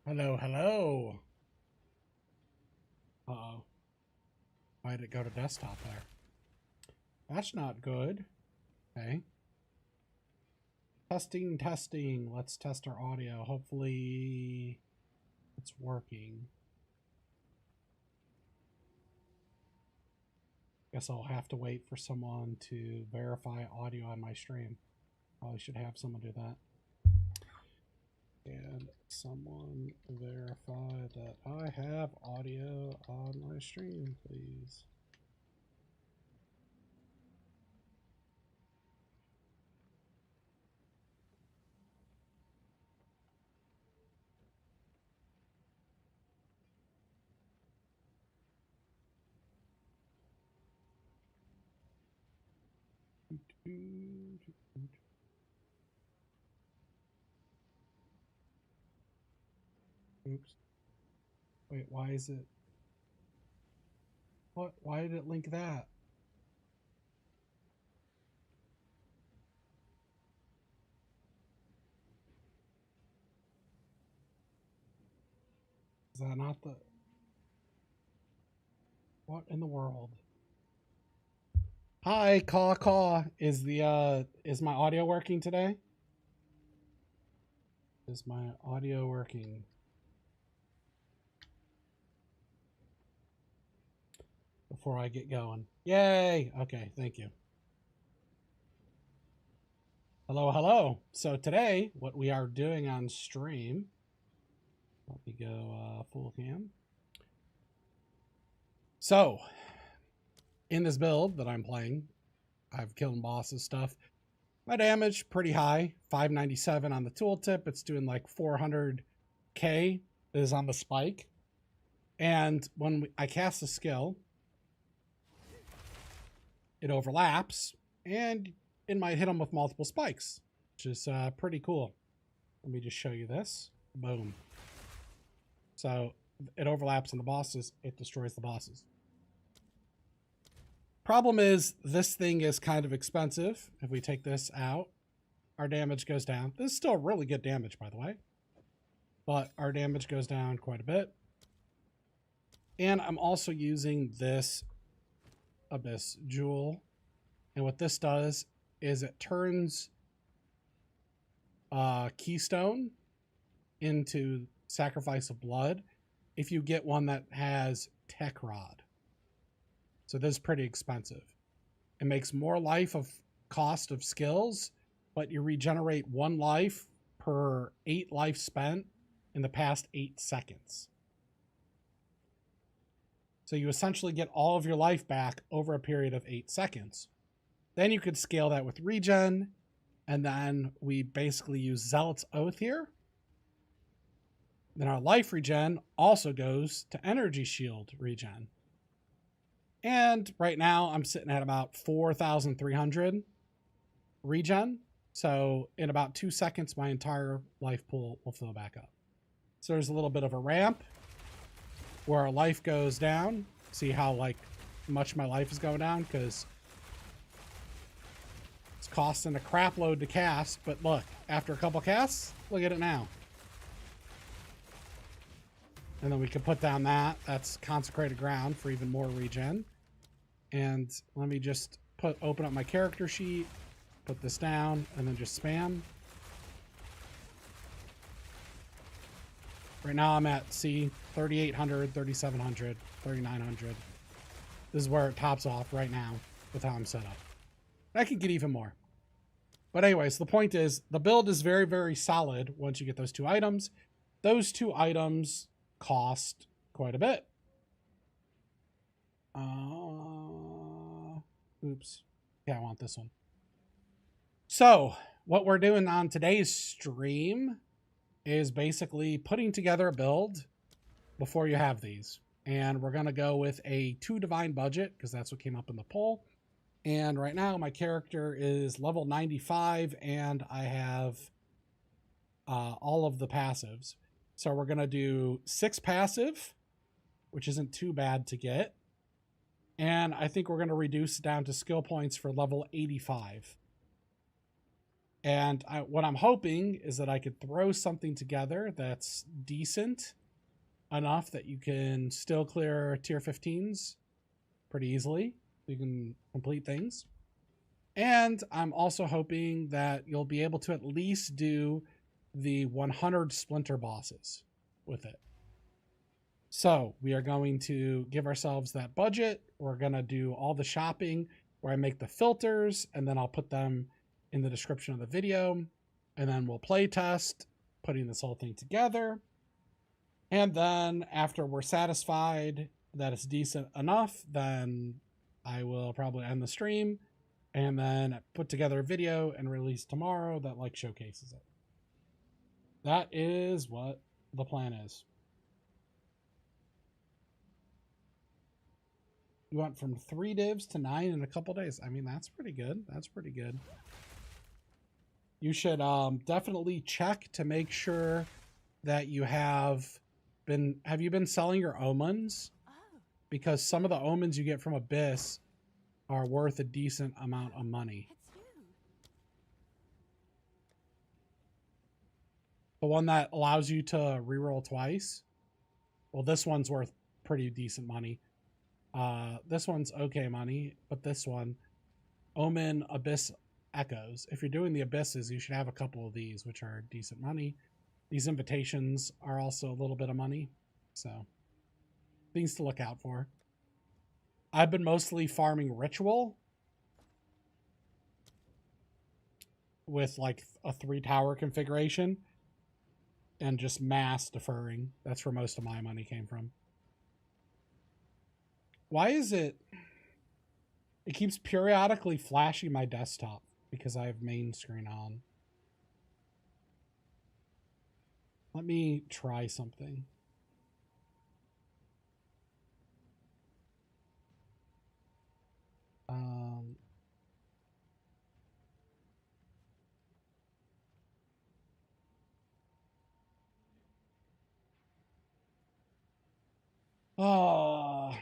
Hello, hello. Uh-oh. Why did it go to desktop there? That's not good. Okay. Testing. Let's test our audio. Hopefully it's working. Guess I'll have to wait for someone to verify audio on my stream. Probably should have someone do that. Can someone verify that I have audio on my stream, please? Oops. Wait, why is it? What? Why did it link that? Is that not the... What in the world? Hi, caw. Is my audio working today? Is my audio working? Before I get going. Yay! Okay, thank you. Hello. So today, what we are doing on stream, let me go full cam. So, in this build that I'm playing, I've killed bosses stuff. My damage, pretty high, 597 on the tooltip. It's doing like 400k is on the spike. And when I cast a skill, it overlaps, and it might hit them with multiple spikes, which is pretty cool. Let me just show you this. Boom. So it overlaps on the bosses, it destroys the bosses. Problem is, this thing is kind of expensive. If we take this out, our damage goes down. This is still really good damage, by the way. But our damage goes down quite a bit. And I'm also using this Abyss Jewel. And what this does is it turns Keystone into Sacrifice of Blood if you get one that has Tecrod. So this is pretty expensive. It makes more life of cost of skills, but you regenerate 1 life per 8 life spent in the past 8 seconds. So you essentially get all of your life back over a period of 8 seconds. Then you could scale that with regen, and then we basically use Zealot's Oath here. Then our life regen also goes to energy shield regen. And right now I'm sitting at about 4,300 regen. So in about 2 seconds, my entire life pool will fill back up. So there's a little bit of a ramp where our life goes down. See how much my life is going down? Because it's costing a crap load to cast. But look, after a couple casts, look at it now. And then we can put down that's consecrated ground for even more regen. And let me just open up my character sheet, put this down, and then just spam. Right now I'm at, 3,800, 3,700, 3,900. This is where it tops off right now with how I'm set up. I could get even more. But anyways, the point is, the build is very, very solid once you get those 2 items. Those 2 items cost quite a bit. Oops. Yeah, I want this one. So what we're doing on today's stream is basically putting together a build before you have these. And we're going to go with a 2 divine budget because that's what came up in the poll. And right now my character is level 95 and I have all of the passives. So we're going to do 6 passive, which isn't too bad to get. And I think we're going to reduce down to skill points for level 85. And what I'm hoping is that I could throw something together that's decent enough that you can still clear tier 15s pretty easily. You can complete things. And I'm also hoping that you'll be able to at least do the 100 splinter bosses with it. So we are going to give ourselves that budget. We're going to do all the shopping where I make the filters, and then I'll put them in the description of the video. And then we'll play test putting this whole thing together. And then after we're satisfied that it's decent enough, then I will probably end the stream and then put together a video and release tomorrow that like showcases it. That is what the plan is. You went from 3 divs to 9 in a couple days. I mean, that's pretty good. That's pretty good. You should definitely check to make sure that you have you been selling your omens? Because some of the omens you get from Abyss are worth a decent amount of money. The one that allows you to reroll twice. Well, this one's worth pretty decent money. This one's okay money, but this one, Omen Abyss Echoes. If you're doing the Abysses, you should have a couple of these, which are decent money. These invitations are also a little bit of money, so things to look out for. I've been mostly farming Ritual with like a 3-tower configuration and just mass deferring. That's where most of my money came from. Why is it keeps periodically flashing my desktop because I have main screen on? Let me try something. Oh,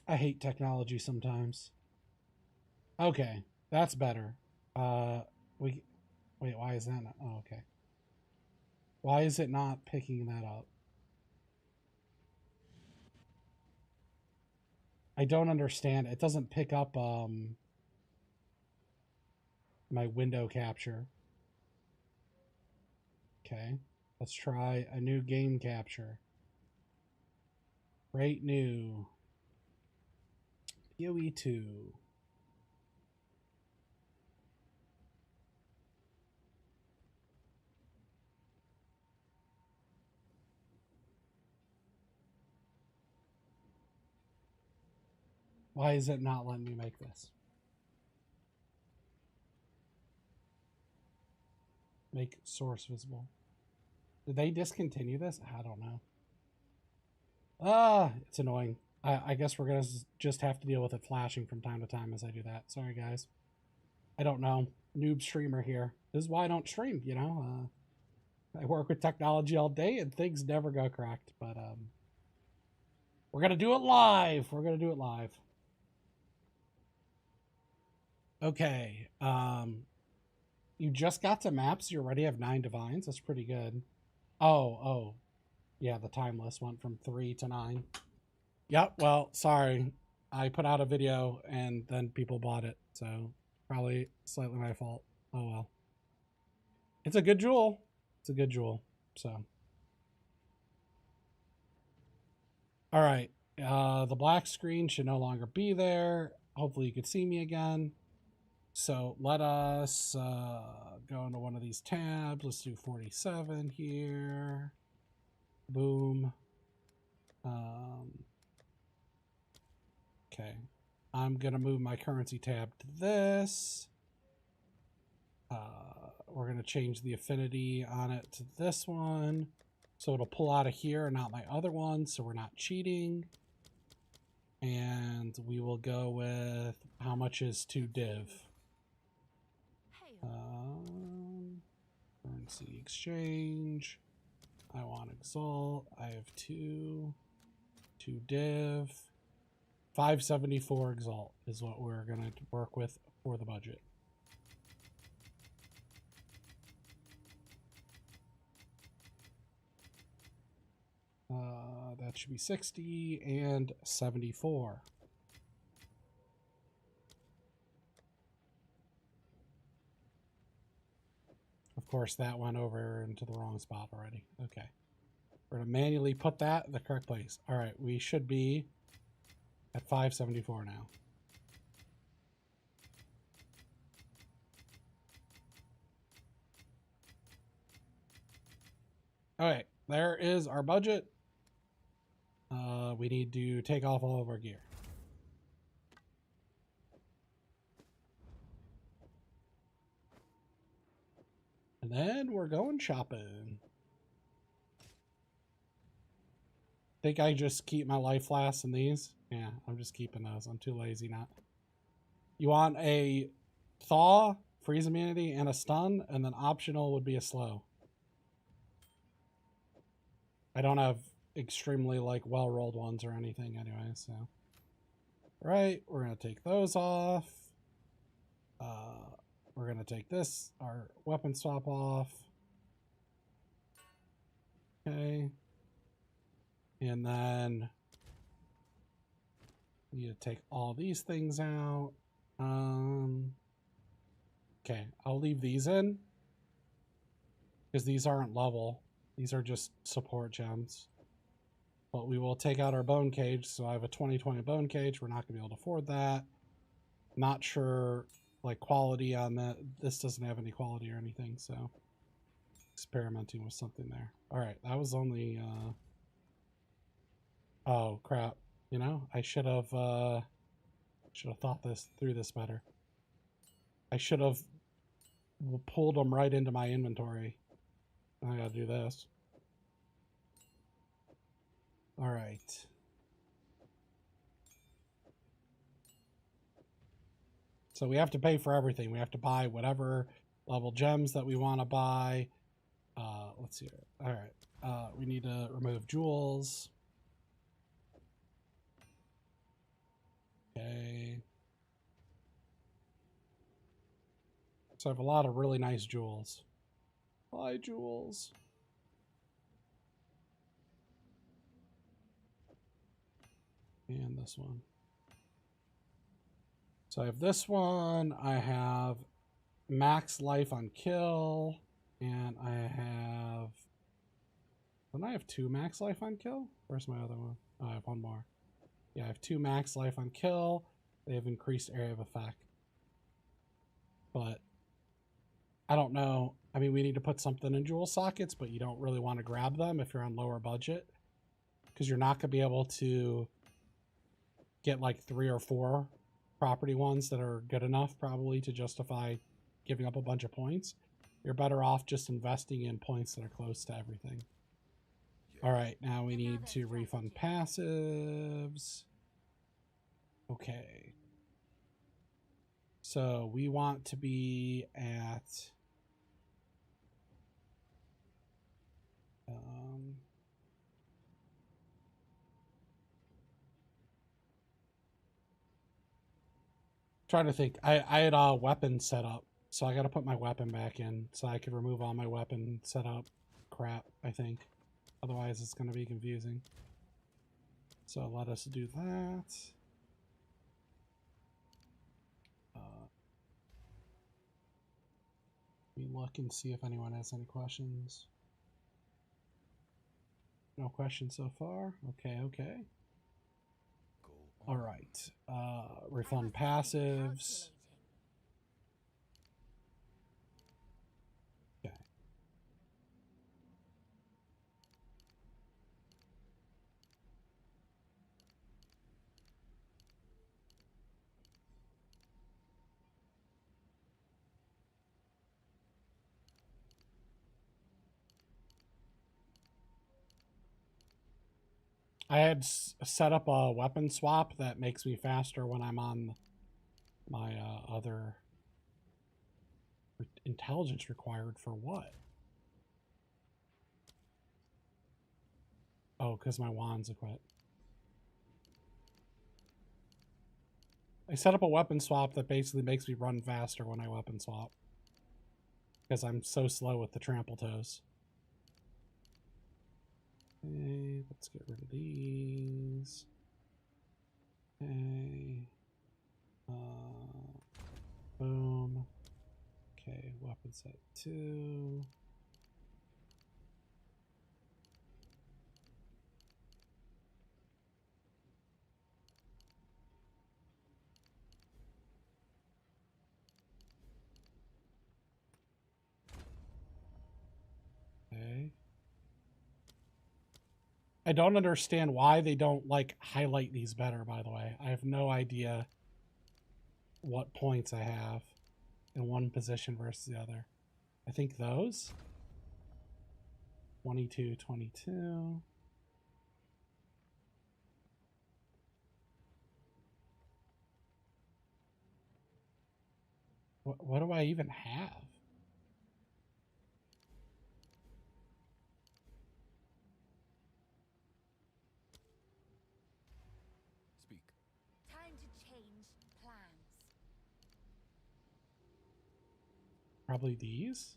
I hate technology sometimes. Okay, that's better. Wait, why is that not? Oh, okay. Why is it not picking that up? I don't understand. It doesn't pick up my window capture. Okay, let's try a new game capture. Create new. POE2. Why is it not letting me make this? Make source visible. Did they discontinue this? I don't know. It's annoying. I guess we're going to just have to deal with it flashing from time to time as I do that. Sorry, guys. I don't know. Noob streamer here. This is why I don't stream, you know. I work with technology all day and things never go correct. But we're going to do it live. We're going to do it live. Okay. You just got to maps. You already have 9 divines. That's pretty good. Oh. Yeah, the timeless went from 3 to 9. Yep, well, sorry. I put out a video and then people bought it. So probably slightly my fault. Oh, well. It's a good jewel. It's a good jewel. So. All right. The black screen should no longer be there. Hopefully you can see me again. So let us go into one of these tabs. Let's do 47 here. Boom. Okay. I'm going to move my currency tab to this. We're going to change the affinity on it to this one. So it'll pull out of here and not my other one. So we're not cheating. And we will go with how much is 2 div. Currency exchange. I want exalt. I have 2 div. 574 exalt is what we're going to work with for the budget. That should be 60 and 74. Of course, that went over into the wrong spot already. Okay. We're going to manually put that in the correct place. All right, we should be at 574 now. All right, there is our budget. We need to take off all of our gear. And then we're going shopping. Think I just keep my life flasks in these? Yeah, I'm just keeping those. I'm too lazy not. You want a thaw, freeze immunity, and a stun, and then optional would be a slow. I don't have extremely like well-rolled ones or anything anyway, so. Right, we're gonna take those off. We're gonna take this, our weapon swap off. Okay. And then we need to take all these things out. Okay, I'll leave these in because these aren't level. These are just support gems. But we will take out our bonecage. So I have a 2020 bonecage. We're not going to be able to afford that. Not sure, like, quality on that. This doesn't have any quality or anything, so experimenting with something there. All right, that was only... Oh, crap. You know, I should have thought through this better. I should have pulled them right into my inventory. I gotta do this. All right. So we have to pay for everything. We have to buy whatever level gems that we want to buy. Let's see. All right. We need to remove jewels. Okay. So I have a lot of really nice jewels. Buy jewels. And this one. So I have this one. I have max life on kill. And I have... Don't I have 2 max life on kill? Where's my other one? Oh, I have 1 more. Yeah, I have 2 max life on kill. They have increased area of effect. But I don't know. I mean, we need to put something in jewel sockets, but you don't really want to grab them if you're on lower budget. Because you're not going to be able to get like 3 or 4 property ones that are good enough probably to justify giving up a bunch of points. You're better off just investing in points that are close to everything. All right, now we need to refund passives. Okay. So we want to be at... trying to think. I had a weapon set up, so I got to put my weapon back in so I could remove all my weapon setup crap, I think. Otherwise, it's going to be confusing. So let us do that. Let me look and see if anyone has any questions. No questions so far. Okay, okay. All right. Refund passives. Okay. I had set up a weapon swap that makes me faster when I'm on my other intelligence required for what? Oh, because my wand's equipped. I set up a weapon swap that basically makes me run faster when I weapon swap. Because I'm so slow with the trample toes. Okay, let's get rid of these. Okay. Boom. Okay, weapon set 2. Okay. I don't understand why they don't like highlight these better, by the way. I have no idea what points I have in one position versus the other. I think those 22, 22. What do I even have? Speak. Time to change plans. Probably these.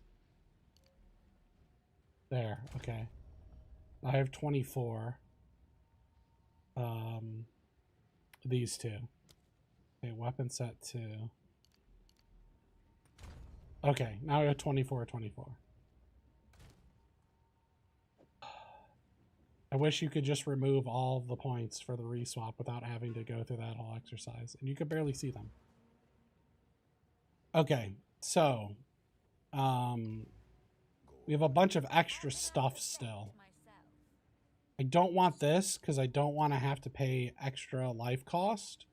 There, okay. I have 24. These two. Okay, weapon set 2. Okay, now we have 24, 24. I wish you could just remove all the points for the reswap without having to go through that whole exercise. And you could barely see them. Okay, so we have a bunch of extra stuff still. I don't want this because I don't want to have to pay extra life cost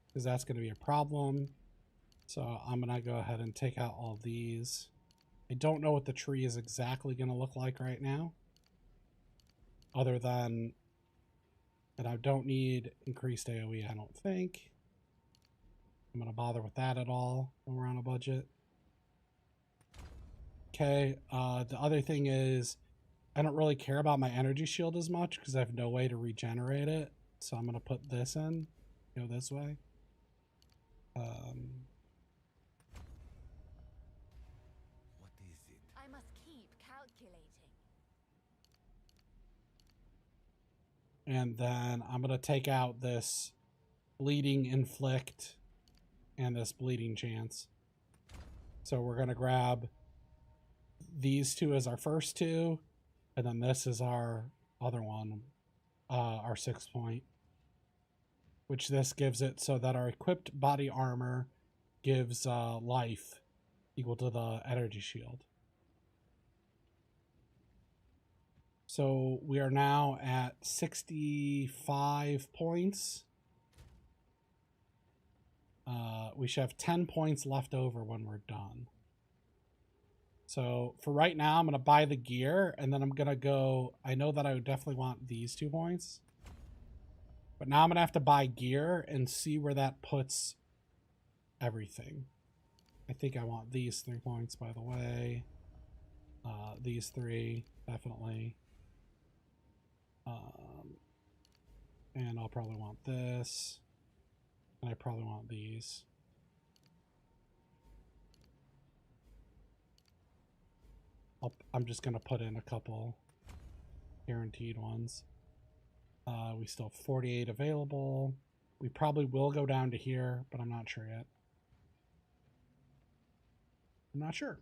because that's going to be a problem. So I'm going to go ahead and take out all these. I don't know what the tree is exactly going to look like right now, other than that I don't need increased AoE, I don't think. I'm going to bother with that at all when we're on a budget. Okay, the other thing is I don't really care about my energy shield as much because I have no way to regenerate it. So I'm going to put this in, go this way. What is it? I must keep calculating. And then I'm going to take out this bleeding inflict and this bleeding chance. So we're going to grab these two as our first two. And then this is our other one, our 6 point. Which this gives it so that our equipped body armor gives life equal to the energy shield. So we are now at 65 points. We should have 10 points left over when we're done. So for right now, I'm going to buy the gear, and then I'm going to go... I know that I would definitely want these 2 points. But now I'm going to have to buy gear and see where that puts everything. I think I want these 3 points, by the way. These 3, definitely. And I'll probably want this. And I probably want these. I'm just going to put in a couple guaranteed ones. We still have 48 available. We probably will go down to here, but I'm not sure yet. I'm not sure.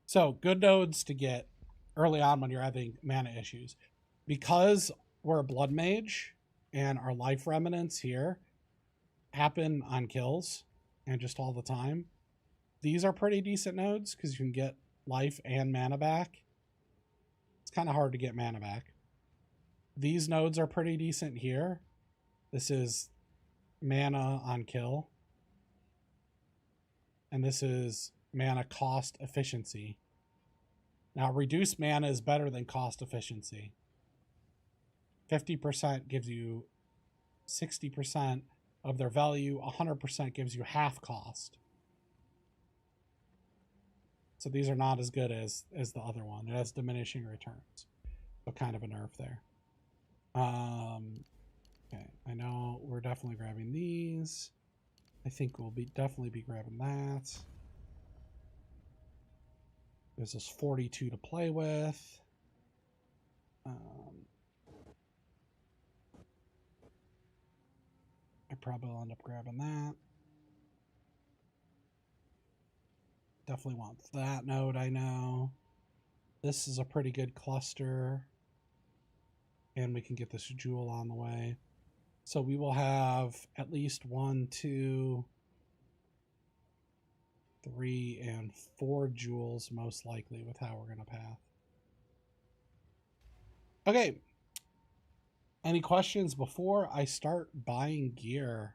So good nodes to get early on when you're having mana issues. Because we're a blood mage and our life remnants here happen on kills and just all the time, these are pretty decent nodes because you can get life and mana back. It's kind of hard to get mana back. These nodes are pretty decent here. This is mana on kill. And this is mana cost efficiency. Now, reduced mana is better than cost efficiency. 50% gives you 60% of their value. 100% gives you half cost. So these are not as good as the other one. It has diminishing returns. So kind of a nerf there. Okay, I know we're definitely grabbing these. I think we'll definitely be grabbing that. There's this 42 to play with. I probably will end up grabbing that. Definitely want that node, I know. This is a pretty good cluster. And we can get this jewel on the way. So we will have at least 1, 2, 3, and 4 jewels, most likely, with how we're going to path. Okay. Any questions before I start buying gear?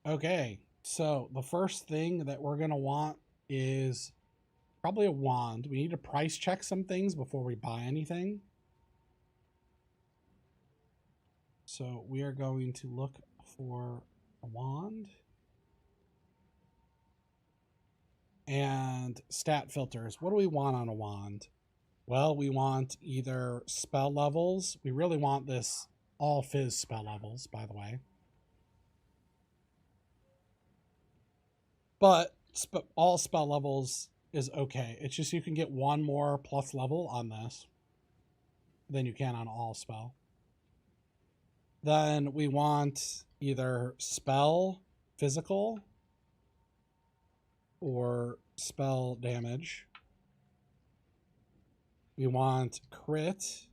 Okay, so the first thing that we're going to want is probably a wand. We need to price check some things before we buy anything. So we are going to look for a wand. And stat filters. What do we want on a wand? Well, we want either spell levels. We really want this all fizz spell levels, by the way. But all spell levels is okay. It's just you can get 1 more plus level on this than you can on all spell. Then we want either spell physical or spell damage. We want crit.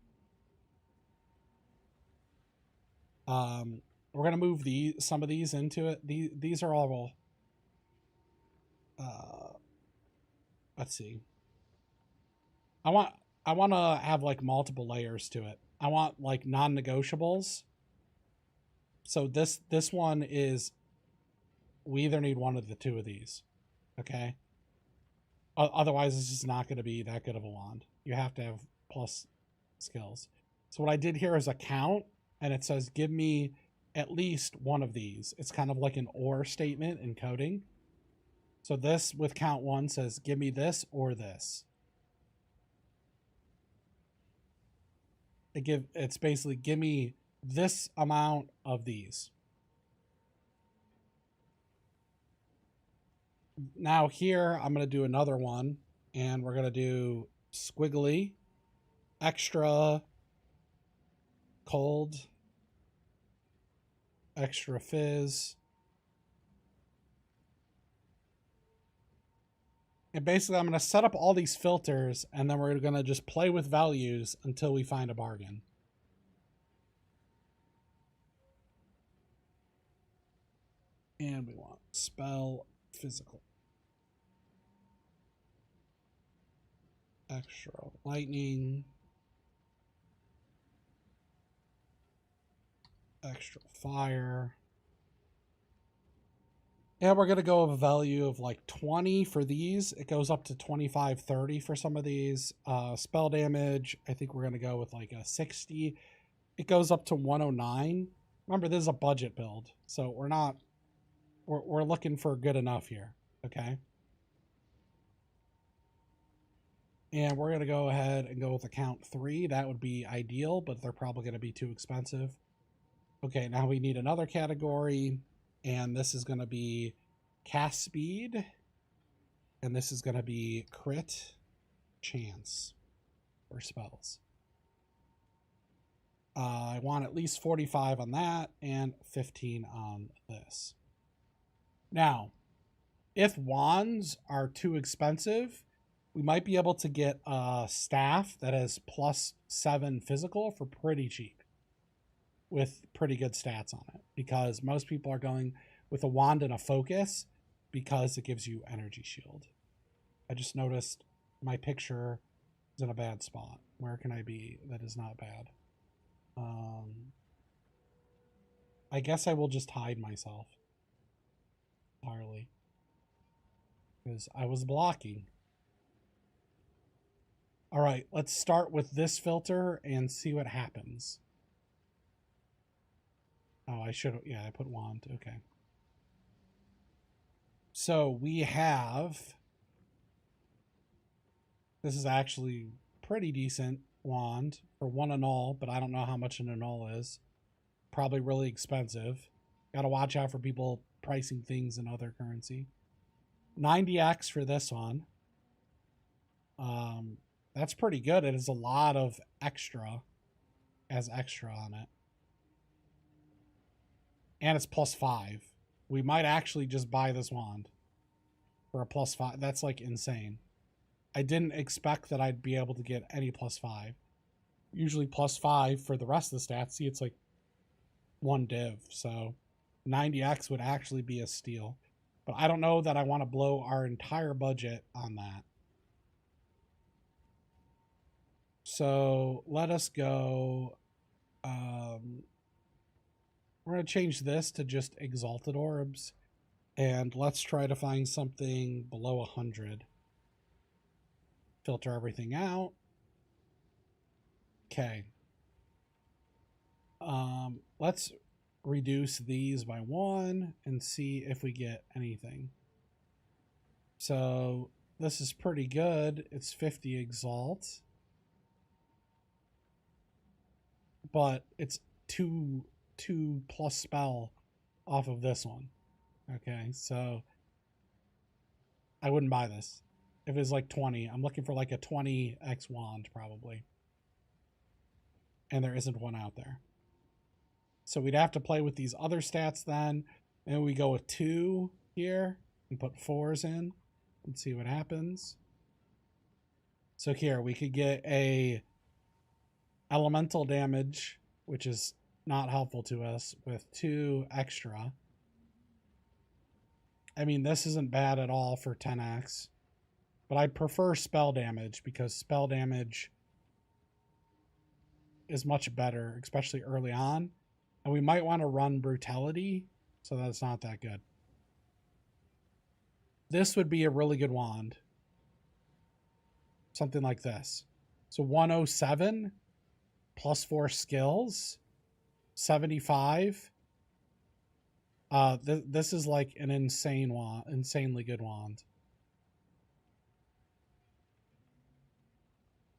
We're gonna move some of these into it. These are all. Let's see. I want to have like multiple layers to it. I want like non-negotiables. So this one is, we either need one of the 2 of these. Okay. Otherwise, it's just not going to be that good of a wand. You have to have plus skills. So what I did here is a count, and it says, give me at least one of these. It's kind of like an or statement in coding. So this with count 1 says, give me this or this. It's basically, give me this amount of these. Now here, I'm going to do another one, and we're going to do squiggly, extra cold, extra fizz. And basically, I'm going to set up all these filters, and then we're going to just play with values until we find a bargain. And we want spell physical. Extra lightning. Extra fire. And we're going to go with a value of like 20 for these. It goes up to 25, 30 for some of these. Spell damage, I think we're going to go with like a 60. It goes up to 109. Remember, this is a budget build, so we're looking for good enough here, okay? And we're going to go ahead and go with a count 3. That would be ideal, but they're probably going to be too expensive. Okay, now we need another category. And this is going to be cast speed. And this is going to be crit chance for spells. I want at least 45 on that and 15 on this. Now, if wands are too expensive, we might be able to get a staff that has +7 physical for pretty cheap, with pretty good stats on it, because most people are going with a wand and a focus because it gives you energy shield. I just noticed my picture is in a bad spot. Where can I be that is not bad? I guess I will just hide myself entirely because I was blocking. All right, let's start with this filter and see what happens. Oh, I should have, yeah, I put wand, okay. So we have, this is actually pretty decent. wand for 1 annul, but I don't know how much an annul is. Probably really expensive. Gotta watch out for people pricing things in other currency. 90x for this one. That's pretty good. It is a lot of extra as extra on it. And it's +5. We might actually just buy this wand for a +5. That's like insane. I didn't expect that I'd be able to get any +5. Usually +5 for the rest of the stats. See, it's like 1 div. So 90x would actually be a steal. But I don't know that I want to blow our entire budget on that. So let us go. We're going to change this to just Exalted Orbs. And let's try to find something below 100. Filter everything out. Okay. Let's reduce these by 1 and see if we get anything. So this is pretty good. It's 50 Exalt. But it's 2 plus spell off of this one. Okay, so I wouldn't buy this. If it's like 20, I'm looking for like a 20x wand probably. And there isn't one out there. So we'd have to play with these other stats then. And we go with 2 here and put 4s in and see what happens. So here we could get a elemental damage, which is not helpful to us, with 2 extra. I mean, this isn't bad at all for 10x. But I prefer spell damage because spell damage is much better, especially early on. And we might want to run brutality, so that's not that good. This would be a really good wand. Something like this. So 107 plus 4 skills, 75. This is like an insane wand, insanely good wand.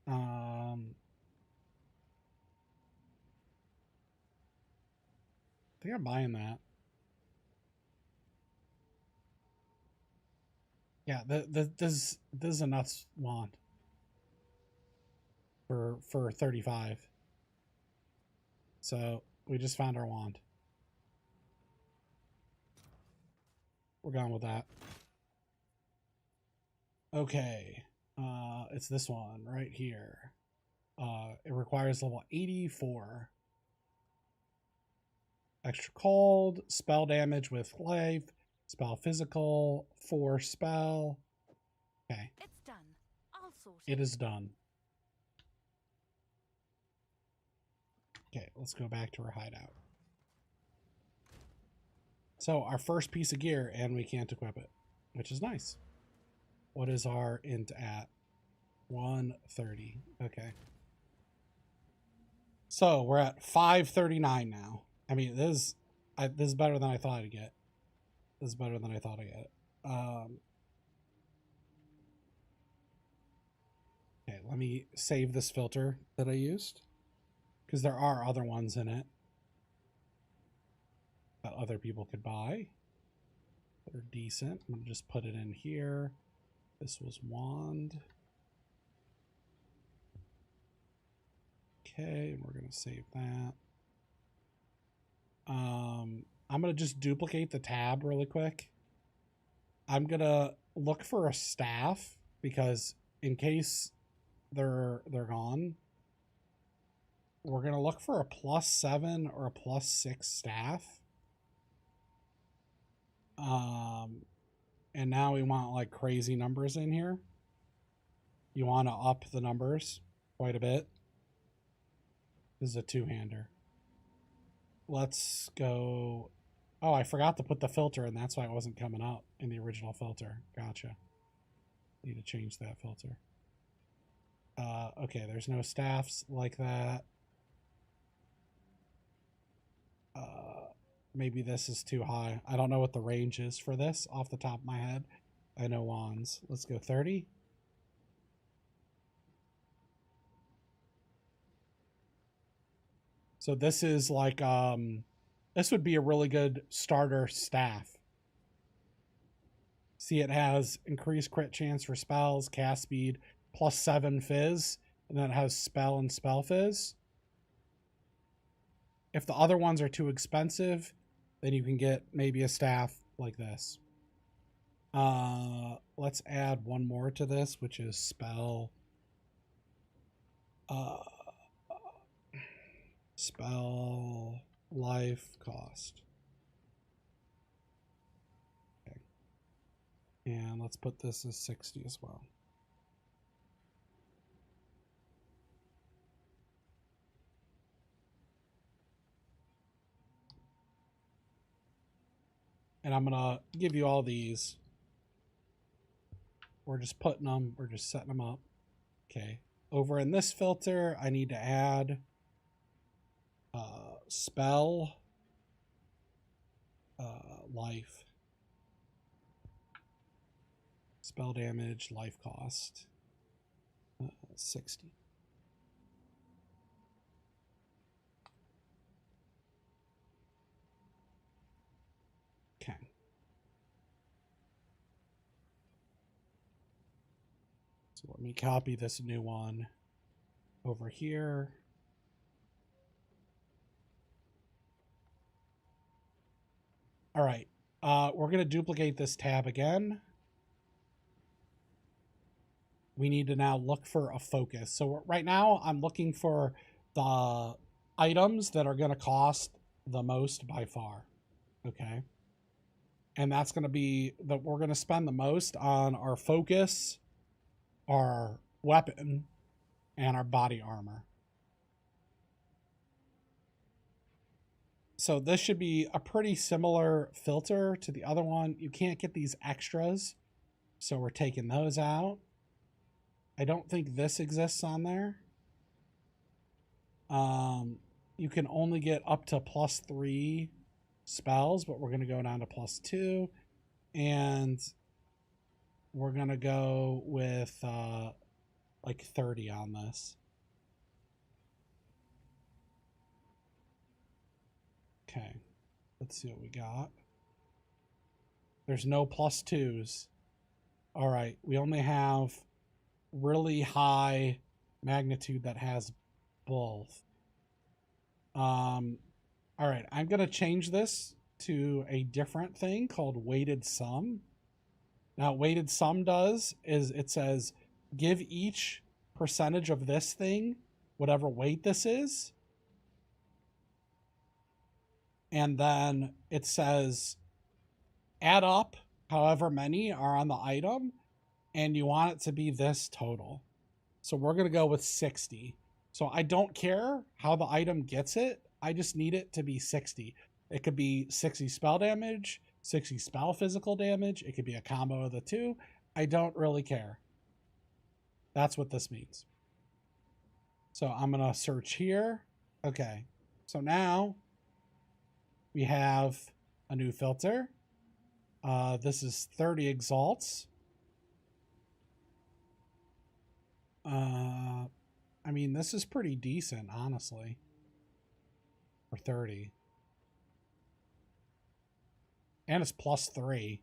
I think I'm buying that. Yeah, this is a nuts wand for 35. So we just found our wand. We're going with that. Okay. It's this one right here. It requires level 84. Extra cold, spell damage with life, spell physical, 4 spell. Okay. It's done. I'll sort It is done. Okay, let's go back to our hideout. So our first piece of gear, and we can't equip it, which is nice. What is our int at? 130. Okay. So we're at 539 now. I mean, this is better than I thought I'd get. This is better than I thought I'd get. Okay, let me save this filter that I used, because there are other ones in it that other people could buy. They're decent. I'm gonna just put it in here. This was wand. Okay, and we're gonna save that. I'm gonna just duplicate the tab really quick. I'm gonna look for a staff because in case they're gone, we're gonna look for a +7 or a +6 staff. And now we want like crazy numbers in here. You want to up the numbers quite a bit. This is a 2-hander. Let's go. Oh, I forgot to put the filter in. That's why it wasn't coming up in the original filter. Gotcha. Need to change that filter. Okay, there's no staffs like that. Maybe this is too high. I don't know what the range is for this off the top of my head. I know wands. Let's go 30. So this is like, this would be a really good starter staff. See, it has increased crit chance for spells, cast speed, +7 fizz, and then it has spell and spell fizz. If the other ones are too expensive, then you can get maybe a staff like this. Let's add one more to this, which is spell. Spell life cost. Okay. And let's put this as 60 as well. And I'm going to give you all these. We're just putting them, we're just setting them up. Okay. Over in this filter, I need to add spell life. Spell damage, life cost. 60. Okay. So let me copy this new one over here. All right. We're going to duplicate this tab again. We need to now look for a focus. So right now I'm looking for the items that are going to cost the most by far. Okay. And that's going to be that we're going to spend the most on our focus, our weapon, and our body armor. So this should be a pretty similar filter to the other one. You can't get these extras, so we're taking those out. I don't think this exists on there. You can only get up to +3 spells, but we're going to go down to +2. And we're going to go with like 30 on this. Okay, let's see what we got. There's no +2s. All right, we only have really high magnitude that has both. All right, I'm going to change this to a different thing called weighted sum. Now, weighted sum does is it says give each percentage of this thing whatever weight this is. And then it says add up however many are on the item, and you want it to be this total. So we're going to go with 60. So I don't care how the item gets it. I just need it to be 60. It could be 60 spell damage, 60 spell physical damage. It could be a combo of the two. I don't really care. That's what this means. So I'm going to search here. Okay. So now we have a new filter. This is 30 exalts. I mean, this is pretty decent, honestly, for 30. And it's +3.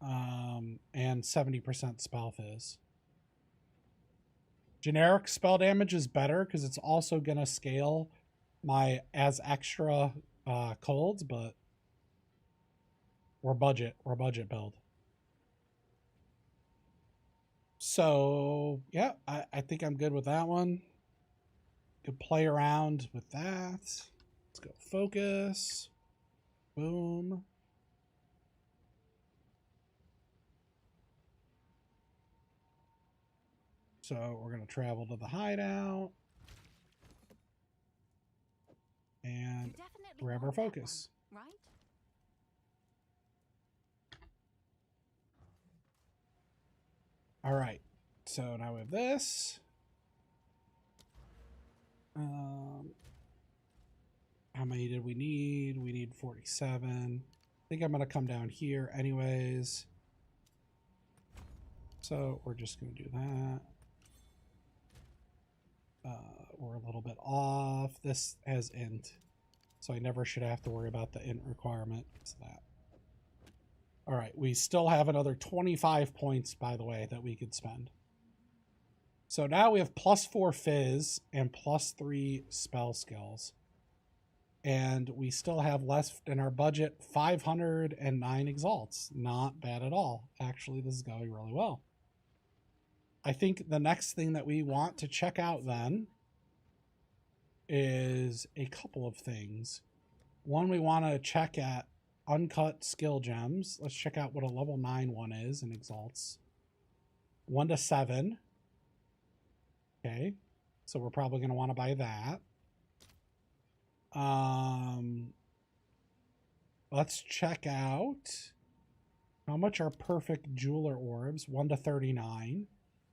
And 70% spell fizz. Generic spell damage is better because it's also going to scale my as extra colds, but we're budget build. So yeah, I think I'm good with that one. Could play around with that. Let's go focus. Boom. So we're going to travel to the hideout and grab our focus. One, right? All right. So now we have this. How many did we need? We need 47. I think I'm going to come down here anyways. So we're just going to do that. We're a little bit off. This has int, so I never should have to worry about the int requirement. It's that. All right, we still have another 25 points, by the way, that we could spend. So now we have +4 fizz and +3 spell skills. And we still have left in our budget 509 exalts. Not bad at all. Actually, this is going really well. I think the next thing that we want to check out then is a couple of things. One, we want to check at uncut skill gems. Let's check out what a level 9 one is in exalts. 1 to 7. Okay, so we're probably going to want to buy that. Let's check out how much are perfect jeweler orbs. 1 to 39.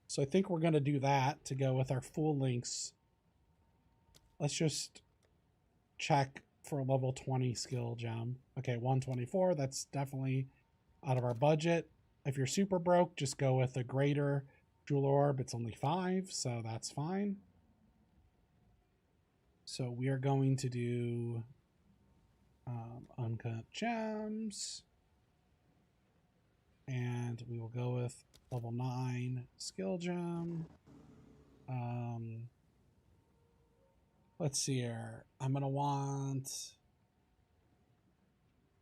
So I think we're going to do that to go with our full links. Let's just check for a level 20 skill gem. Okay, 124. That's definitely out of our budget. If you're super broke, just go with a greater jeweler orb. It's only 5, so that's fine. So we are going to do uncut gems. And we will go with level 9 skill gem. Let's see here. I'm going to want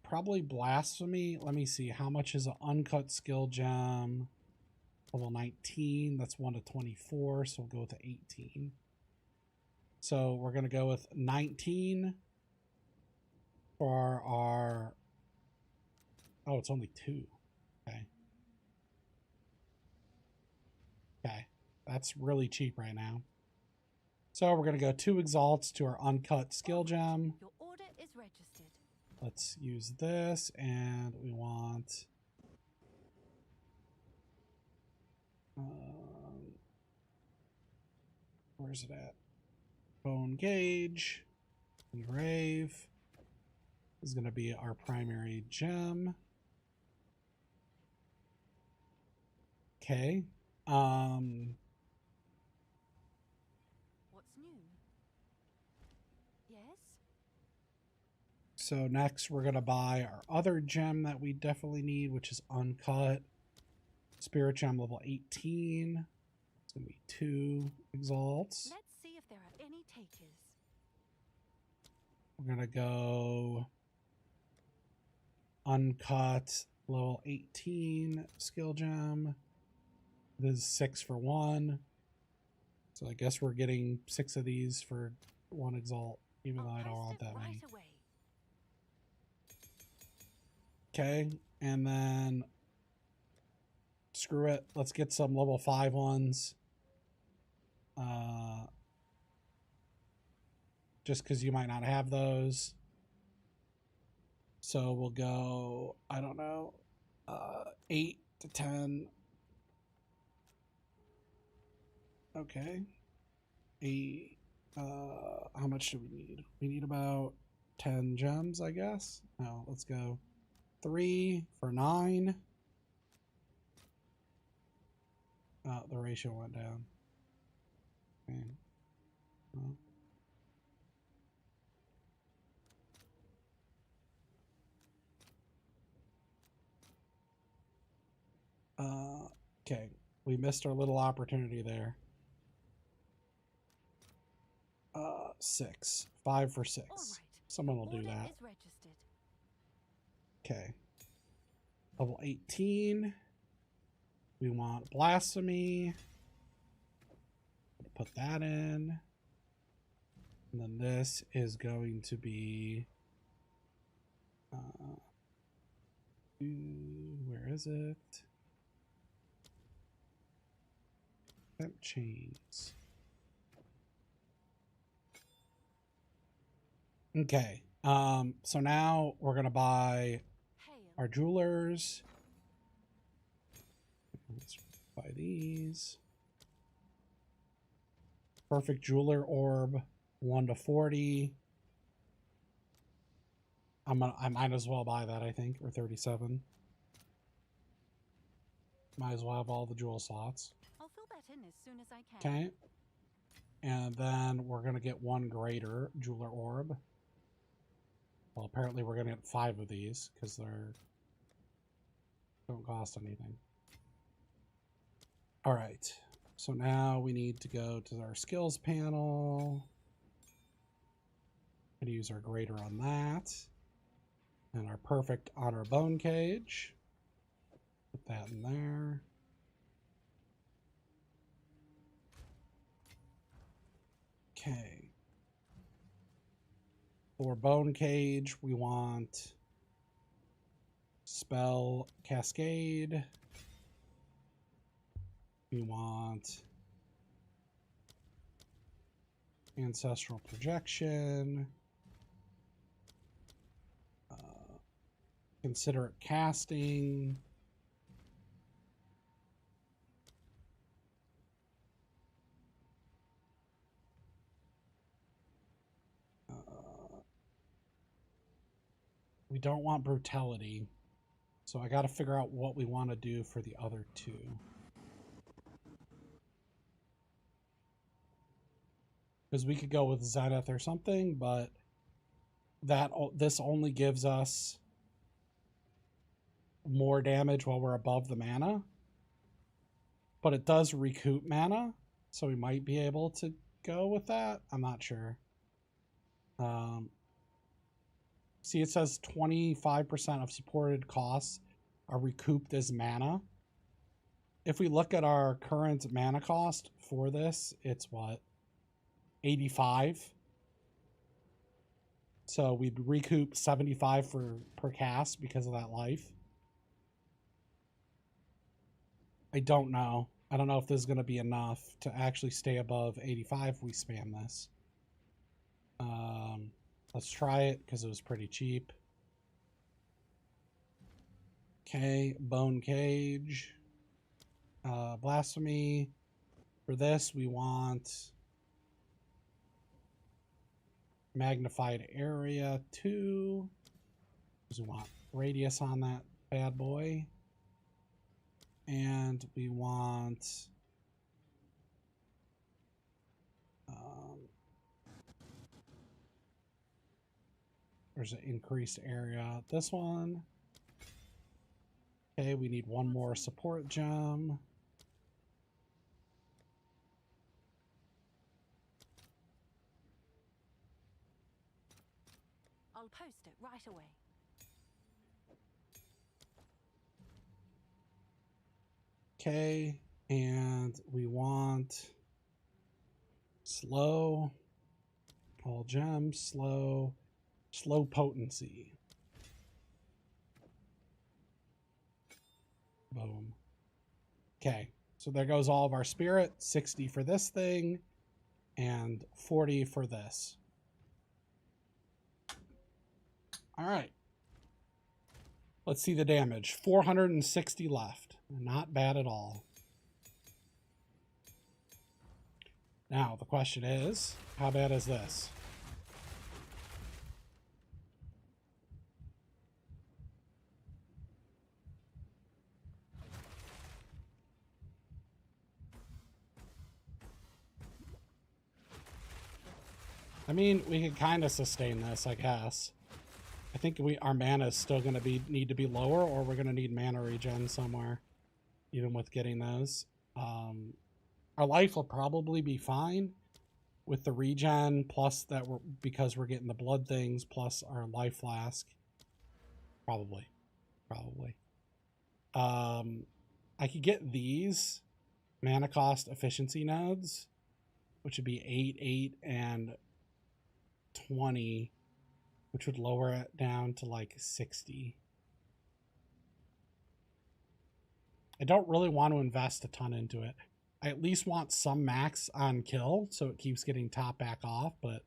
probably blasphemy. Let me see. How much is an uncut skill gem? Level 19. That's 1 to 24. So we'll go with 18. So we're going to go with 19 for our... Oh, it's only 2. Okay. Okay. That's really cheap right now. So we're going to go 2 exalts to our uncut skill gem. Your order is registered. Let's use this, and we want... where's it at? Bonecage. Engrave is going to be our primary gem. Okay. What's new? Yes? So next we're going to buy our other gem that we definitely need, which is uncut. Spirit gem level 18. It's going to be 2 exalts. Let's see if there are any takers. We're going to go uncut level 18 skill gem. This is 6 for 1. So I guess we're getting 6 of these for 1 exalt, even though I don't want that many. Okay, and then screw it. Let's get some level 5 ones. Just because you might not have those. So we'll go, I don't know, 8 to 10. Okay. 8. How much do we need? We need about 10 gems, I guess. No, let's go 3 for 9. The ratio went down. Okay. Okay, we missed our little opportunity there. 6. 5 for 6. Right. Someone will do that. Is registered. Okay. Level 18. We want blasphemy. Put that in. And then this is going to be... where is it? Temp chains. Okay. So now we're gonna buy our jewelers. Let's buy these. Perfect jeweler orb, 1 to 40. I might as well buy that, I think, or 37. Might as well have all the jewel slots. I'll fill that in as soon as I can. Okay. And then we're going to get one greater jeweler orb. Well, apparently we're going to get 5 of these because they're don't cost anything. All right. So now we need to go to our skills panel and use our greater on that. And our perfect on our bonecage. Put that in there. Okay. For bonecage, we want spell cascade. We want ancestral projection. Consider it casting. We don't want brutality. So I got to figure out what we want to do for the other 2. Because we could go with Zenith or something, but this only gives us more damage while we're above the mana. But it does recoup mana, so we might be able to go with that. I'm not sure. See, it says 25% of supported costs are recouped as mana. If we look at our current mana cost for this, it's what? 85. So we'd recoup 75 per cast because of that life. I don't know. I don't know if this is going to be enough to actually stay above 85 if we spam this. Let's try it because it was pretty cheap. Okay, bonecage. Blasphemy. For this, we want magnified area 2. Because we want radius on that bad boy. And we want there's an increased area. This one. Okay, we need one more support gem. I'll post it right away. Okay, and we want slow, all gems, slow potency. Boom. Okay, so there goes all of our spirit. 60 for this thing and 40 for this. All right. Let's see the damage. 460 left. Not bad at all. Now, the question is, how bad is this? I mean, we could kind of sustain this, I guess. I think our mana is still going to need to be lower, or we're going to need mana regen somewhere, even with getting those. Our life will probably be fine with the regen, plus that because we're getting the blood things, plus our life flask. Probably. I could get these mana cost efficiency nodes, which would be 8, 8, and 20, which would lower it down to like 60. I don't really want to invest a ton into it. I at least want some max on kill, so it keeps getting top back off, but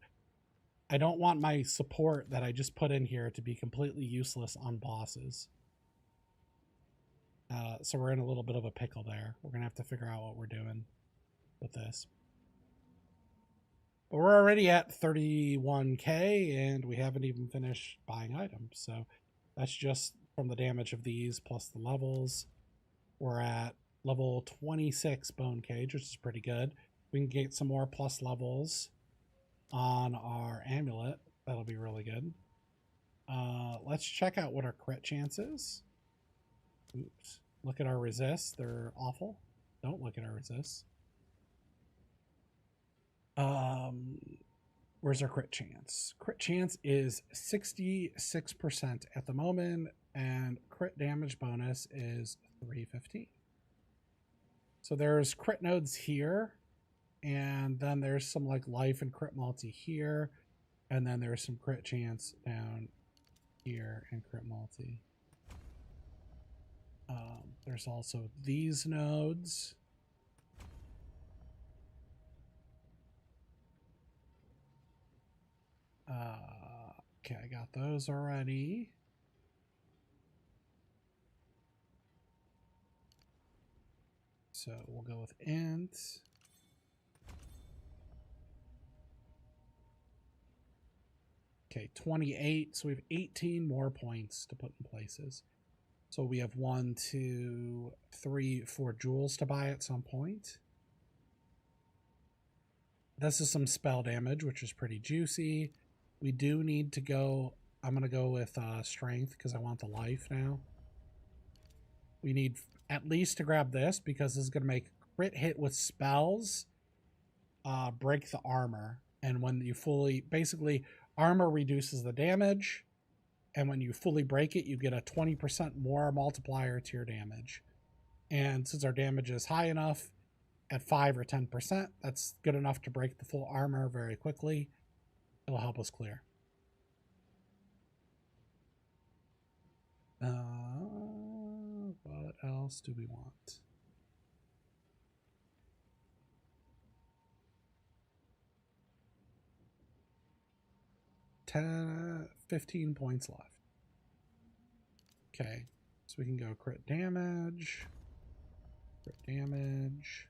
I don't want my support that I just put in here to be completely useless on bosses. So we're in a little bit of a pickle there. We're going to have to figure out what we're doing with this. But we're already at 31k, and we haven't even finished buying items. So that's just from the damage of these plus the levels. We're at level 26 bonecage, which is pretty good. We can get some more plus levels on our amulet. That'll be really good. Let's check out what our crit chance is. Oops. Look at our resists. They're awful. Don't look at our resists. Where's our crit chance? Crit chance is 66% at the moment, and crit damage bonus is 315. So there's crit nodes here, and then there's some like life and crit multi here, and then there's some crit chance down here and crit multi. There's also these nodes. Okay, I got those already. So we'll go with int. Okay, 28. So we have 18 more points to put in places. So we have 1, 2, 3, 4 jewels to buy at some point. This is some spell damage, which is pretty juicy. We do need to go... I'm going to go with strength because I want the life now. We need at least to grab this because this is going to make crit hit with spells break the armor. And when you fully... Basically, armor reduces the damage. And when you fully break it, you get a 20% more multiplier to your damage. And since our damage is high enough, at 5 or 10%, that's good enough to break the full armor very quickly. It'll help us clear. What else do we want? 15 points left. Okay, so we can go crit damage. Crit damage.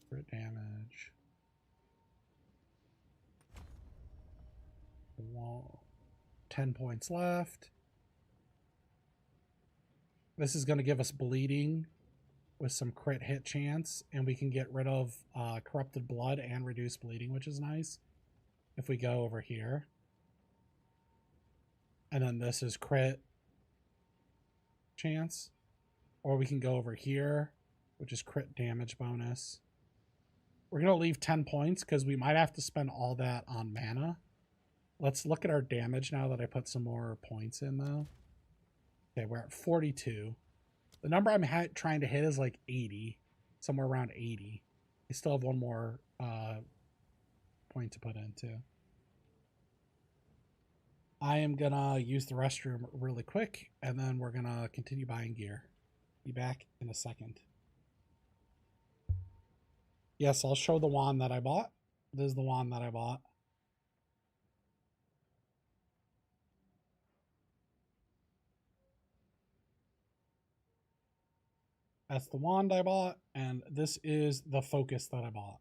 Crit damage. Whoa. 10 points left. This is going to give us bleeding with some crit hit chance, and we can get rid of corrupted blood and reduce bleeding, which is nice. If we go over here. And then this is crit chance. Or we can go over here, which is crit damage bonus. We're going to leave 10 points because we might have to spend all that on mana. Let's look at our damage now that I put some more points in, though. Okay, we're at 42. The number I'm trying to hit is like 80. Somewhere around 80. I still have one more point to put in, too. I am going to use the restroom really quick, and then we're going to continue buying gear. Be back in a second. Yes, I'll show the wand that I bought. This is the wand that I bought. That's the wand I bought, and this is the focus that I bought.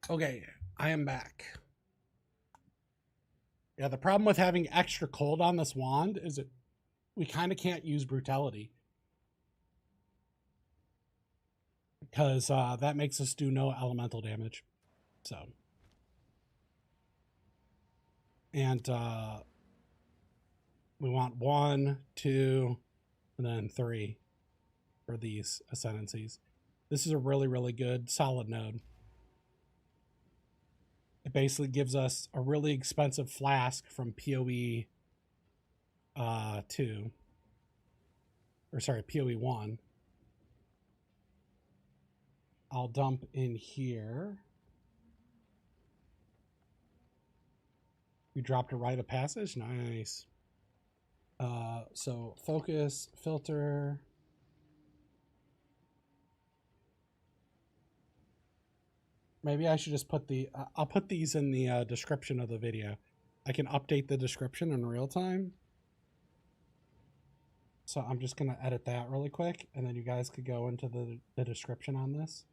Okay, I am back. Yeah, the problem with having extra cold on this wand is that we kind of can't use brutality. because that makes us do no elemental damage. So, and we want 1, 2, and then 3 for these ascendancies. This is a really, really good solid node. It basically gives us a really expensive flask from POE 2. Or sorry, POE 1. I'll dump in here. You dropped a rite of passage? Nice. So focus, filter. Maybe I should just put the, I'll put these in the description of the video. I can update the description in real time. So I'm just going to edit that really quick, and then you guys could go into the description on this.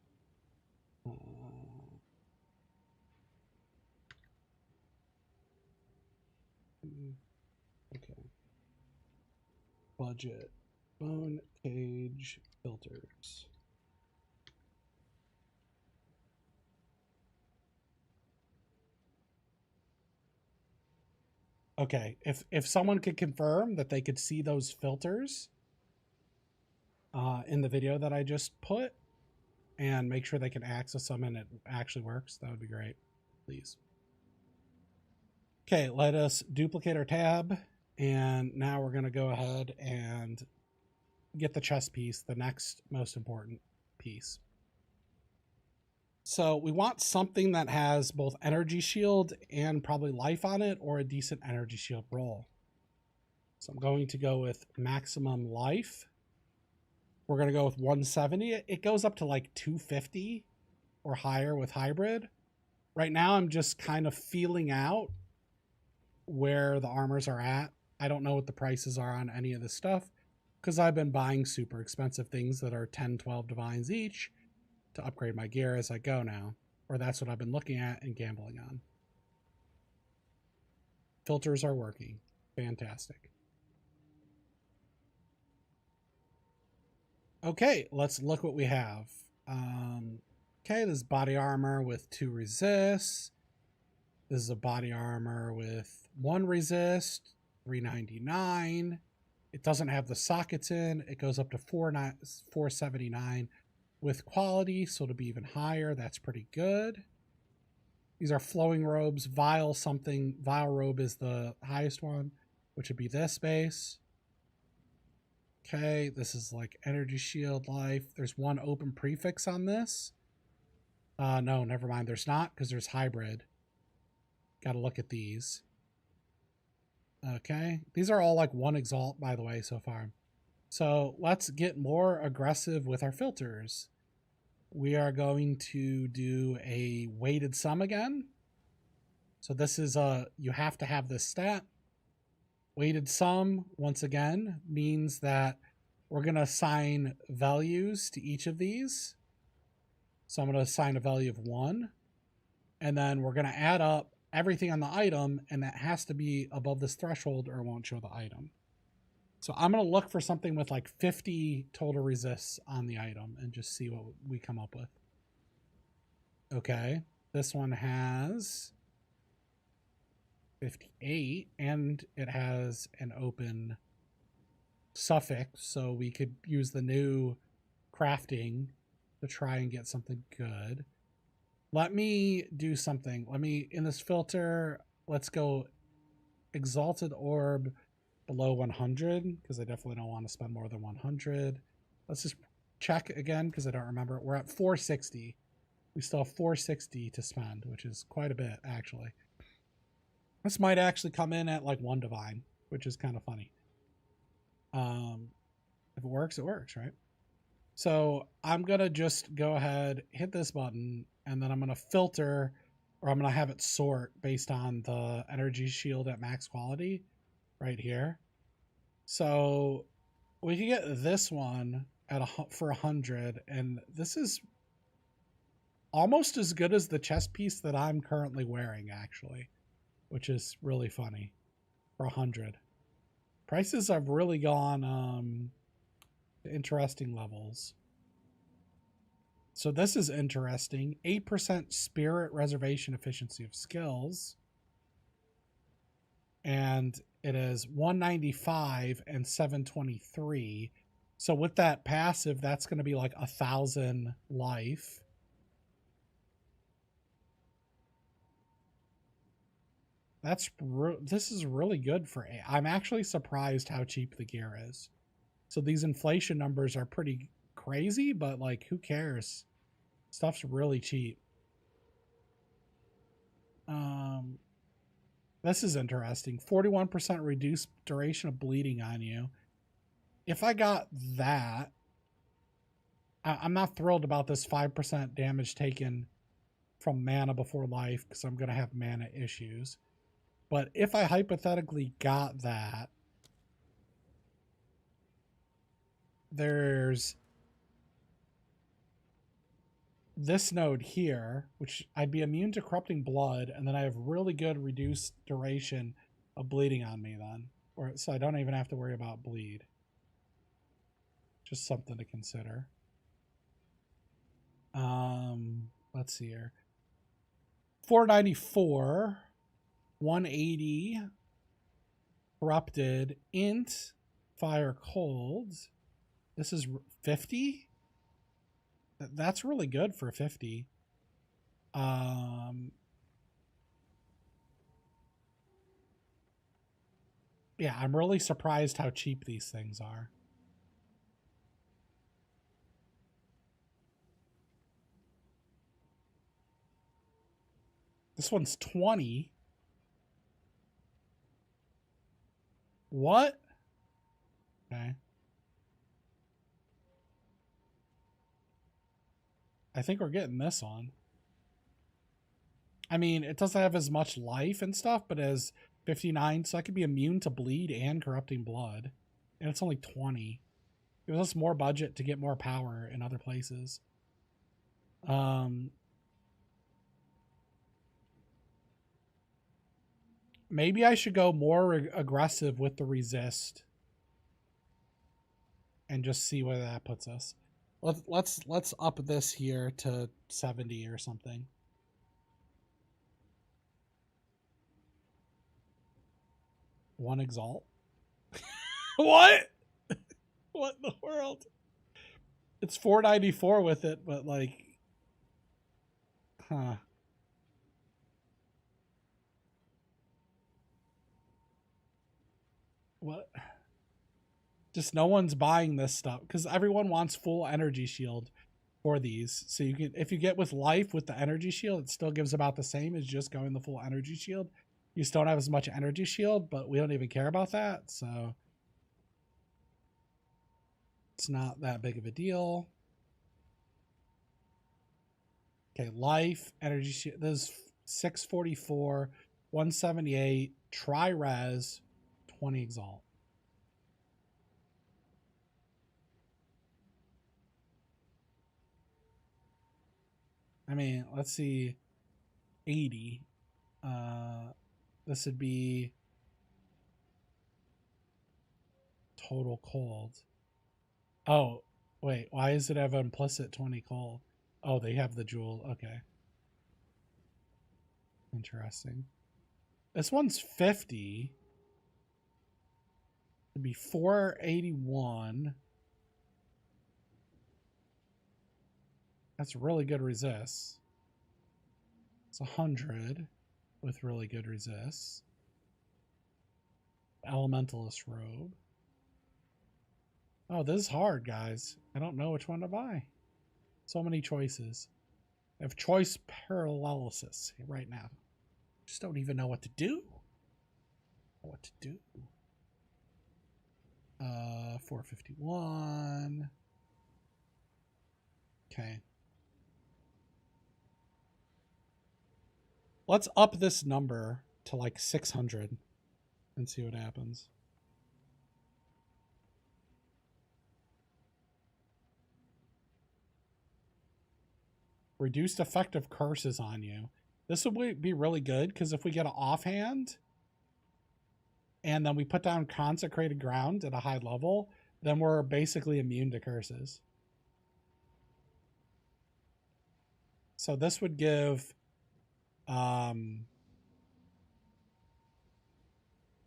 Okay. Budget. Bonecage filters. Okay, if someone could confirm that they could see those filters in the video that I just put and make sure they can access them and it actually works, that would be great, please. Okay, let us duplicate our tab, and now we're going to go ahead and get the chest piece, the next most important piece. So we want something that has both energy shield and probably life on it, or a decent energy shield roll. So I'm going to go with maximum life. We're going to go with 170. It goes up to like 250 or higher with hybrid. Right now I'm just kind of feeling out where the armors are at. I don't know what the prices are on any of this stuff because I've been buying super expensive things that are 10, 12 divines each to upgrade my gear as I go now, or that's what I've been looking at and gambling on. Filters are working. Fantastic. Okay, let's look what we have. Okay, this is body armor with 2 resists. This is a body armor with 1 resist, 399. It doesn't have the sockets in. It goes up to 479 with quality, so to be even higher. That's pretty good. These are flowing robes. Vile robe is the highest one, which would be this base. Okay, this is like energy shield life. There's 1 open prefix on this. No, never mind. There's not, because there's hybrid. Got to look at these. Okay, these are all like 1 exalt, by the way, so far. So let's get more aggressive with our filters. We are going to do a weighted sum again. So this is you have to have this stat. Weighted sum, once again, means that we're going to assign values to each of these. So I'm going to assign a value of 1. And then we're going to add up everything on the item, and that has to be above this threshold or it won't show the item. So I'm going to look for something with like 50 total resists on the item and just see what we come up with. Okay, this one has 58 and it has an open suffix, so we could use the new crafting to try and get something good. Let me do something. In this filter, let's go Exalted Orb below 100, because I definitely don't want to spend more than 100. Let's just check again, because I don't remember. We're at 460. We still have 460 to spend, which is quite a bit, actually. This might actually come in at like 1 divine, which is kind of funny. If it works, right? So I'm going to just go ahead, hit this button, and then I'm going to filter, or I'm going to have it sort based on the energy shield at max quality right here. So we can get this one at for 100, and this is almost as good as the chest piece that I'm currently wearing, actually, which is really funny, for 100. Prices have really gone to interesting levels. So this is interesting. 8% spirit reservation efficiency of skills. And it is 195 and 723. So with that passive, that's going to be like 1,000 life. This is really good for A. I'm actually surprised how cheap the gear is. So these inflation numbers are pretty crazy, but like, who cares? Stuff's really cheap. This is interesting. 41% reduced duration of bleeding on you. If I got that, I'm not thrilled about this 5% damage taken from mana before life because I'm going to have mana issues. But if I hypothetically got that, there's this node here, which I'd be immune to corrupting blood, and then I have really good reduced duration of bleeding on me then. So I don't even have to worry about bleed. Just something to consider. Let's see here. 494, 180, corrupted, int, fire cold. This is 50? That's really good for 50. Yeah, I'm really surprised how cheap these things are. This one's 20. What? Okay. I think we're getting this on. I mean, it doesn't have as much life and stuff, but as 59, so I could be immune to bleed and corrupting blood. And it's only 20. It gives us more budget to get more power in other places. Maybe I should go more aggressive with the resist and just see where that puts us. Let's up this here to 70 or something. One exalt. What? What in the world? It's 494 with it, but like, huh? What? Just no one's buying this stuff because everyone wants full energy shield for these. So you can, if you get with life with the energy shield, it still gives about the same as just going the full energy shield. You still don't have as much energy shield, but we don't even care about that. So it's not that big of a deal. Okay, life, energy shield. There's 644, 178, tri-res, 20 exalt. I mean, let's see, 80. This would be total cold. Oh, wait, why does it have implicit 20 cold? Oh, they have the jewel. Okay. Interesting. This one's 50. It'd be 481. That's really good resists. It's 100 with really good resists. Elementalist robe. Oh, this is hard, guys. I don't know which one to buy. So many choices. I have choice paralysis right now. Just don't even know what to do. 451. Okay. Let's up this number to like 600 and see what happens. Reduced effective curses on you. This would be really good because if we get an offhand and then we put down consecrated ground at a high level, then we're basically immune to curses. So this would give,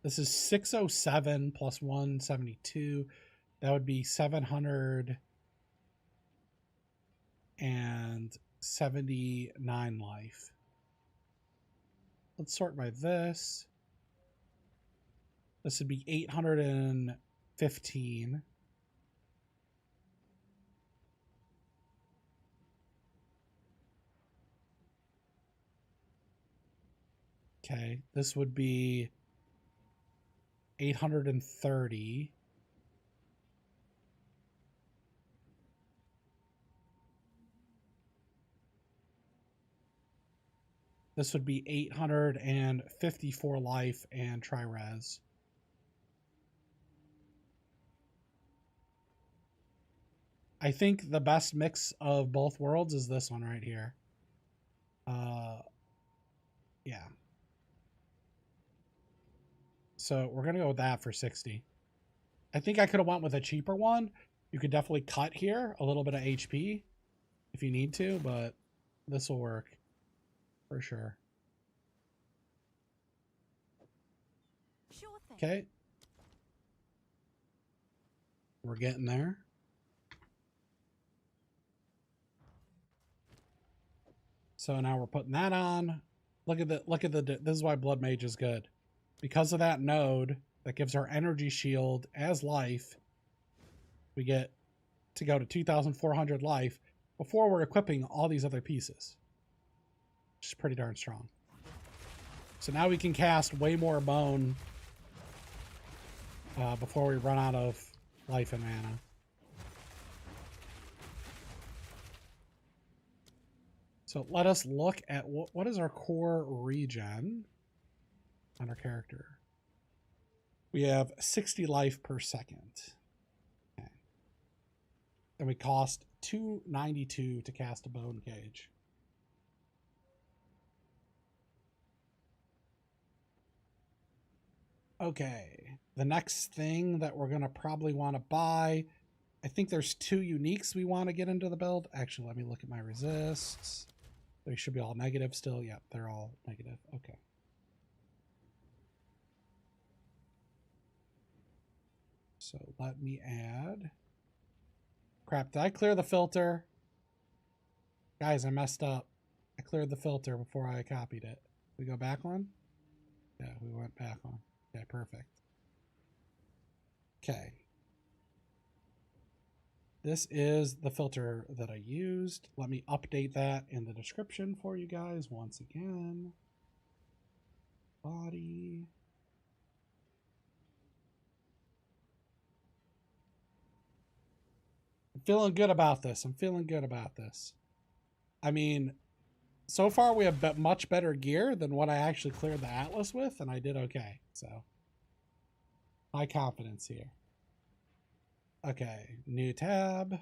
this is 607 plus 172. That would be 779 life. Let's sort by this. This would be 815. Okay, this would be 830. This would be 854 life and tri-res. I think the best mix of both worlds is this one right here. Yeah. So we're going to go with that for 60. I think I could have went with a cheaper one. You could definitely cut here a little bit of HP if you need to, but this will work for sure. Sure thing. Okay. We're getting there. So now we're putting that on. Look at the this is why Blood Mage is good. Because of that node that gives our energy shield as life, we get to go to 2,400 life before we're equipping all these other pieces. Which is pretty darn strong. So now we can cast way more bone before we run out of life and mana. So let us look at what is our core regen on our character. We have 60 life per second. Okay. And we cost 292 to cast a bonecage. Okay, the next thing that we're going to probably want to buy, I think there's 2 uniques we want to get into the build. Actually, let me look at my resists. They should be all negative still. Yep, they're all negative. Okay. So let me add. Crap, did I clear the filter? Guys, I messed up. I cleared the filter before I copied it. We go back one? Yeah, we went back one. Okay, perfect. Okay. This is the filter that I used. Let me update that in the description for you guys once again. Body. I'm feeling good about this. I'm feeling good about this. I mean, so far we have much better gear than what I actually cleared the Atlas with, and I did okay. So, high confidence here. Okay, new tab.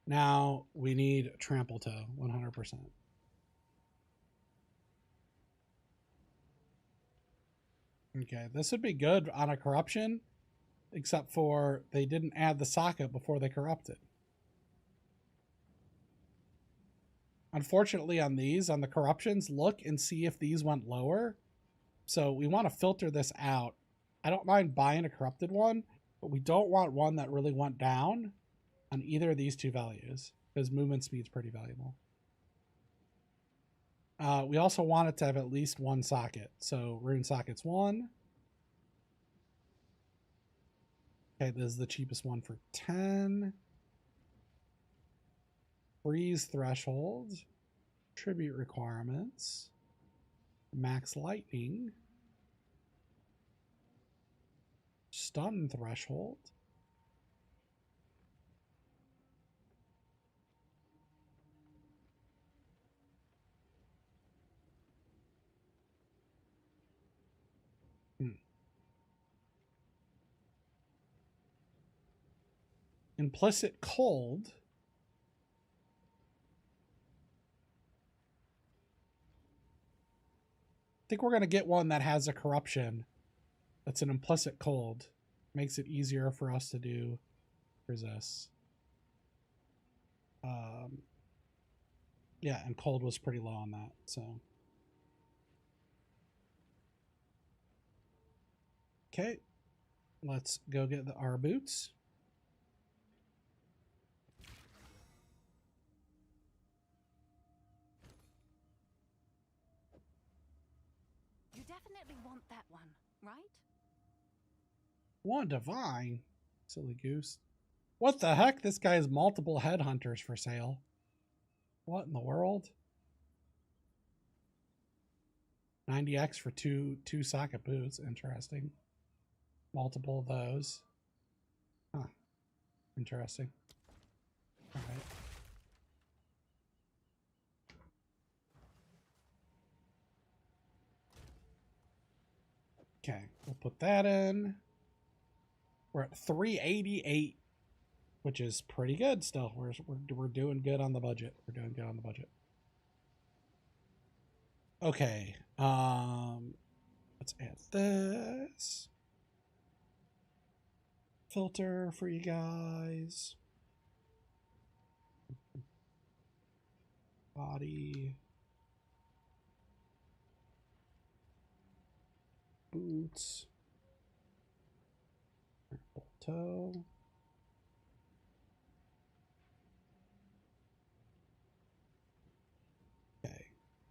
Now we need trample toe, 100%. Okay, this would be good on a corruption, except for they didn't add the socket before they corrupted. Unfortunately on these, on the corruptions, look and see if these went lower. So we want to filter this out. I don't mind buying a corrupted one, but we don't want one that really went down on either of these 2 values, because movement speed is pretty valuable. We also want it to have at least 1 socket. So rune sockets 1. Okay, this is the cheapest one for 10. Freeze threshold. Tribute requirements. Max lightning. Stun threshold. Implicit cold. I think we're going to get one that has a corruption. That's an implicit cold. Makes it easier for us to do resist. Yeah, and cold was pretty low on that, so. Okay, let's go get our boots. You definitely want that one, right? One divine. Silly goose. What the heck? This guy has multiple headhunters for sale. What in the world? 90x for two socket boots. Interesting. Multiple of those. Huh. Interesting. All right. Okay, we'll put that in. We're at 388, which is pretty good still. We're doing good on the budget. We're doing good on the budget. Okay, let's add this filter for you guys. Body. Boots. Toe. Okay,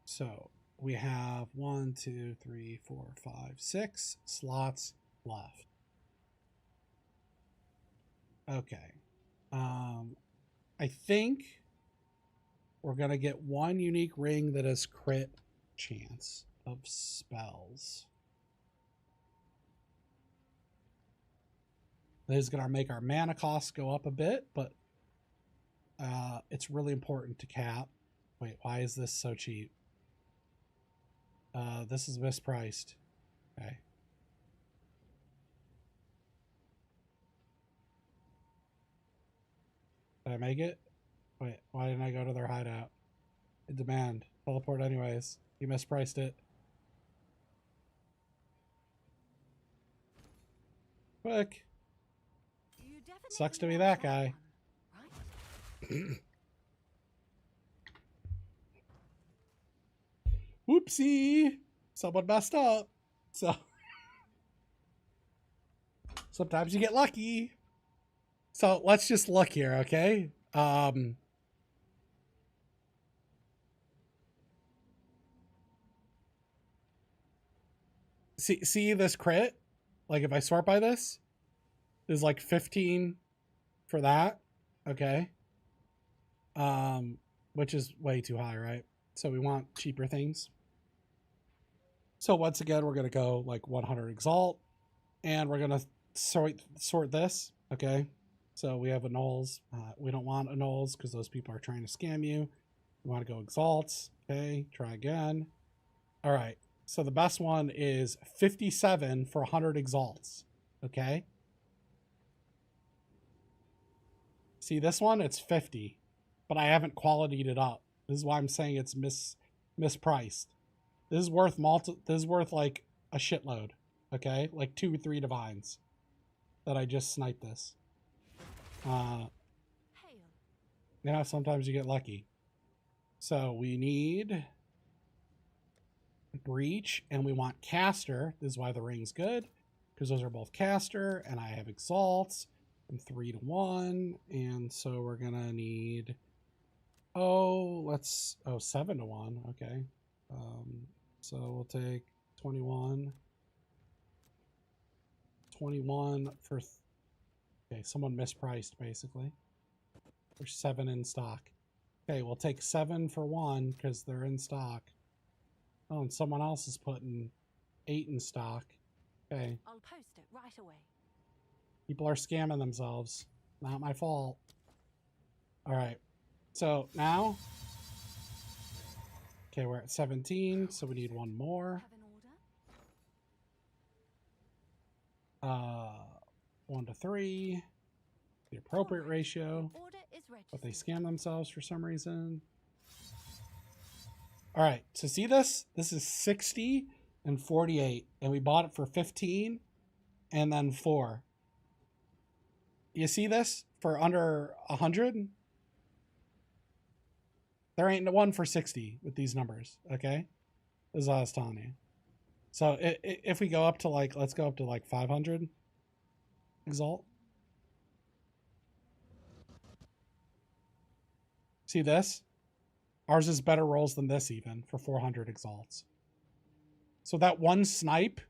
so we have 1, 2, 3, 4, 5, 6 slots left. Okay, I think we're gonna get one unique ring that has crit chance of spells. This is going to make our mana costs go up a bit, but it's really important to cap. Wait, why is this so cheap? This is mispriced. Okay. Did I make it? Wait, why didn't I go to their hideout? In demand. Teleport anyways. You mispriced it. Quick. Sucks to be that guy. Whoopsie! Someone messed up. So sometimes you get lucky. So let's just look here, okay? See this crit? Like if I sort by this, there's like 15 for that, okay? Which is way too high, right? So we want cheaper things. So once again, we're gonna go like 100 exalt, and we're gonna sort this, okay? So we have annuls. We don't want annuls because those people are trying to scam you. We want to go exalts, okay? Try again. All right. So the best one is 57 for 100 exalts, okay? See this one? It's 50, but I haven't qualityed it up. This is why I'm saying it's mispriced. This is worth like a shitload, okay? Like 2 or 3 divines that I just sniped this. Yeah, sometimes you get lucky. So we need breach, and we want caster. This is why the ring's good, because those are both caster, and I have exalts. 3 to 1, and so we're gonna need 7 to 1. Okay, so we'll take 21 for okay, someone mispriced basically. There's 7 in stock. Okay, we'll take 7 for 1 because they're in stock. Oh, and someone else is putting 8 in stock. Okay, I'll post it right away. people are scamming themselves. Not my fault. All right. So now, okay, we're at 17, so we need one more. Have an order? 1 to 3, the appropriate ratio, Order is registered. but they scam themselves for some reason. All right, so see this? This is 60 and 48, and we bought it for 15 and then 4. You see this for under 100? There ain't one for 60 with these numbers, okay? This is what I was telling you. So if we go up to like, let's go up to like 500 exalt. See this? Ours is better rolls than this even for 400 exalts. So that one snipe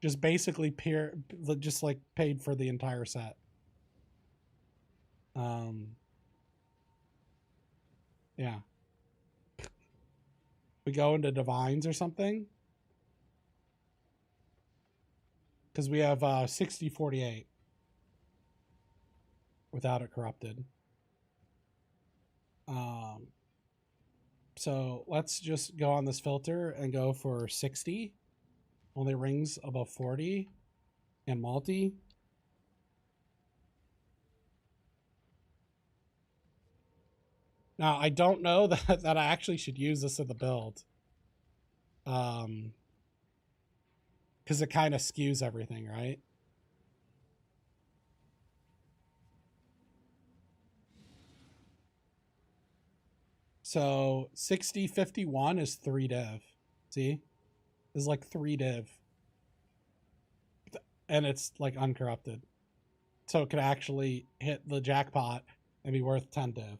just basically just like paid for the entire set. Yeah. We go into divines or something. Because we have 60-48 without it corrupted. So let's just go on this filter and go for 60. Only rings above 40 and multi. Now, I don't know that I actually should use this in the build. Because it kind of skews everything, right? So 60-51 is 3 div. See? It's like 3 div. And it's like uncorrupted. So it could actually hit the jackpot and be worth 10 div.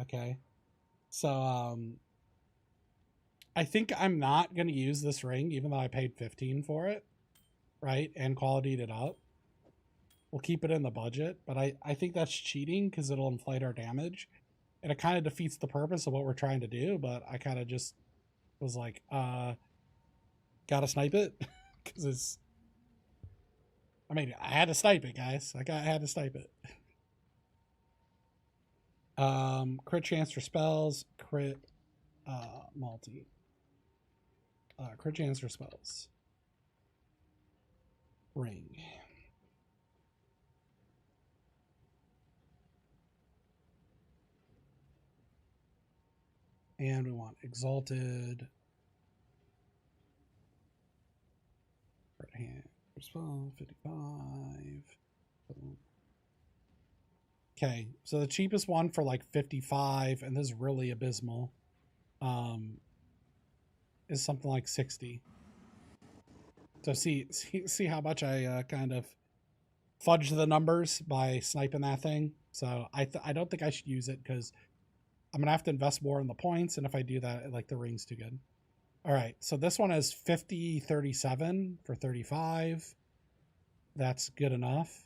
Okay. So I think I'm not going to use this ring, even though I paid 15 for it, right? And quality'd it up. We'll keep it in the budget, but I think that's cheating because it'll inflate our damage. And it kind of defeats the purpose of what we're trying to do, but I kind of just was like, gotta snipe it. Because it's... I mean, I had to snipe it, guys. I had to snipe it. Crit chance for spells, crit multi. Crit chance for spells. Ring. And we want exalted. Right hand. Spell 55. Boom. Okay, so the cheapest one for like 55, and this is really abysmal, is something like 60. So see how much I kind of fudged the numbers by sniping that thing. So I don't think I should use it because I'm gonna have to invest more in the points, and if I do that, like the ring's too good. All right, so this one is 50-37 for 35. That's good enough.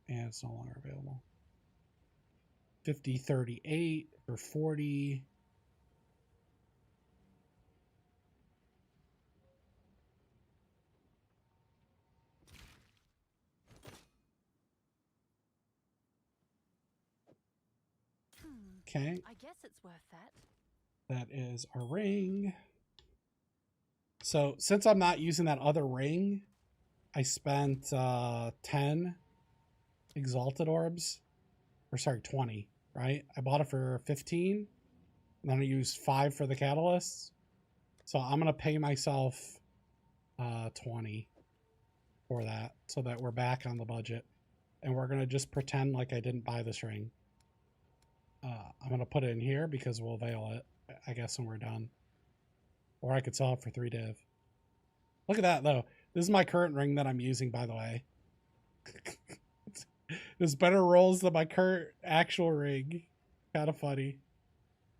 And it's no longer available. 50-38 for 40. Okay. I guess it's worth that. That is our ring. So since I'm not using that other ring, I spent 10 exalted orbs. Or sorry, 20, right? I bought it for 15. And then I used 5 for the catalysts. So I'm going to pay myself 20 for that so that we're back on the budget. And we're going to just pretend like I didn't buy this ring. I'm going to put it in here because we'll veil it, I guess, when we're done. Or I could sell it for 3 div. Look at that, though. This is my current ring that I'm using, by the way. There's better rolls than my current actual ring. Kind of funny.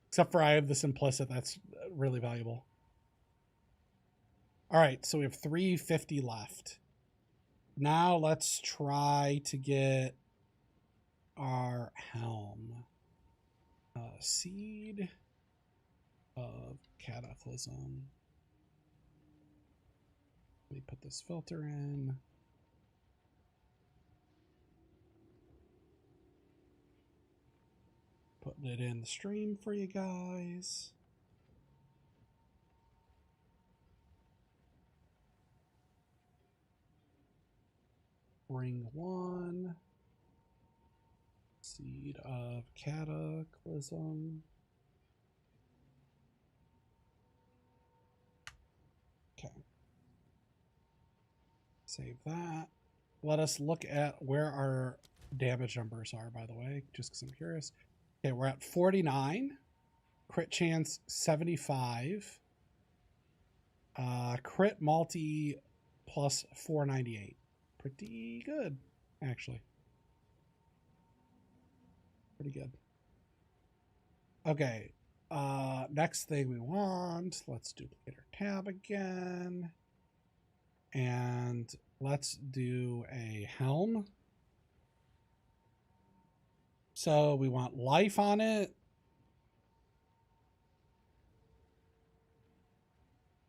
Except for I have this implicit that's really valuable. All right, so we have 350 left. Now let's try to get our helm. Seed of Cataclysm. Let me put this filter in. Putting it in the stream for you guys. Ring 1. Seed of Cataclysm. Okay. Save that. let us look at where our damage numbers are, by the way, just because I'm curious. Okay, we're at 49. Crit chance 75. Crit multi plus 498. Pretty good, actually. Pretty good. Okay. Next thing we want, let's duplicate our tab again. And let's do a helm. So we want life on it.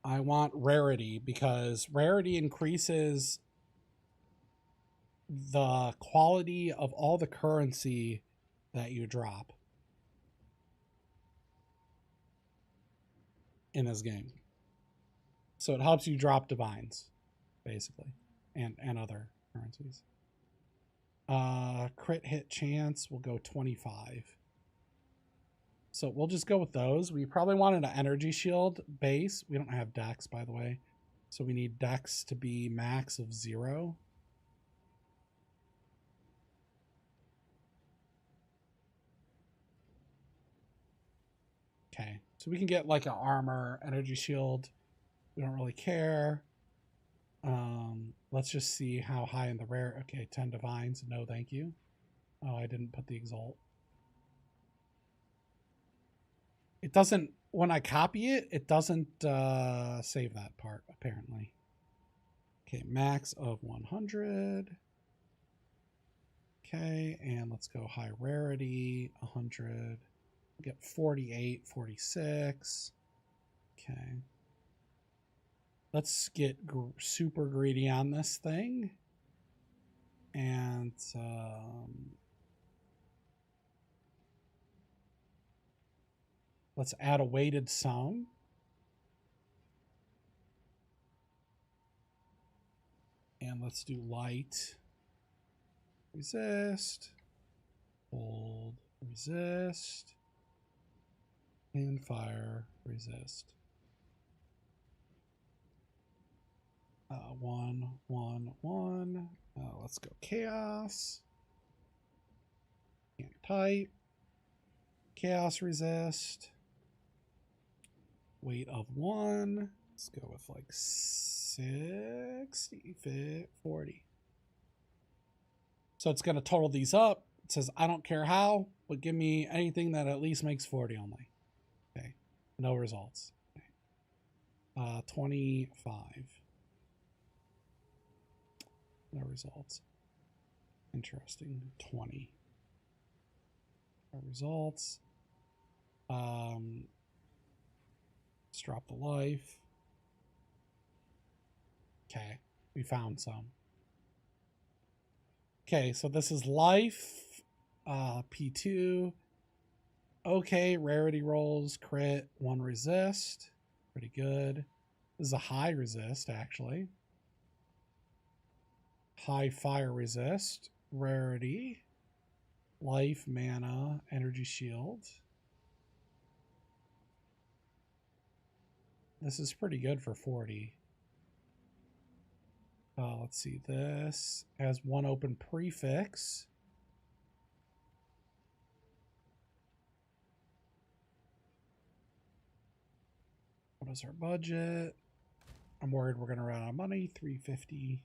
I want rarity because rarity increases the quality of all the currency that you drop in this game. So it helps you drop divines, basically, and other currencies. Crit hit chance will go 25. So we'll just go with those. We probably wanted an energy shield base. We don't have dex, by the way. So we need dex to be max of 0. Okay, so we can get like an armor, energy shield. We don't really care. Let's just see how high in the rare. Okay, 10 divines. No, thank you. Oh, I didn't put the exalt. It doesn't, when I copy it, it doesn't save that part, apparently. Okay, max of 100. Okay, and let's go high rarity, 100. Get 48, 46. Okay. Let's get super greedy on this thing. And let's add a weighted sum. And let's do light, resist, hold, resist, and fire, resist. 1, 1, 1. Let's go chaos. Can't type. Chaos resist. Weight of 1. Let's go with like 60, 40. So it's going to total these up. It says, I don't care how, but give me anything that at least makes 40 only. Okay. No results. Okay. 25. No results. Interesting. 20. No results. Let's drop the life. Okay. We found some. Okay, so this is life. P2. Okay, rarity rolls, crit, 1 resist. Pretty good. This is a high resist, actually. High fire resist, rarity, life, mana, energy shield. This is pretty good for 40. Let's see, this has 1 open prefix. What is our budget? I'm worried we're going to run out of money, 350.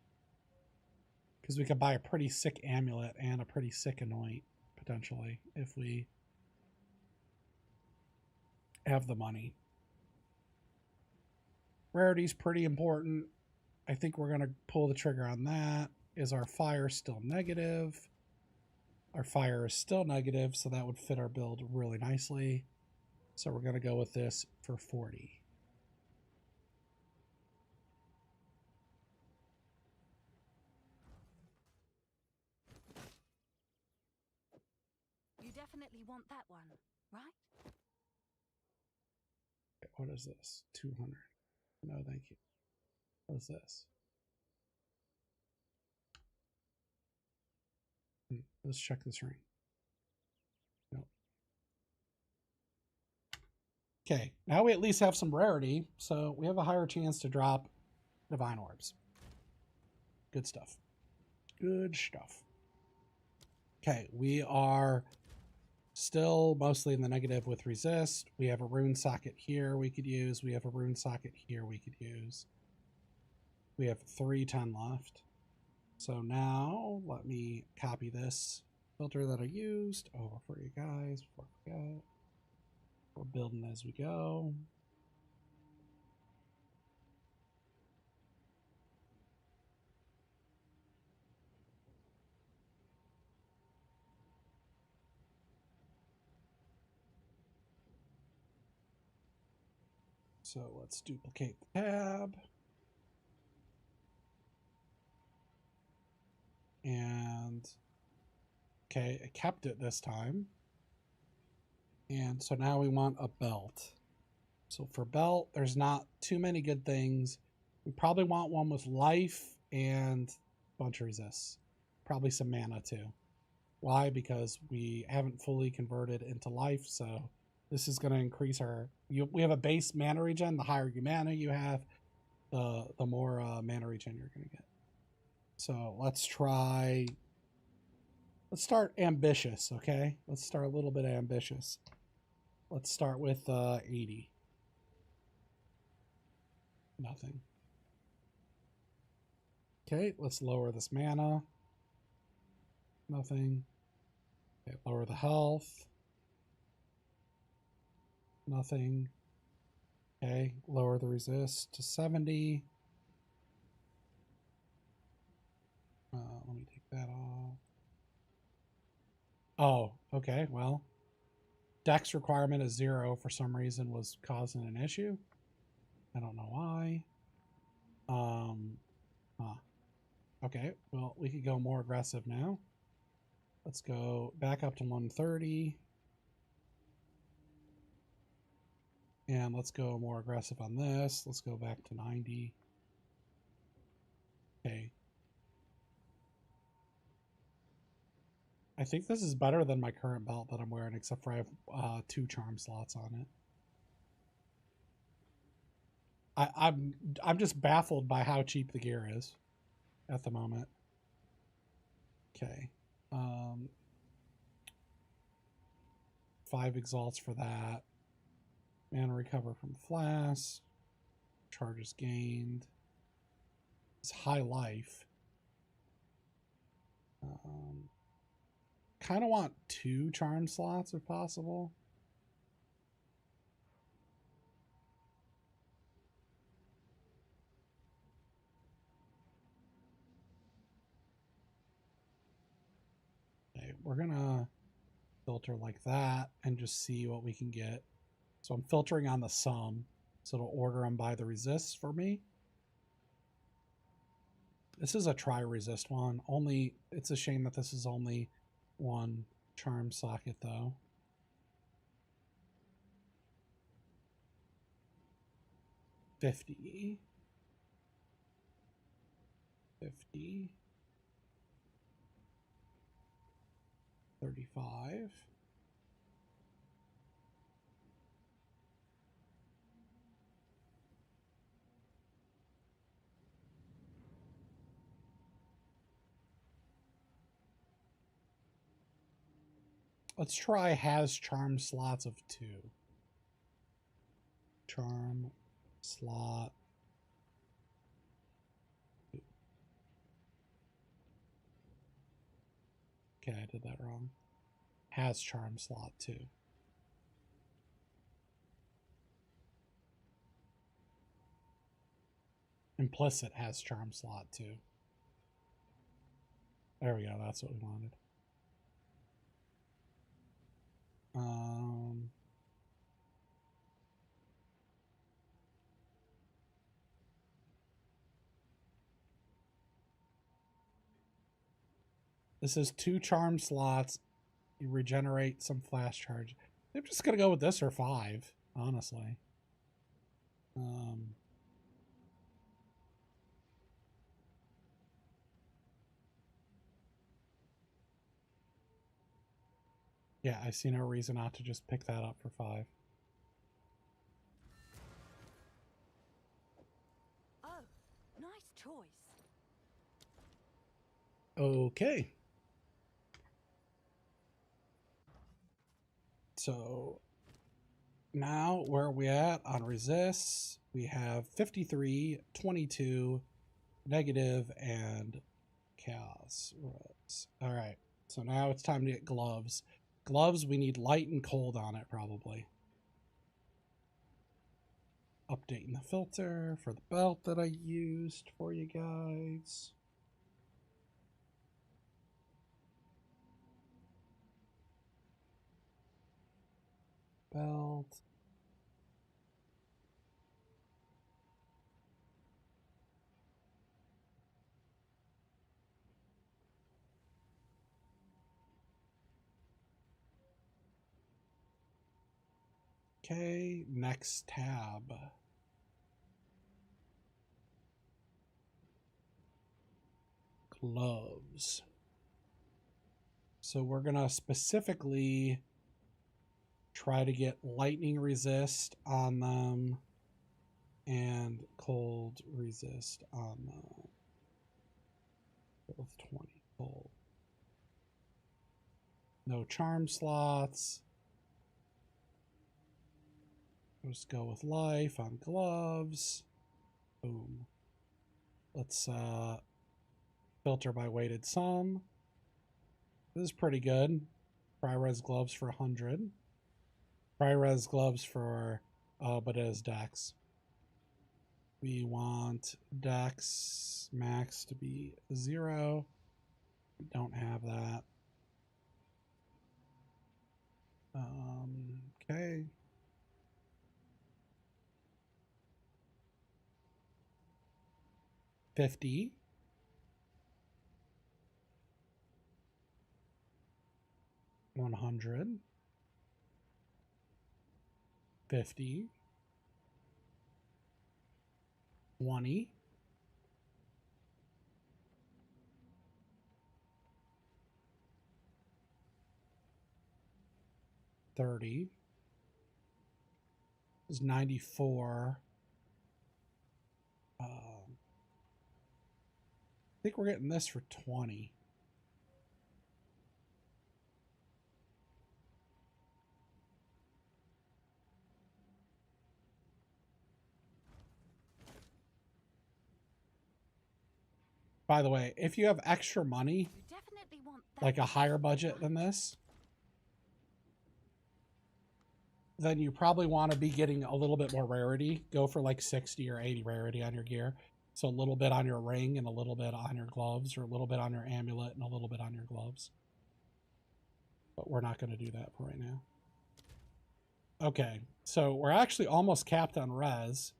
Because we could buy a pretty sick amulet and a pretty sick anoint, potentially, if we have the money. Rarity's pretty important. I think we're going to pull the trigger on that. Is our fire still negative? Our fire is still negative, so that would fit our build really nicely. So we're going to go with this for 40. You definitely want that one, right? Okay, what is this? 200. No, thank you. What is this? Let's check this ring. Nope. Okay, now we at least have some rarity, so we have a higher chance to drop divine orbs. Good stuff. Good stuff. Okay, we are still mostly in the negative with resist. We have a rune socket here we could use. We have a rune socket here we could use. We have 310 left. So now let me copy this filter that I used over for you guys before I forget. We're building as we go. So let's duplicate the tab. And okay, I kept it this time. And so now we want a belt. So for belt, there's not too many good things. We probably want one with life and a bunch of resists. Probably some mana too. Why? Because we haven't fully converted into life, so this is going to increase our... we have a base mana regen. The higher mana you have, the more mana regen you're going to get. So let's try... let's start ambitious, okay? Let's start a little bit ambitious. Let's start with 80. Nothing. Okay, let's lower this mana. Nothing. Okay, lower the health. Nothing. Okay, lower the resist to 70. Let me take that off. Oh, okay, well. Dex requirement is 0 for some reason was causing an issue. I don't know why. Okay, well, we could go more aggressive now. Let's go back up to 130. And let's go more aggressive on this. Let's go back to 90. Okay. I think this is better than my current belt that I'm wearing, except for I have 2 charm slots on it. I'm just baffled by how cheap the gear is at the moment. Okay. 5 exalts for that. Mana recover from flask. Charges gained. It's high life. Kind of want 2 charm slots if possible. Okay, we're gonna filter like that and just see what we can get. So I'm filtering on the sum, so it'll order them by the resists for me. This is a try resist one. Only, it's a shame that this is only 1 charm socket though. $50. 35. Let's try has charm slots of 2. Charm slot. Okay, I did that wrong. Has charm slot 2. Implicit has charm slot 2. There we go. That's what we wanted. This is 2 charm slots. You regenerate some flash charge. I'm just gonna go with this or 5, honestly. Yeah, I see no reason not to just pick that up for 5. Oh, nice choice. Okay. So now where are we at on resists? We have 53, 22, negative, and chaos. All right. So now it's time to get gloves. Gloves, we need light and cold on it probably. Updating the filter for the belt that I used for you guys. Belt. Okay, next tab. Gloves. So we're gonna specifically try to get lightning resist on them and cold resist on them. Both 20 cold. No charm slots. Just go with life on gloves. Boom. Let's filter by weighted sum. This is pretty good. Tri-res gloves for 100. Tri-res gloves for, but it is dex. We want dex max to be 0. We don't have that. Okay. $50. 100. 50. 20. 30. This is 94. I think we're getting this for 20. By the way, if you have extra money, You definitely want that like a higher budget than this, then you probably want to be getting a little bit more rarity. Go for like 60 or 80 rarity on your gear. So a little bit on your ring and a little bit on your gloves, or a little bit on your amulet and a little bit on your gloves. But we're not going to do that for right now. Okay, so we're actually almost capped on res,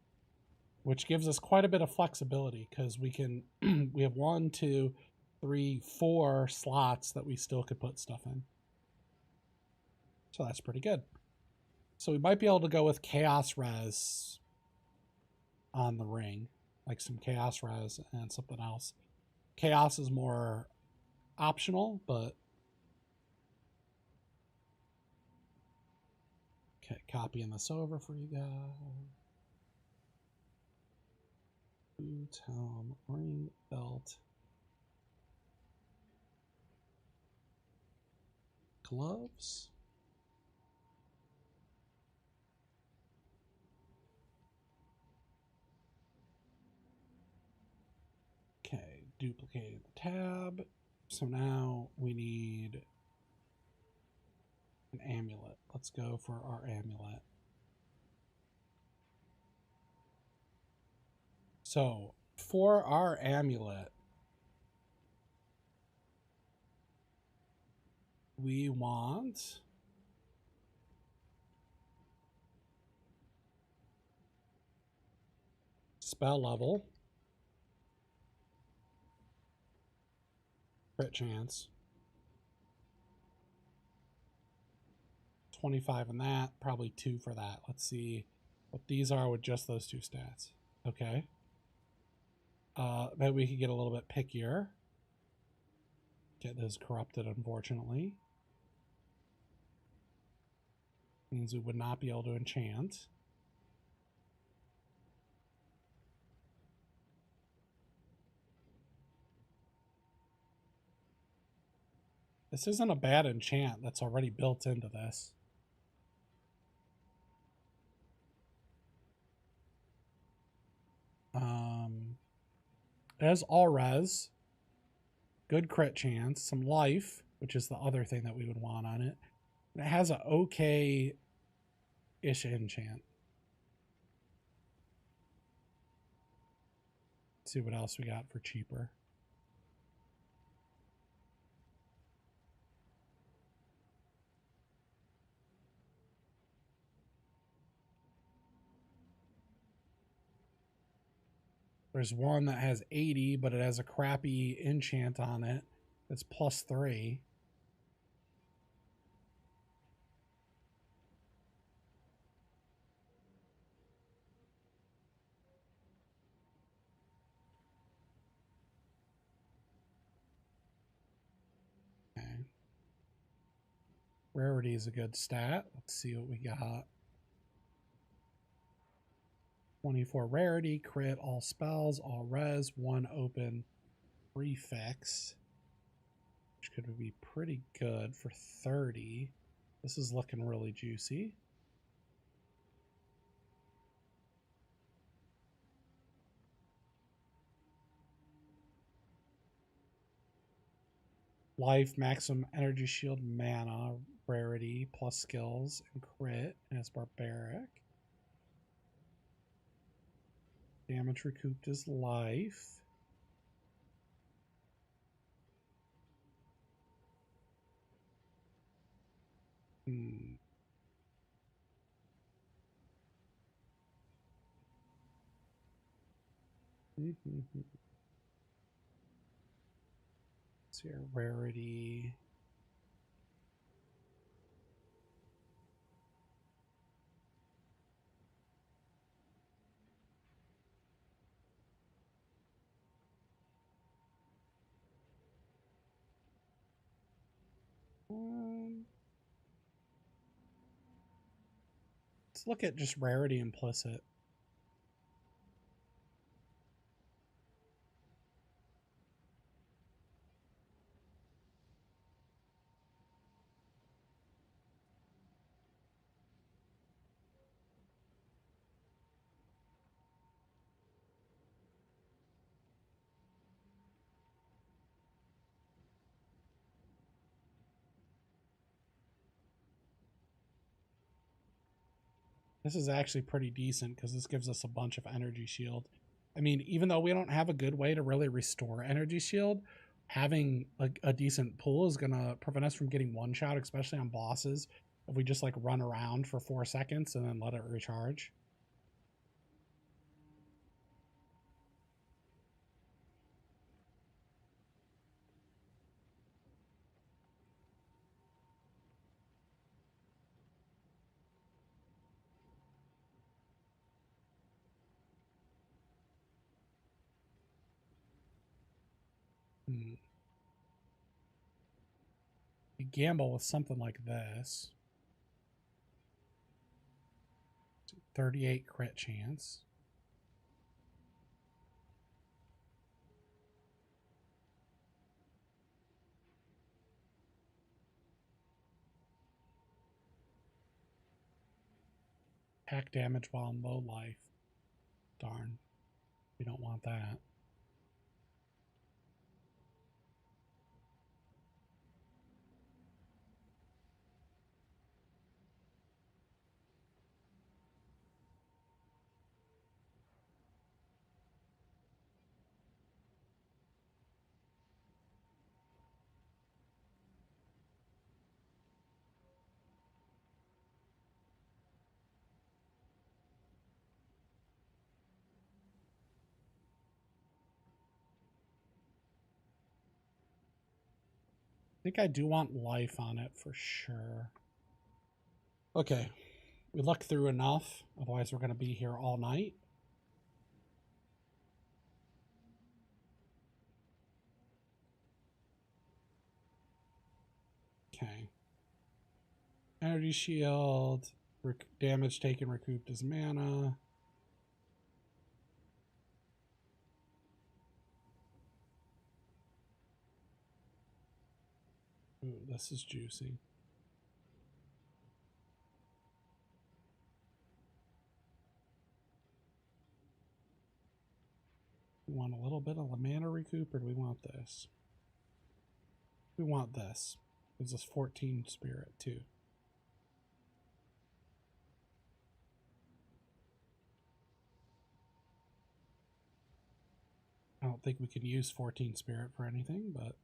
which gives us quite a bit of flexibility because we can, we have 1, 2, 3, 4 slots that we still could put stuff in. So that's pretty good. So we might be able to go with chaos res on the ring, like some chaos res and something else. Chaos is more optional, but okay, copying this over for you guys. Boot, helm, ring, belt, gloves. Okay, duplicated the tab. So now we need an amulet. Let's go for our amulet. So for our amulet, we want spell level, crit chance, 25 in that, probably 2 for that. Let's see what these are with just those 2 stats. Okay. Maybe we could get a little bit pickier. Get those corrupted, unfortunately. Means we would not be able to enchant. This isn't a bad enchant that's already built into this. It has all res, good crit chance, some life, which is the other thing that we would want on it. And it has an okay-ish enchant. Let's see what else we got for cheaper. There's one that has 80, but it has a crappy enchant on it. It's +3. Okay. Rarity is a good stat. Let's see what we got. 24 rarity, crit, all spells, all res, 1 open prefix, which could be pretty good for 30. This is looking really juicy. Life, maximum energy shield, mana, rarity, plus skills, and crit, and it's barbaric. Damage recouped is life. Hmm. Let's see our rarity. Let's look at just rarity implicit. This is actually pretty decent because this gives us a bunch of energy shield. I mean, even though we don't have a good way to really restore energy shield, having a decent pool is going to prevent us from getting one shot, especially on bosses, if we just like run around for 4 seconds and then let it recharge. You gamble with something like this. 38 crit chance. Attack damage while in low life. Darn. We don't want that. I think I do want life on it for sure. Okay. We looked through enough. Otherwise, we're going to be here all night. Okay. Energy shield. Damage taken recouped as mana. Ooh, this is juicy. We want a little bit of the mana recoup, or do we want this? We want this. Gives us 14 spirit too. I don't think we can use 14 spirit for anything, but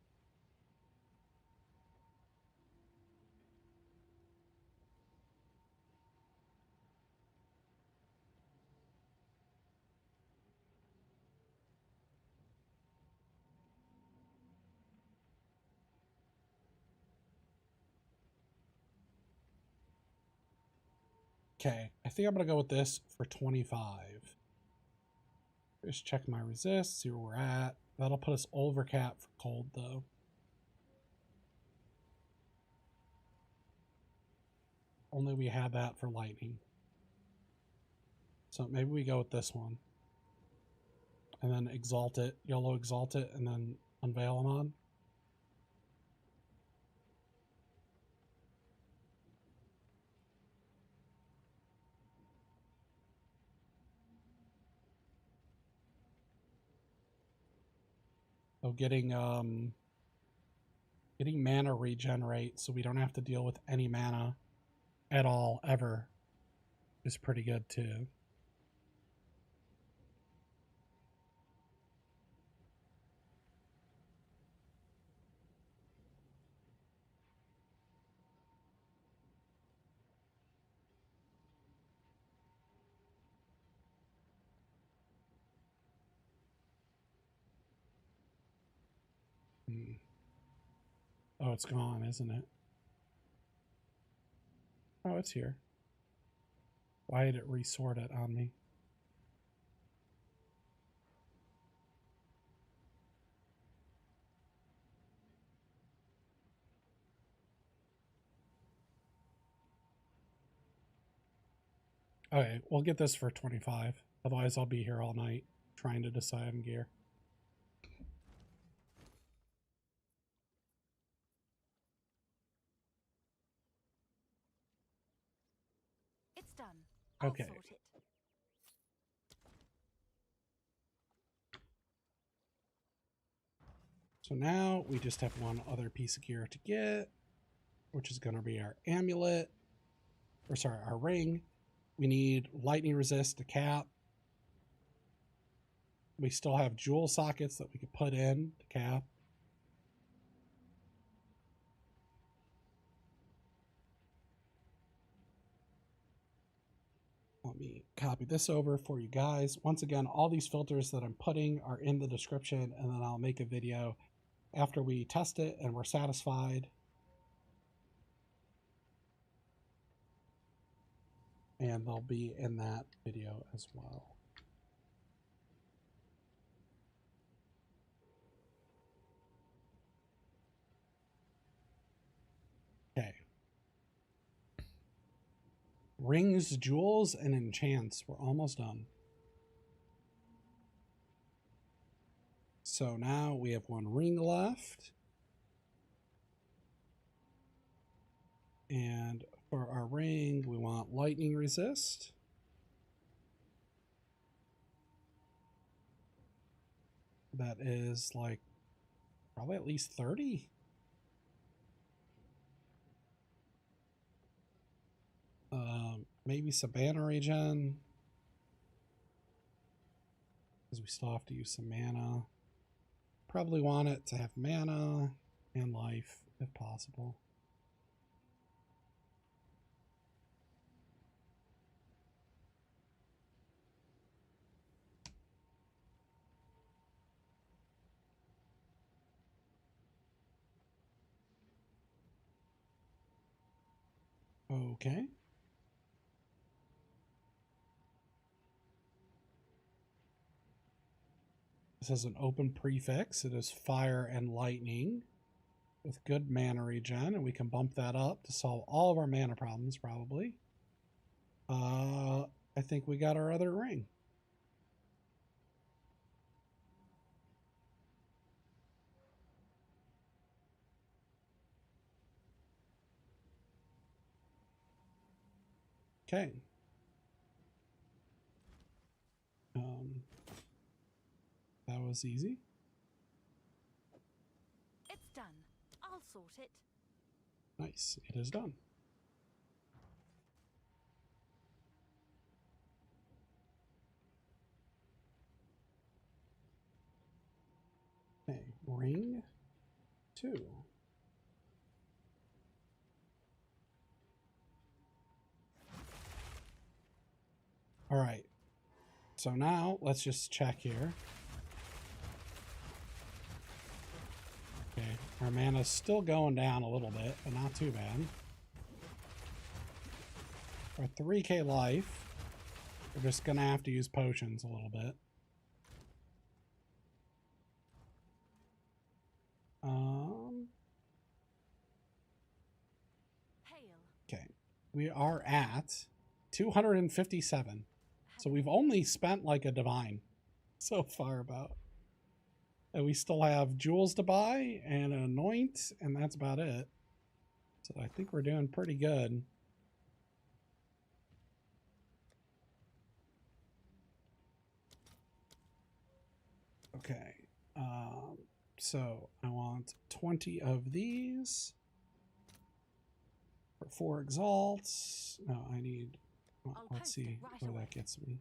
okay. I think I'm gonna go with this for 25. Just check my resist, see where we're at. That'll put us over cap for cold though. Only we have that for lightning. So maybe we go with this one. And then exalt it, yellow exalt it, and then unveil them on. So getting mana regenerate so we don't have to deal with any mana at all ever is pretty good too. Oh, it's gone, isn't it? Oh, it's here. Why did it resort it on me? Okay, we'll get this for 25. Otherwise, I'll be here all night trying to decide on gear. It's done. I'll Okay. sort it. So now we just have one other piece of gear to get, which is going to be our amulet, or sorry, our ring. We need lightning resist to cap. We still have jewel sockets that we could put in to cap. Let me copy this over for you guys. Once again, all these filters that I'm putting are in the description, and then I'll make a video after we test it and we're satisfied. And they'll be in that video as well. Okay. Rings, jewels, and enchants. We're almost done. So now we have one ring left. And for our ring, we want lightning resist. That is like probably at least 30. Maybe some mana regen, because we still have to use some mana. Probably want it to have mana and life if possible. Okay. This has an open prefix. It is fire and lightning with good mana regen, and we can bump that up to solve all of our mana problems probably. I think we got our other ring. Okay. That was easy. It's done. I'll sort it. Nice. It is done. Okay, ring 2. All right. So now let's just check here. Okay, our mana's still going down a little bit, but not too bad. For 3k life, we're just gonna have to use potions a little bit. Okay, we are at 257. So we've only spent like a divine so far about. And we still have jewels to buy and an anoint, and that's about it. So I think we're doing pretty good. Okay, so I want 20 of these for 4 exalts. No, I need, well, let's see where that gets me.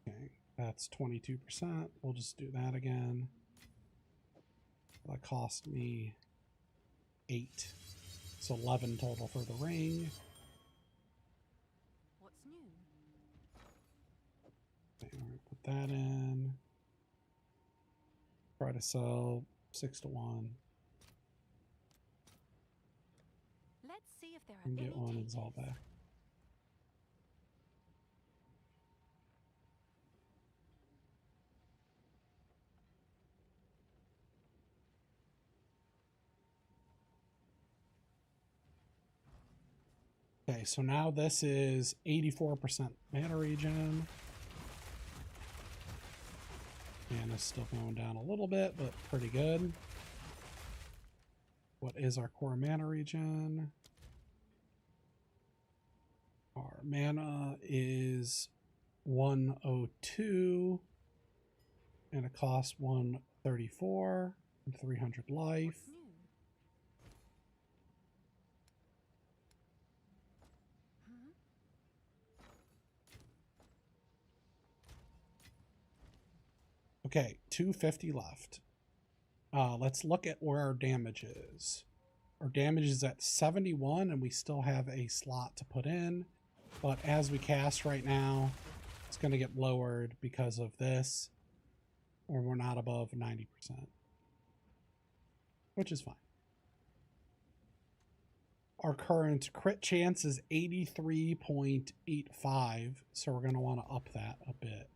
Okay, that's 22%. We'll just do that again. That cost me 8. So 11 total for the ring. What's new? Okay, all right, put that in. Try to sell 6 to 1. Let's see if there are And any get 1 takers. exalt back. Okay, so now this is 84% mana regen. Mana's still going down a little bit, but pretty good. What is our core mana regen? Our mana is 102, and it costs 134 and 300 life. What's new? Okay, 250 left. Let's look at where our damage is. Our damage is at 71, and we still have a slot to put in. But as we cast right now, it's going to get lowered because of this, or we're not above 90%, which is fine. Our current crit chance is 83.85, so we're going to want to up that a bit.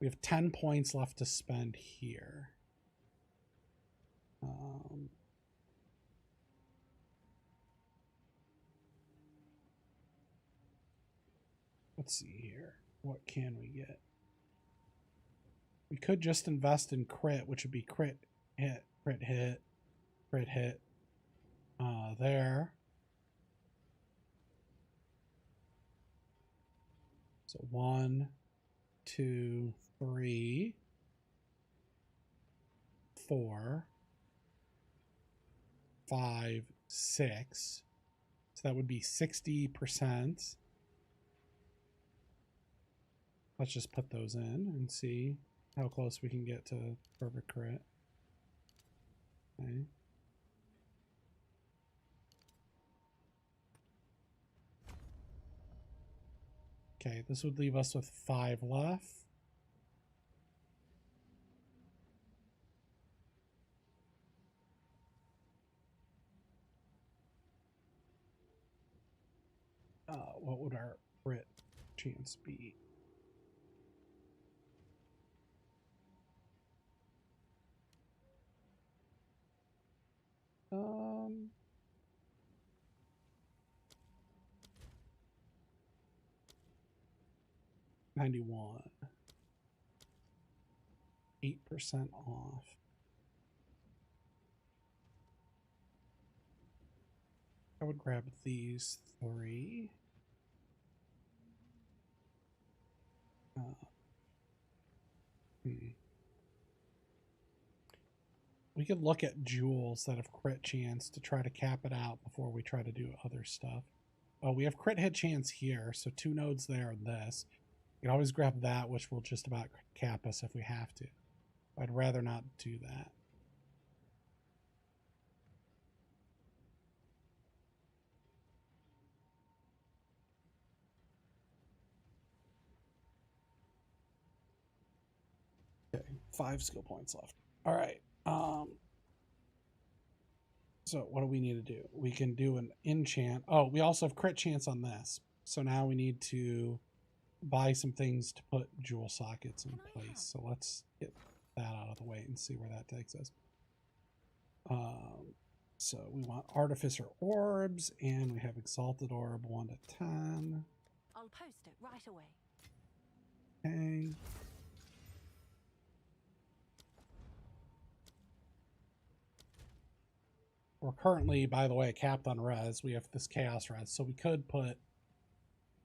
We have 10 points left to spend here. Let's see here. What can we get? We could just invest in crit, which would be crit hit, crit hit, crit hit. There. So 1, 2, 3, 4, 5, 6. So that would be 60%. Let's just put those in and see how close we can get to perfect crit. Okay. Okay, this would leave us with 5 left. What would our crit chance be? Um, 91. 8% off. I would grab these 3. We could look at jewels that have crit chance to try to cap it out before we try to do other stuff. Oh, we have crit hit chance here, so 2 nodes there and this. You can always grab that, which will just about cap us if we have to. I'd rather not do that. Okay, 5 skill points left. All right. So what do we need to do? We can do an enchant. Oh, we also have crit chance on this. So now we need to buy some things to put jewel sockets in place. So let's get that out of the way and see where that takes us. So we want Artificer Orbs, and we have Exalted Orb 1 to 10. I'll post it right away. Okay. We're currently, by the way, capped on res. We have this chaos res, so we could put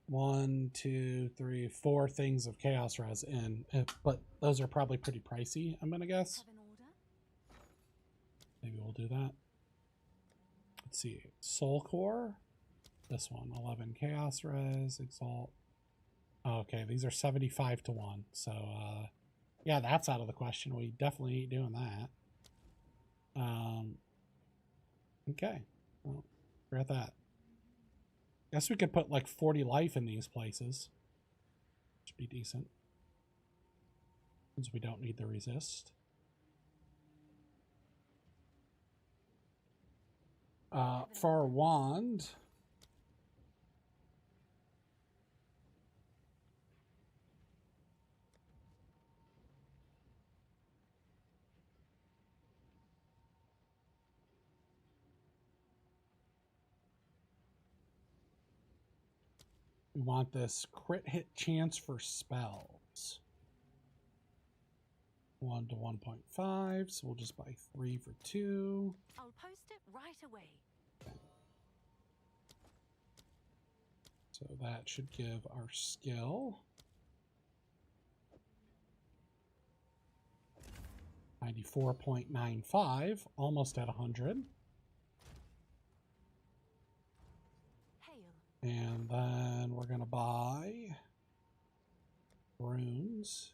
1, 2, 3, 4 things of chaos res in, but those are probably pretty pricey, I'm gonna guess. Have an order? Maybe we'll do that. Let's see, Soul Core, this one, 11 chaos res, exalt. Oh, okay, these are 75 to 1, so yeah, that's out of the question. We definitely ain't doing that. Okay, well, forget that. Guess we could put like 40 life in these places. Should be decent. Since we don't need the resist. For our wand, we want this crit hit chance for spells. 1 to 1.5, so we'll just buy 3 for 2. I'll post it right away. So that should give our skill 94.95, almost at 100. Hail. And then we're gonna buy runes.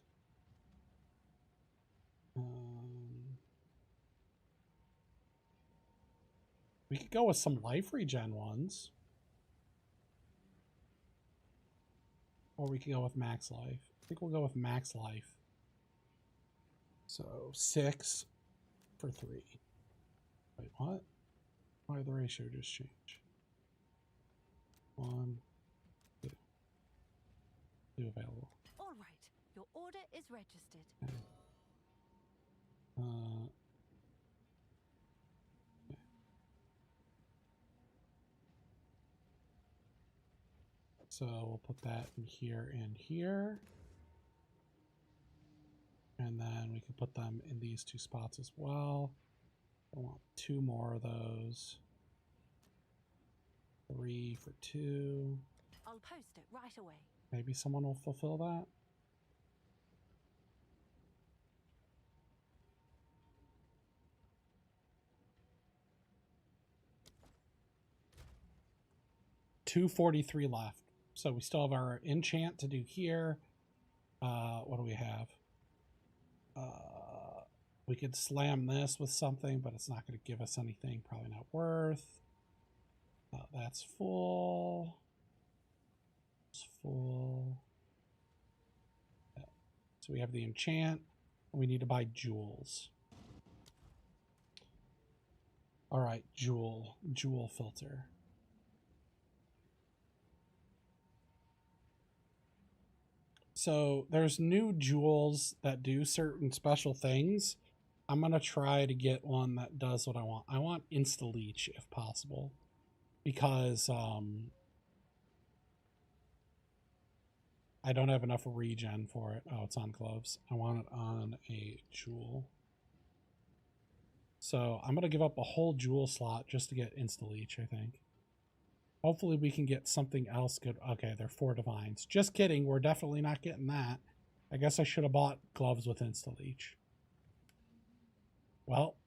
We could go with some life regen ones. Or we could go with max life. I think we'll go with max life. So 6 for 3. Wait, what? Why did the ratio just change? 1, 2. 2 available. All right. Your order is registered. Okay. So we'll put that in here and here. And then we can put them in these 2 spots as well. I want 2 more of those. 3 for 2. I'll post it right away. Maybe someone will fulfill that. $243 left. So we still have our enchant to do here. What do we have? We could slam this with something, but it's not going to give us anything. Probably not worth. That's full. It's full. Yeah. So we have the enchant. We need to buy jewels. All right, jewel filter. So there's new jewels that do certain special things. I'm going to try to get one that does what I want. I want insta leech if possible, because I don't have enough regen for it. Oh, it's on gloves. I want it on a jewel. So I'm going to give up a whole jewel slot just to get insta leech, I think. Hopefully we can get something else good. Okay, they're 4 divines. Just kidding. We're definitely not getting that. I guess I should have bought gloves with insta leech. Well,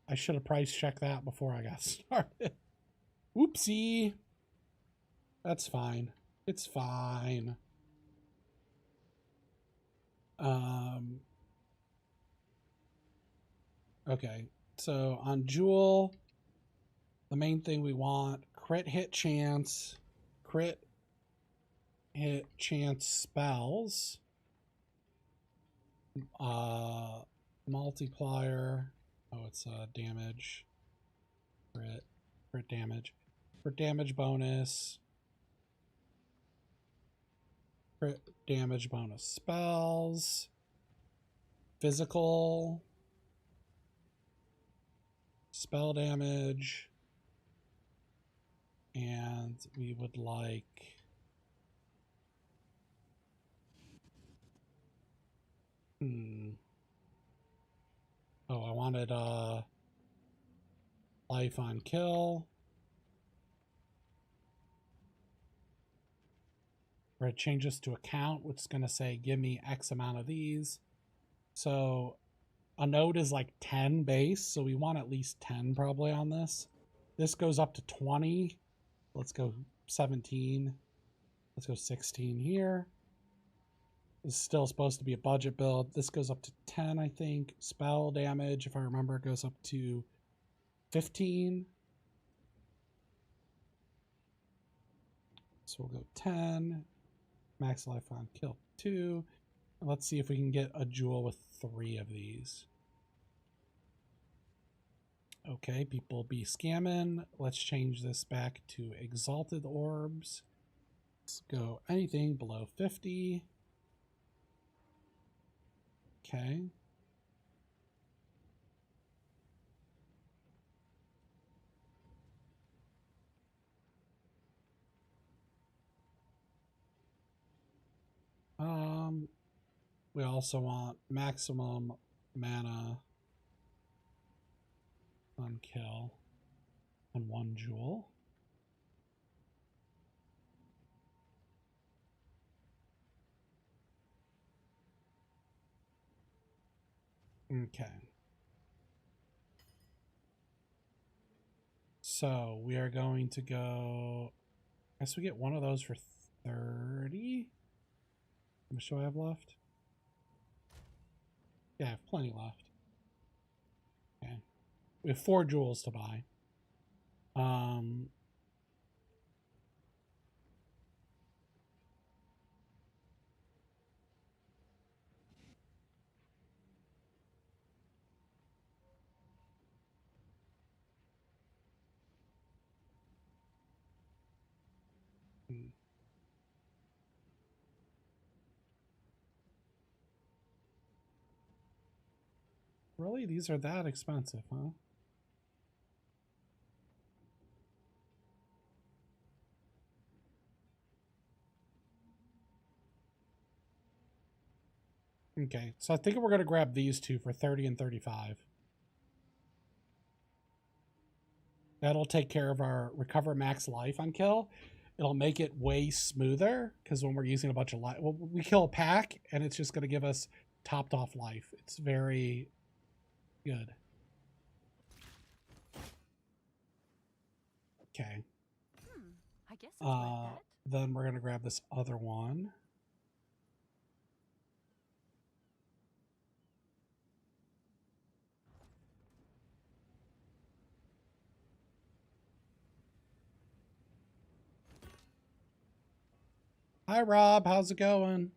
I should have price checked that before I got started. Whoopsie. That's fine. It's fine. Okay, so on Jewel, the main thing we want, crit hit chance, crit hit chance spells, multiplier, oh, it's damage, crit damage bonus, crit damage bonus spells, physical, spell damage, and we would like oh, I wanted life on kill, or it changes to account, which is going to say give me X amount of these. So a node is like 10 base, so we want at least 10 probably on this. This goes up to 20. Let's go 17. Let's go 16 here. This is still supposed to be a budget build. This goes up to 10, I think. Spell damage, if I remember, goes up to 15. So we'll go 10. Max life on kill 2. And let's see if we can get a jewel with 3 of these. Okay, people be scamming. Let's change this back to exalted orbs. Let's go anything below 50. Okay. We also want maximum mana on kill and 1 jewel. Okay. So we are going to go, I guess we get one of those for 30. How much do I have left? Yeah, I have plenty left. Okay. We have 4 jewels to buy. Really? These are that expensive, huh? Okay, so I think we're going to grab these 2 for 30 and 35. That'll take care of our recover max life on kill. It'll make it way smoother because when we're using a bunch of life, well, we kill a pack and it's just going to give us topped off life. It's very good. Okay. I guess it's like that. Then we're going to grab this other one. Hi, Rob. How's it going?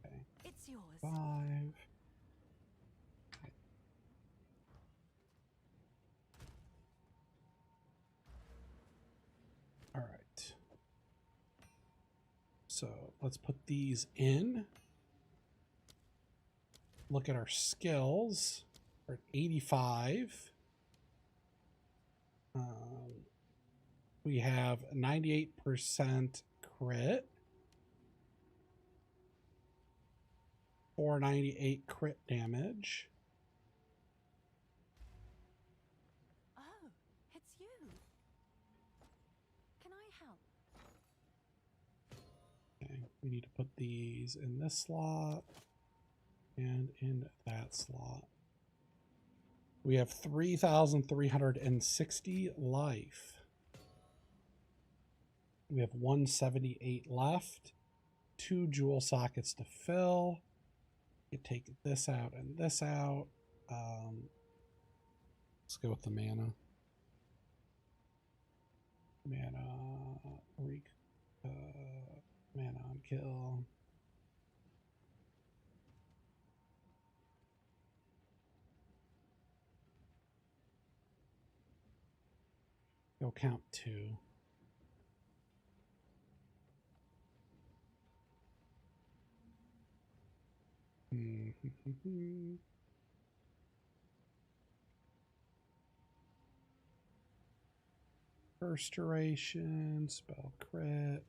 Okay. It's yours. 5. All right. So let's put these in. Look at our skills. We're at 85. We have 98% crit. 498 crit damage. Oh, it's you. We need to put these in this slot and in that slot. We have 3,360 life. We have 178 left. 2 jewel sockets to fill. You take this out and this out. Let's go with the mana. Mana on kill. Go count 2. First duration, spell crit.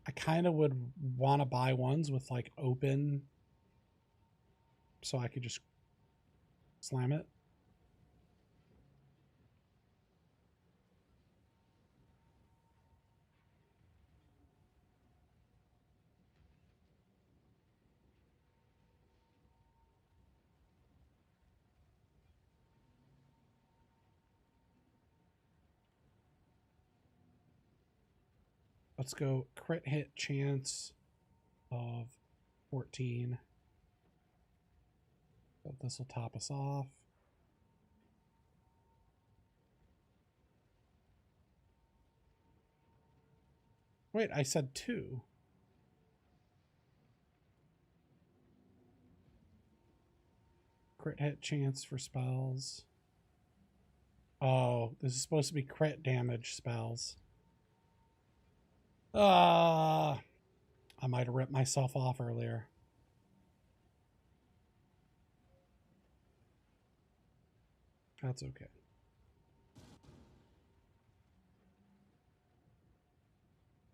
I kind of would want to buy ones with like open so I could just slam it. Let's go crit hit chance of 14. So this will top us off. Wait, I said 2. Crit hit chance for spells. Oh, this is supposed to be crit damage spells. I might have ripped myself off earlier. That's okay.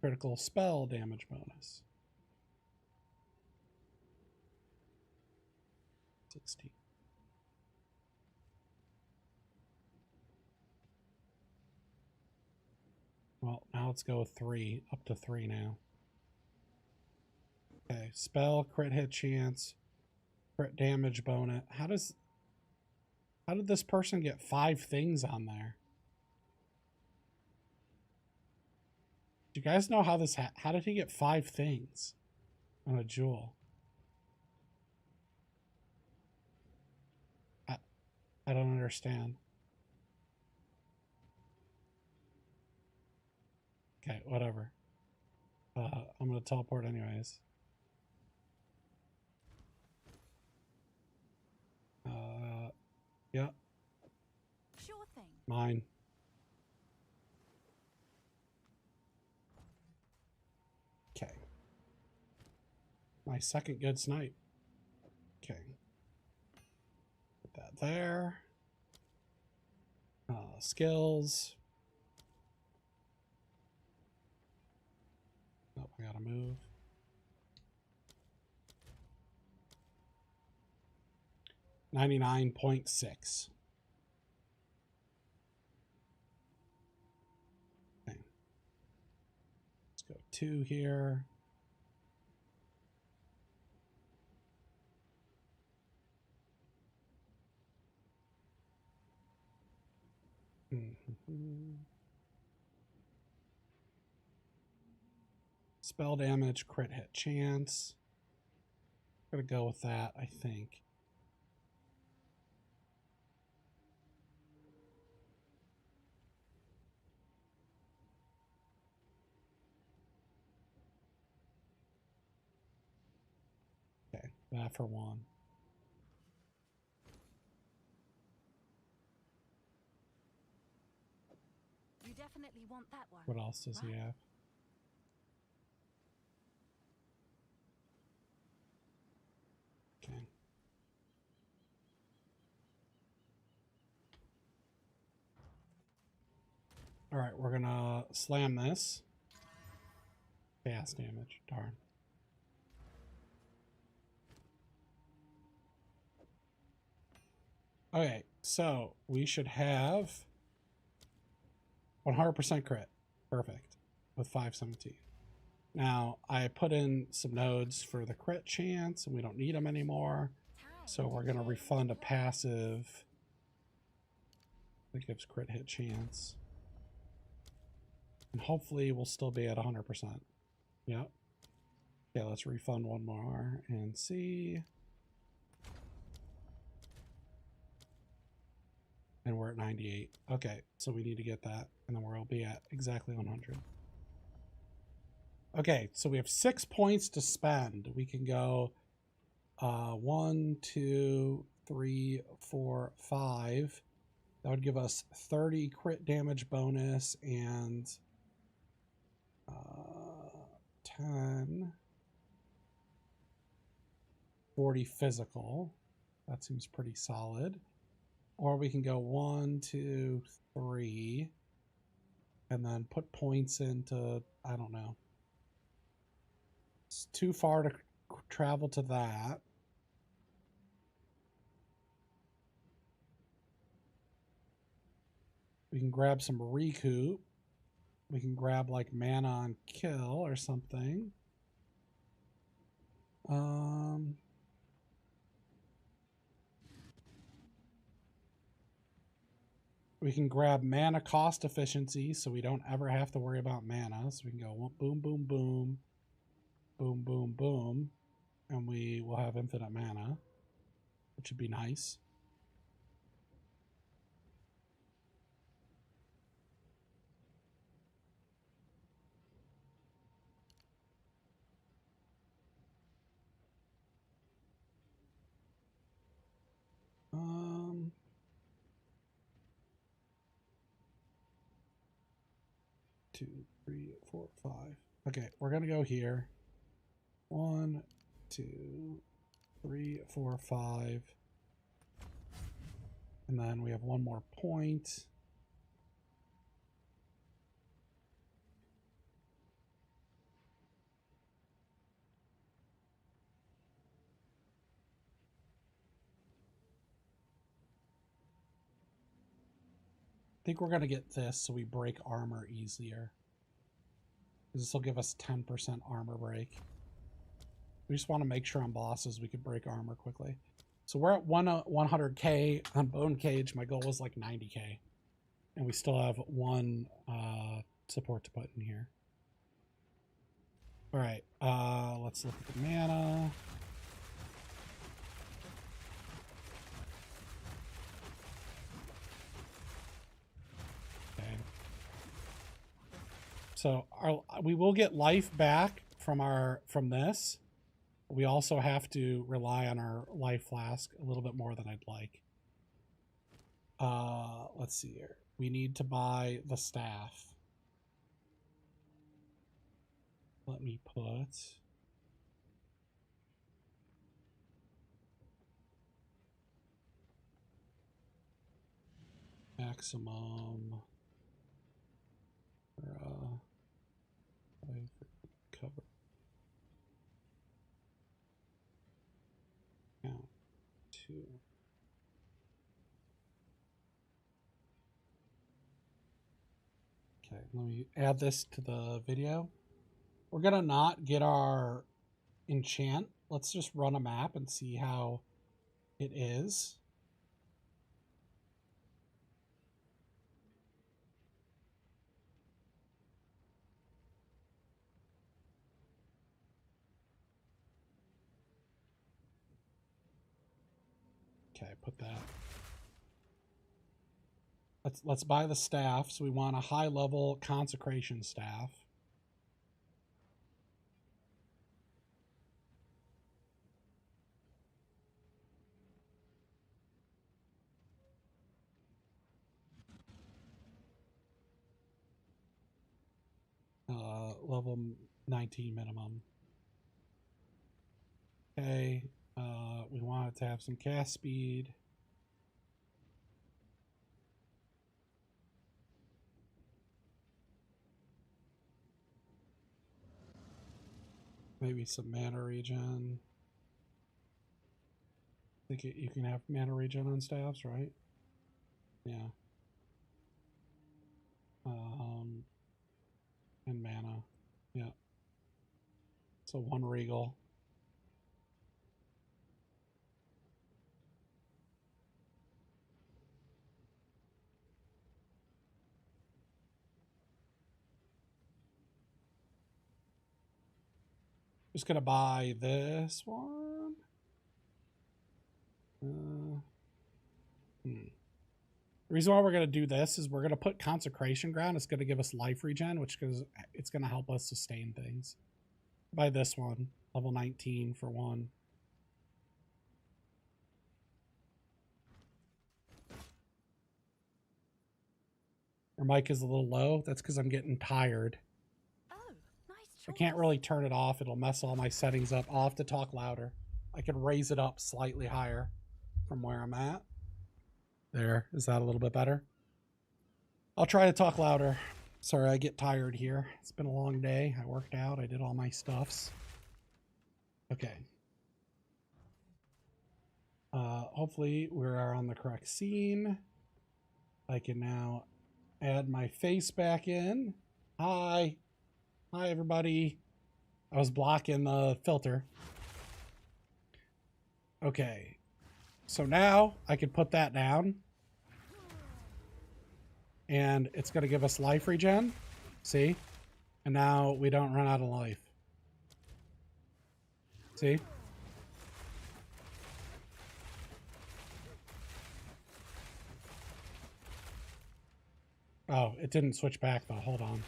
Critical spell damage bonus. 16. Well, now let's go with 3. Up to 3 now. Okay, spell, crit hit chance, crit damage bonus. How did this person get 5 things on there? Do you guys know how this how did he get 5 things on a jewel? I don't understand. Okay, whatever. I'm gonna teleport anyways. Yeah. Sure thing. Mine. Okay. My second good snipe. Okay. Put that there. Skills. Nope, I gotta move. $99.6. Okay. Let's go 2 here. Spell damage, crit hit chance. I'm gonna go with that, I think. Okay, that for 1. You definitely want that one. What else does he have? Okay. All right, we're gonna slam this. Chaos damage, darn. Okay, so we should have 100% crit. Perfect. With 517. Now, I put in some nodes for the crit chance, and we don't need them anymore. So we're going to refund a passive that gives crit hit chance. And hopefully we'll still be at 100%. Yep. Okay, let's refund one more and see. And we're at 98. Okay, so we need to get that, and then we'll be at exactly 100. Okay, so we have 6 points to spend. We can go 1, 2, 3, 4, 5. That would give us 30 crit damage bonus and 10, 40 physical. That seems pretty solid. Or we can go 1, 2, 3, and then put points into, I don't know. It's too far to travel to that. We can grab some recoup. We can grab like mana on kill or something. We can grab mana cost efficiency so we don't ever have to worry about mana. So we can go boom, boom, boom, boom, boom, boom, and we will have infinite mana, which would be nice. Two, 3, 4, 5. Okay, we're gonna go here. 1, 2, 3, 4, 5. And then we have one more point. I think we're going to get this so we break armor easier. This will give us 10% armor break. We just want to make sure on bosses we could break armor quickly. So we're at 100k on bonecage. My goal was like 90k. And we still have one support to put in here. All right, let's look at the mana. So we will get life back from this. We also have to rely on our life flask a little bit more than I'd like. Let's see here. We need to buy the staff. Let me put maximum cover. Count 2. Okay, let me add this to the video. We're gonna not get our enchant. Let's just run a map and see how it is. Okay, put that. Let's buy the staff. So we want a high level consecration staff. Level 19 minimum. Okay, we want it to have some cast speed. Maybe some mana regen. I think you can have mana regen on staffs, right? Yeah. And mana. Yeah. So 1 regal. Just gonna buy this one. The reason why we're gonna do this is we're gonna put consecration ground. It's gonna give us life regen, which is it's gonna help us sustain things. Buy this one, level 19 for 1. Our mic is a little low. That's because I'm getting tired. Oh, nice I choice. can't really turn it off. It'll mess all my settings up. I'll have to talk louder. I can raise it up slightly higher from where I'm at. There. Is that a little bit better? I'll try to talk louder. Sorry, I get tired here. It's been a long day. I worked out. I did all my stuffs. Okay. Hopefully we are on the correct scene. I can now add my face back in. Hi. Hi, everybody. I was blocking the filter. Okay. So now I can put that down. And it's going to give us life regen. See? And now we don't run out of life. See? Oh, it didn't switch back though. Hold on.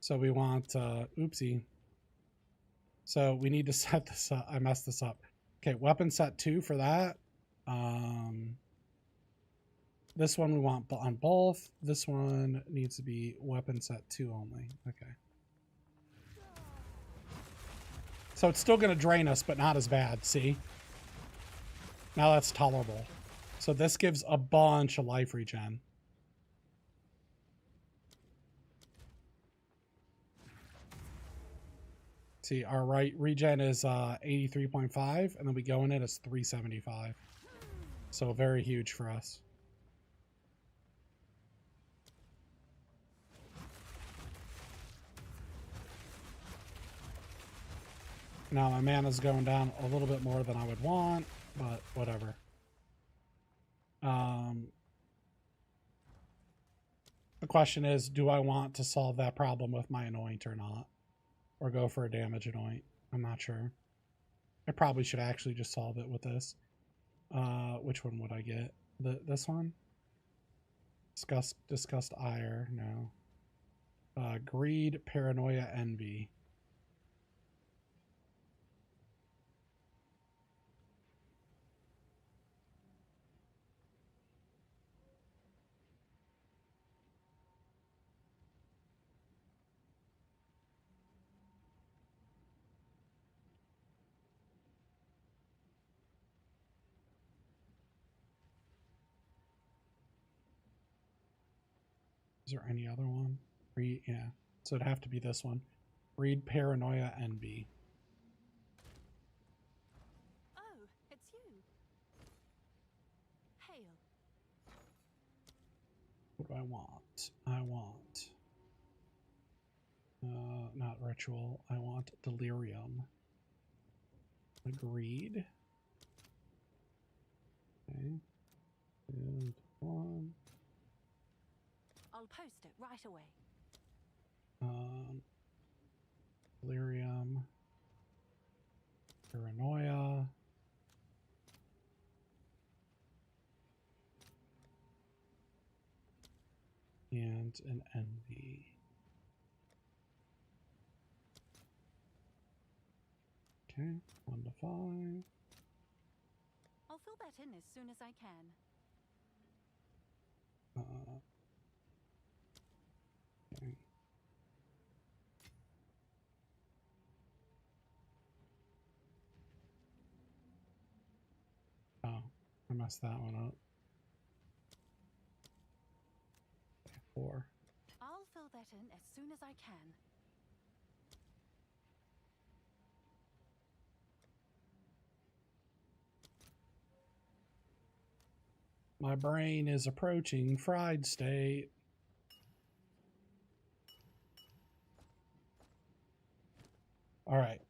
So we want, oopsie. So we need to set this up. I messed this up. Okay, weapon set 2 for that. This one we want on both. This one needs to be weapon set 2 only. Okay. So it's still going to drain us, but not as bad. See? Now that's tolerable. So this gives a bunch of life regen. See, our right regen is 83.5, and then we go in it as 375. So very huge for us. Now my mana's going down a little bit more than I would want, but whatever. The question is, do I want to solve that problem with my anoint or not? Or go for a damage anoint? I'm not sure. I probably should actually just solve it with this. Which one would I get? This one? Disgust, ire, no. Greed, paranoia, envy. Is there any other one? Yeah. So it'd have to be this one. Greed, paranoia, envy. Oh, it's you. Hail. What do I want? I want... not ritual. I want delirium. Agreed. Okay. Build 1. I'll post it right away. Delirium. Paranoia. And an envy. Okay, 1 to 5. I'll fill that in as soon as I can. Okay. Oh, I messed that one up. Okay, 4. I'll fill that in as soon as I can. My brain is approaching fried state. All right.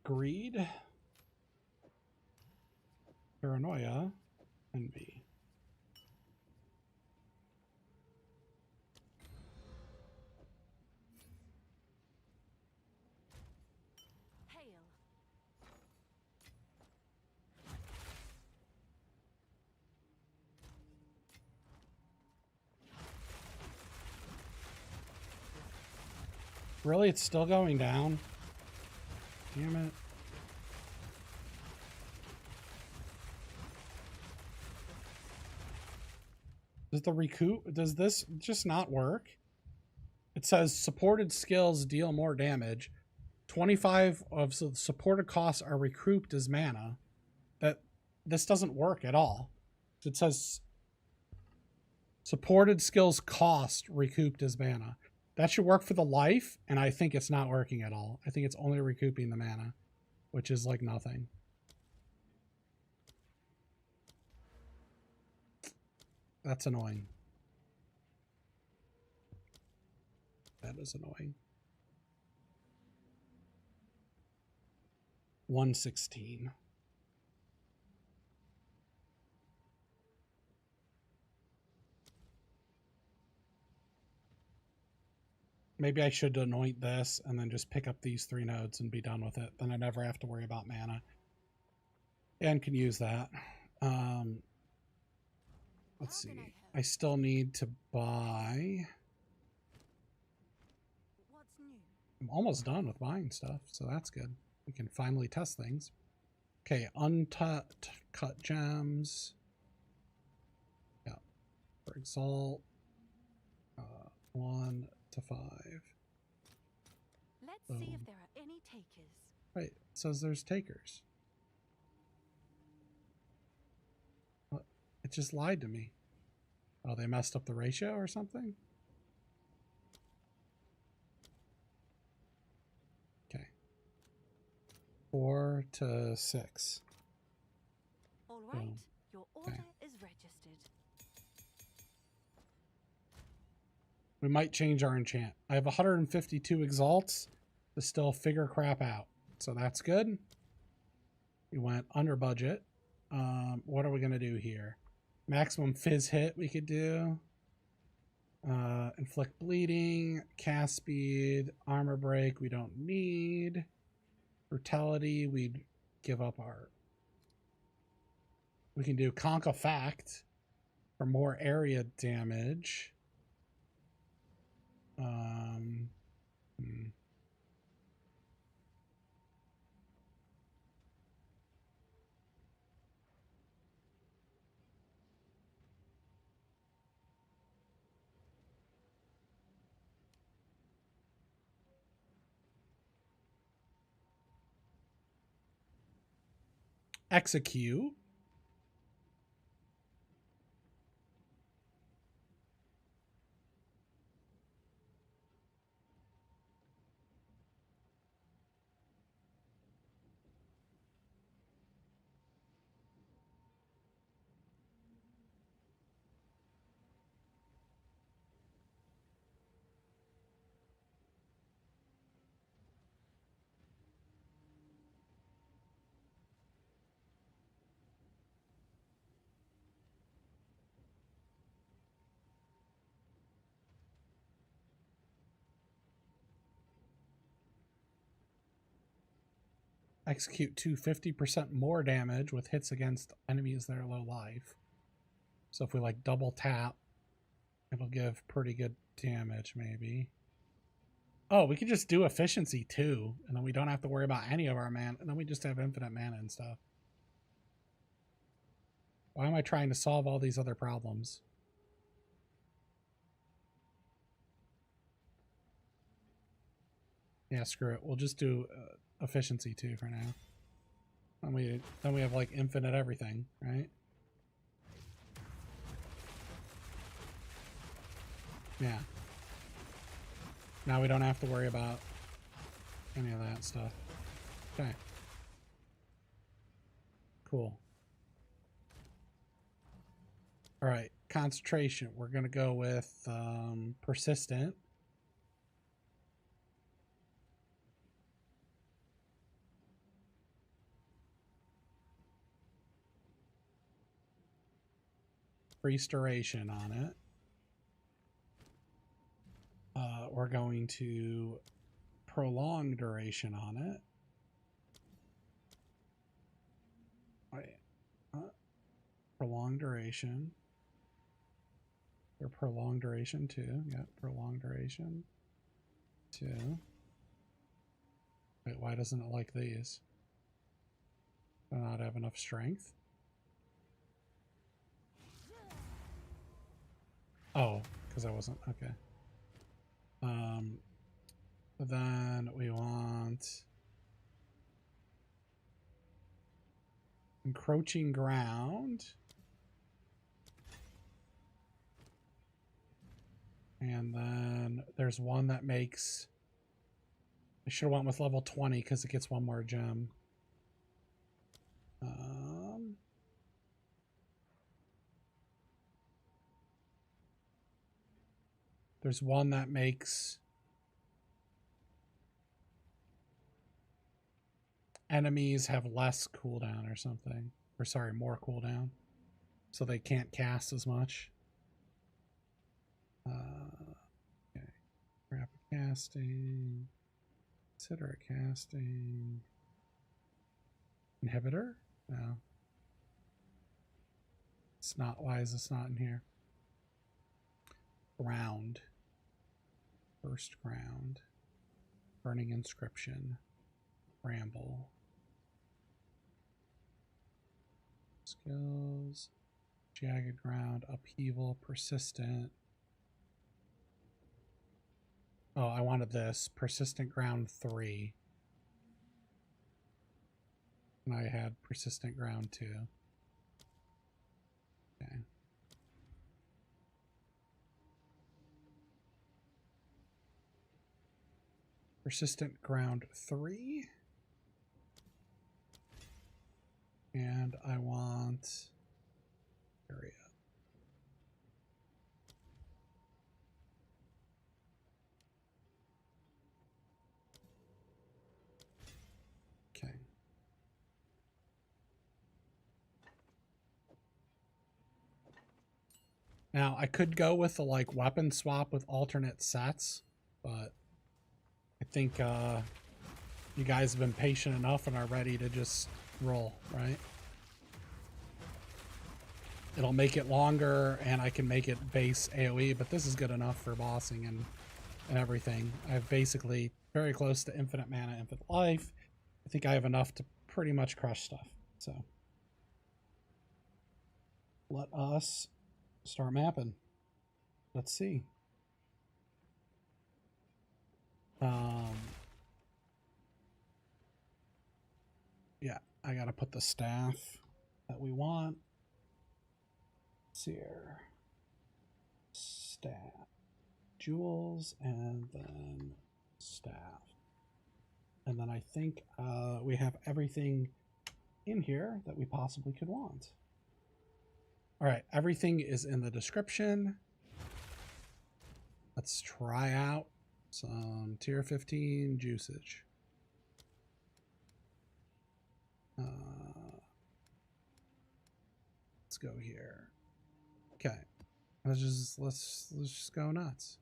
Greed, paranoia, envy. Hail. Really, it's still going down. Damn it. Does the recoup, does this just not work? It says supported skills deal more damage. 25 of the supported costs are recouped as mana. This doesn't work at all. It says supported skills cost recouped as mana. That should work for the life, and I think it's not working at all. I think it's only recouping the mana, which is like nothing. That's annoying. That is annoying. 116. Maybe I should anoint this and then just pick up these 3 nodes and be done with it. Then I never have to worry about mana. And can use that. Let's see. I still need to buy. What's new? I'm almost done with buying stuff, so that's good. We can finally test things. Okay, uncut cut gems. Yeah. For Exalt. 1 to 5. Let's see if there are any takers. Right, it says there's takers. What? It just lied to me. Oh, they messed up the ratio or something? Okay. 4 to 6. All right, Boom. your order Okay. is registered. We might change our enchant. I have 152 exalts to still figure crap out. So that's good. We went under budget. What are we going to do here? Maximum fizz hit we could do. Inflict bleeding, cast speed, armor break we don't need. Brutality, we'd give up our... We can do Conk Effect for more area damage. Execute. Execute 50% more damage with hits against enemies that are low life. So if we like double tap, it'll give pretty good damage maybe. Oh, we could just do efficiency too, and then we don't have to worry about any of our mana, and then we just have infinite mana and stuff. Why am I trying to solve all these other problems? Yeah, screw it. We'll just do efficiency 2 for now. And then we have like infinite everything, right? Yeah. Now we don't have to worry about any of that stuff. Okay. Cool. All right, concentration. We're going to go with persistent. increase duration on it. We're going to prolong duration on it. Wait, prolong duration. Or prolong duration too. Yeah, prolong duration too. Wait, why doesn't it like these? Do I not have enough strength? Oh, because I wasn't, okay. Then we want encroaching ground. And then there's one that makes, I should have went with level 20 because it gets one more gem. There's one that makes enemies have less cooldown or something. Or sorry, more cooldown. So they can't cast as much. Okay. Rapid casting. Consider a casting. Inhibitor? No. It's not. Why is this not in here? Ground. First ground. Burning inscription. Ramble. Skills. Jagged ground. Upheaval. Persistent. Oh, I wanted this. Persistent ground 3. And I had persistent ground 2. Okay. Persistent ground 3. And I want area. Okay. Now I could go with the like weapon swap with alternate sets, but I think you guys have been patient enough and are ready to just roll, right? It'll make it longer and I can make it base AoE, but this is good enough for bossing and everything. I have basically very close to infinite mana, infinite life. I think I have enough to pretty much crush stuff. So let us start mapping. Let's see. Yeah, I gotta put the staff that we want. Let's see here. Staff. Jewels and then staff. And then I think we have everything in here that we possibly could want. All right, everything is in the description. Let's try out some tier 15 juicage. Let's go here. Okay, let's just go nuts.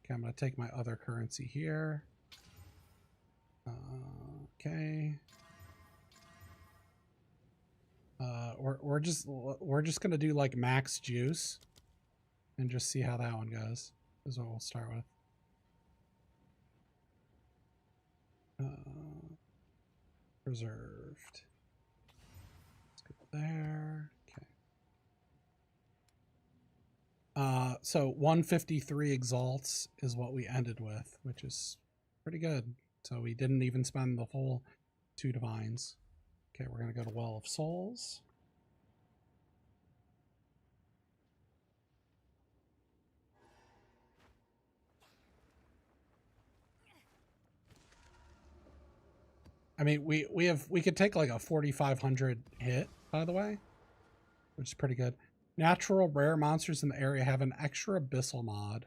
Okay, I'm gonna take my other currency here. Okay. We're just gonna do like max juice and just see how that one goes. Is what we'll start with. Preserved. Let's go there. Okay. So 153 exalts is what we ended with, which is pretty good. So we didn't even spend the full 2 divines. Okay, we're gonna go to Well of Souls. I mean, we could take like a 4,500 hit, by the way, which is pretty good. Natural rare monsters in the area have an extra abyssal mod.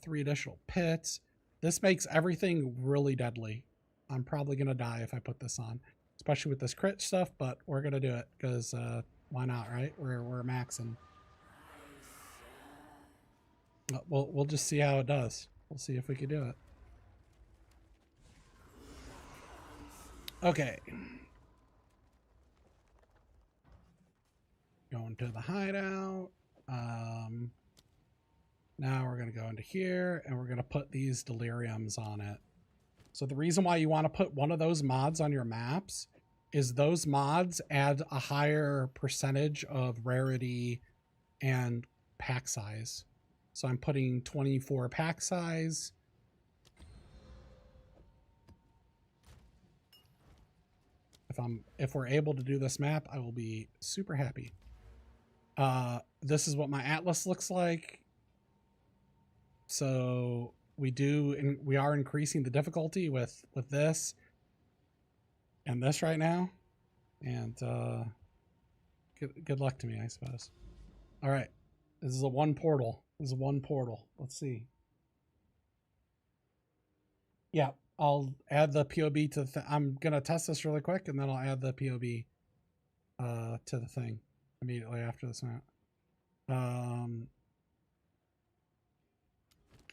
3 additional pits. This makes everything really deadly. I'm probably gonna die if I put this on, especially with this crit stuff, but we're gonna do it because Why not, right? We're maxing. We'll just see how it does. We'll see if we can do it. Okay. Going to the hideout. Now we're going to go into here and we're going to put these deliriums on it. So the reason why you want to put one of those mods on your maps is those mods add a higher percentage of rarity and pack size. So I'm putting 24 pack size. If we're able to do this map, I will be super happy. This is what my atlas looks like. So we are increasing the difficulty with this and this right now. And good luck to me, I suppose. All right. This is a one portal. Let's see. Yeah, I'll add the POB to the I'm going to test this really quick, and then I'll add the POB to the thing immediately after this map.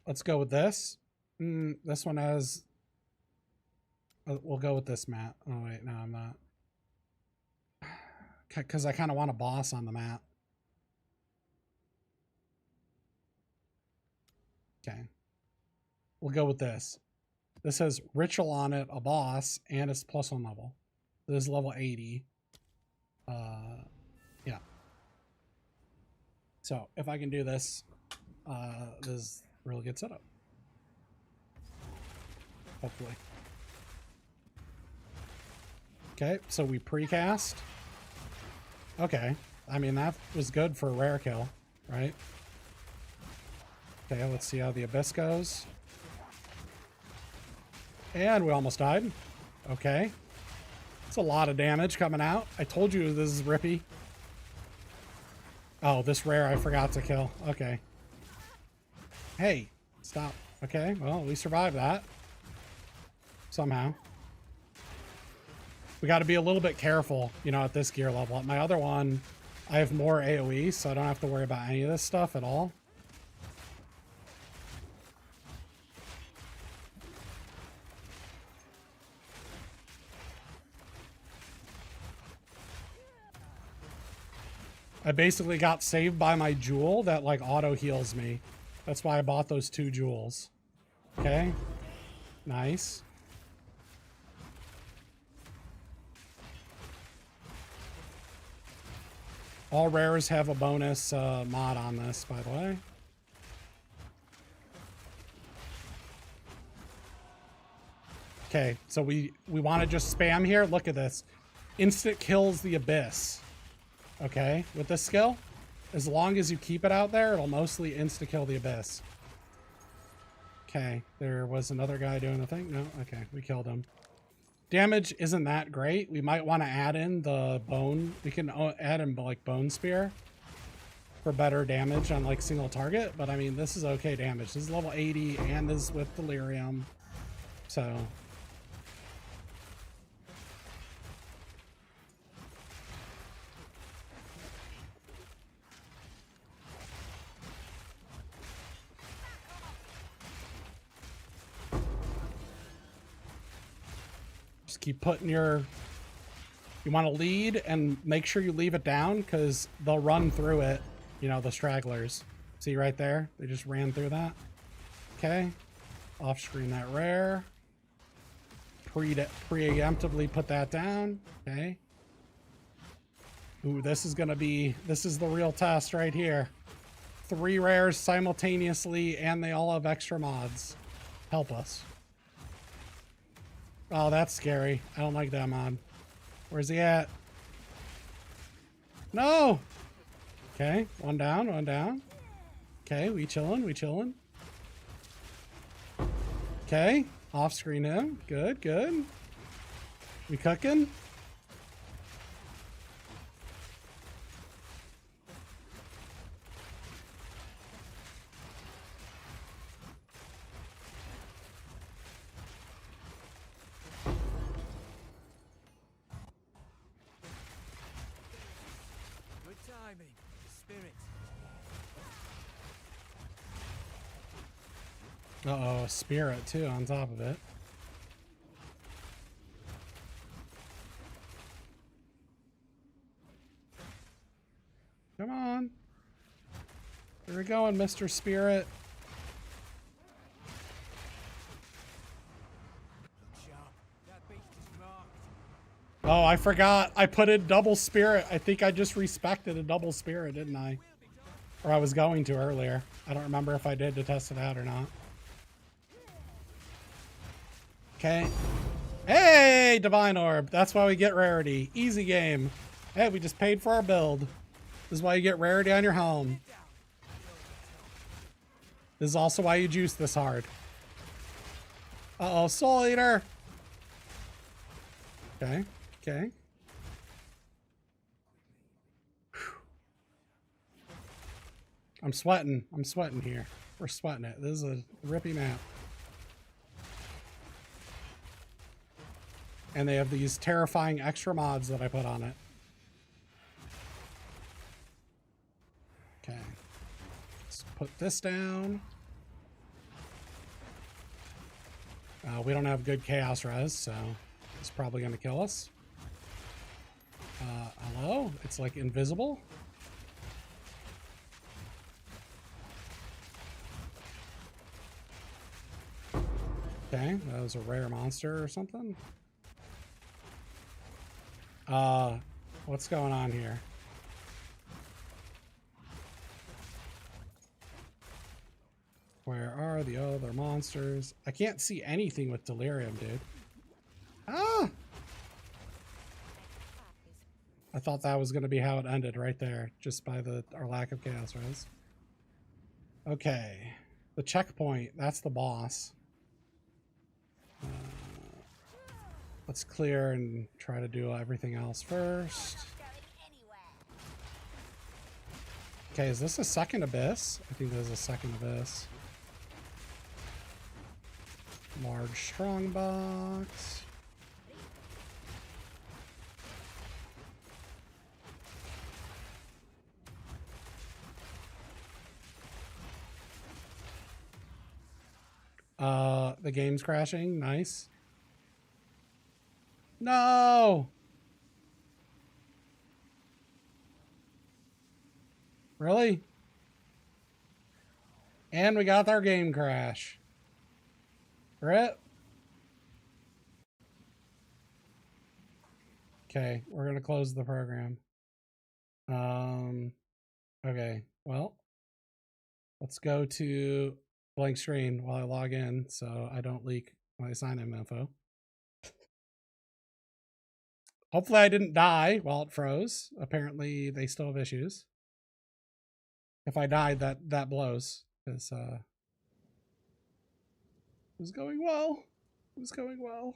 Let's go with this. This one has... we'll go with this map. Oh, wait, no, I'm not. Because I kind of want a boss on the map. Okay. We'll go with this. This has ritual on it, a boss, and it's +1 level. This is level 80. Yeah. So if I can do this, this is a really good setup. Hopefully. Okay, so we precast. Okay. I mean, that was good for a rare kill, right? Okay, let's see how the Abyss goes. And we almost died. Okay. It's a lot of damage coming out. I told you this is rippy. Oh, this rare I forgot to kill. Okay. Hey, stop. Okay, well, we survived that. Somehow. We got to be a little bit careful, you know, at this gear level. At my other one, I have more AoE, so I don't have to worry about any of this stuff at all. I basically got saved by my jewel that like auto heals me. That's why I bought those 2 jewels. Okay. Nice. All rares have a bonus mod on this, by the way. Okay, so we want to just spam here. Look at this. Instant kills the Abyss. Okay, with this skill, as long as you keep it out there, it'll mostly insta-kill the Abyss. Okay, there was another guy doing the thing. No, okay, we killed him. Damage isn't that great. We might want to add in the bone. We can add in like bone spear for better damage on like single target. But I mean, this is okay damage. This is level 80 and this is with delirium. So... just keep putting your... You want to lead and make sure you leave it down because they'll run through it, you know, the stragglers. See right there? They just ran through that. Okay. Off screen that rare. Preemptively put that down. Okay. Ooh, this is going to be... This is the real test right here. 3 rares simultaneously and they all have extra mods. Help us. Oh, that's scary. I don't like that mod. Where's he at? No! Okay, one down, one down. Okay, we chillin', we chillin'. Okay, off screen him. Good, good. We cooking? timing. Spirit. Uh-oh, a spirit too on top of it. Come on. Where are we going, Mr. Spirit? Oh, I forgot. I put in double spirit. I think I just respected a double spirit, didn't I? Or I was going to earlier. I don't remember if I did to test it out or not. Okay. Hey, Divine Orb. That's why we get rarity. Easy game. Hey, we just paid for our build. This is why you get rarity on your home. This is also why you juice this hard. Uh-oh, Soul Eater. Okay, okay. I'm sweating. I'm sweating here. We're sweating it. This is a rippy map. And they have these terrifying extra mods that I put on it. Okay. Let's put this down. We don't have good chaos res, so it's probably going to kill us. Hello? It's like invisible. Okay, that was a rare monster or something. What's going on here? Where are the other monsters? I can't see anything with delirium, dude. Ah! I thought that was going to be how it ended right there, just by our lack of chaos res. Okay, the checkpoint, that's the boss. Let's clear and try to do everything else first. Okay, is this a second abyss? I think there's a second abyss. Large strong box. The game's crashing. Nice. No! Really? And we got our game crash. Rip. Okay, we're gonna close the program. Okay, well, let's go to blank screen while I log in so I don't leak my sign-in info. Hopefully I didn't die while it froze. Apparently they still have issues. If I died, that blows. Because it was going well. It was going well.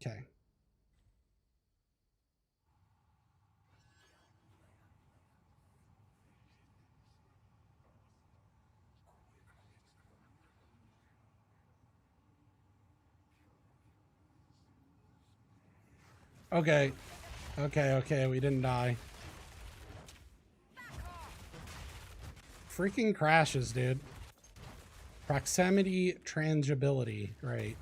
Okay. Okay. Okay, we didn't die. Freaking crashes, dude. Proximity tangibility. Great.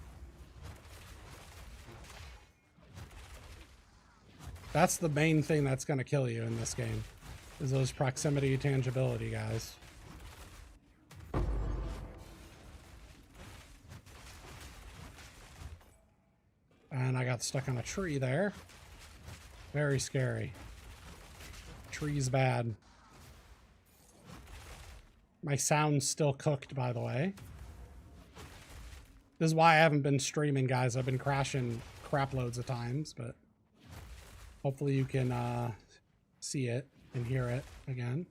That's the main thing that's going to kill you in this game. Is those proximity tangibility guys. And I got stuck on a tree there. Very scary. Tree's bad. My sound's still cooked, by the way. This is why I haven't been streaming, guys. I've been crashing crap loads of times, but hopefully you can see it and hear it again.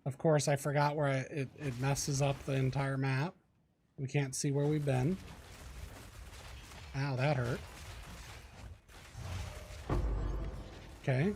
Of course, I forgot where it messes up the entire map. We can't see where we've been. Ow, that hurt. Okay.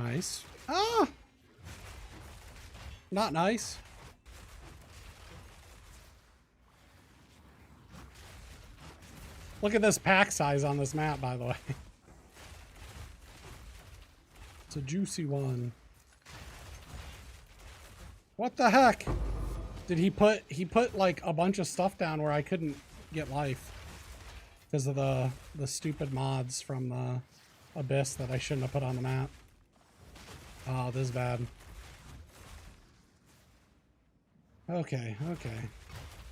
Nice. Ah! Not nice. Look at this pack size on this map, by the way. It's a juicy one. What the heck? Did he put like a bunch of stuff down where I couldn't get life because of the stupid mods from the Abyss that I shouldn't have put on the map. Oh, this is bad. Okay, okay.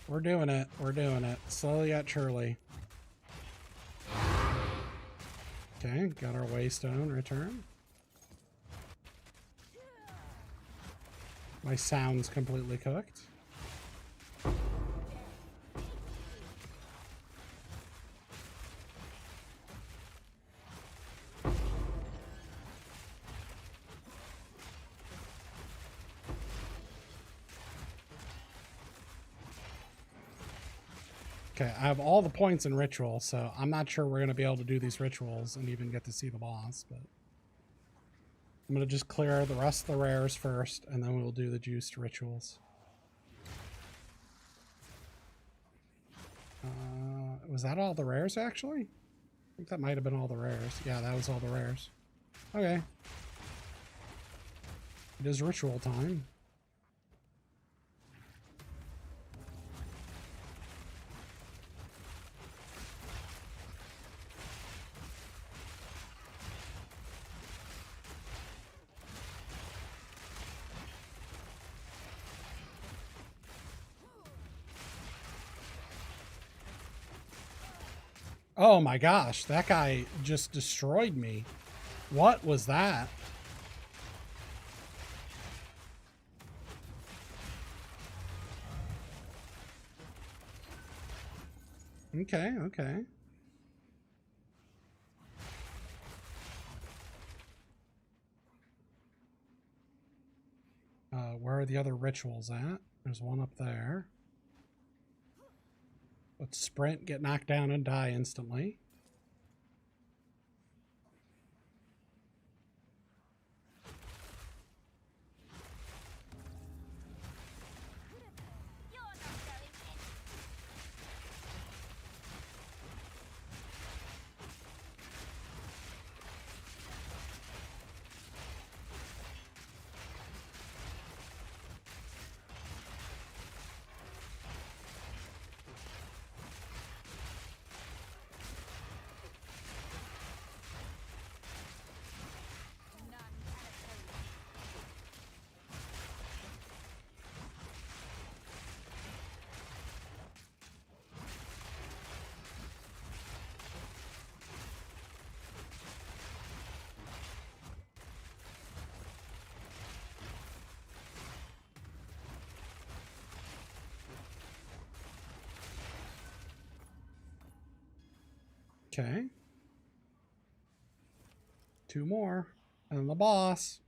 We're doing it. We're doing it. Slowly yet surely. Okay, got our waystone return. My sound's completely cooked. Okay, I have all the points in ritual, so I'm not sure we're going to be able to do these rituals and even get to see the boss, but I'm going to just clear the rest of the rares first, and then we'll do the juiced rituals. Was that all the rares, actually? I think that might have been all the rares. Yeah, that was all the rares. Okay. It is ritual time. Oh my gosh, that guy just destroyed me. What was that? Okay, okay. Where are the other rituals at? There's one up there. Let's sprint, get knocked down, and die instantly. Okay. 2 more. And the boss.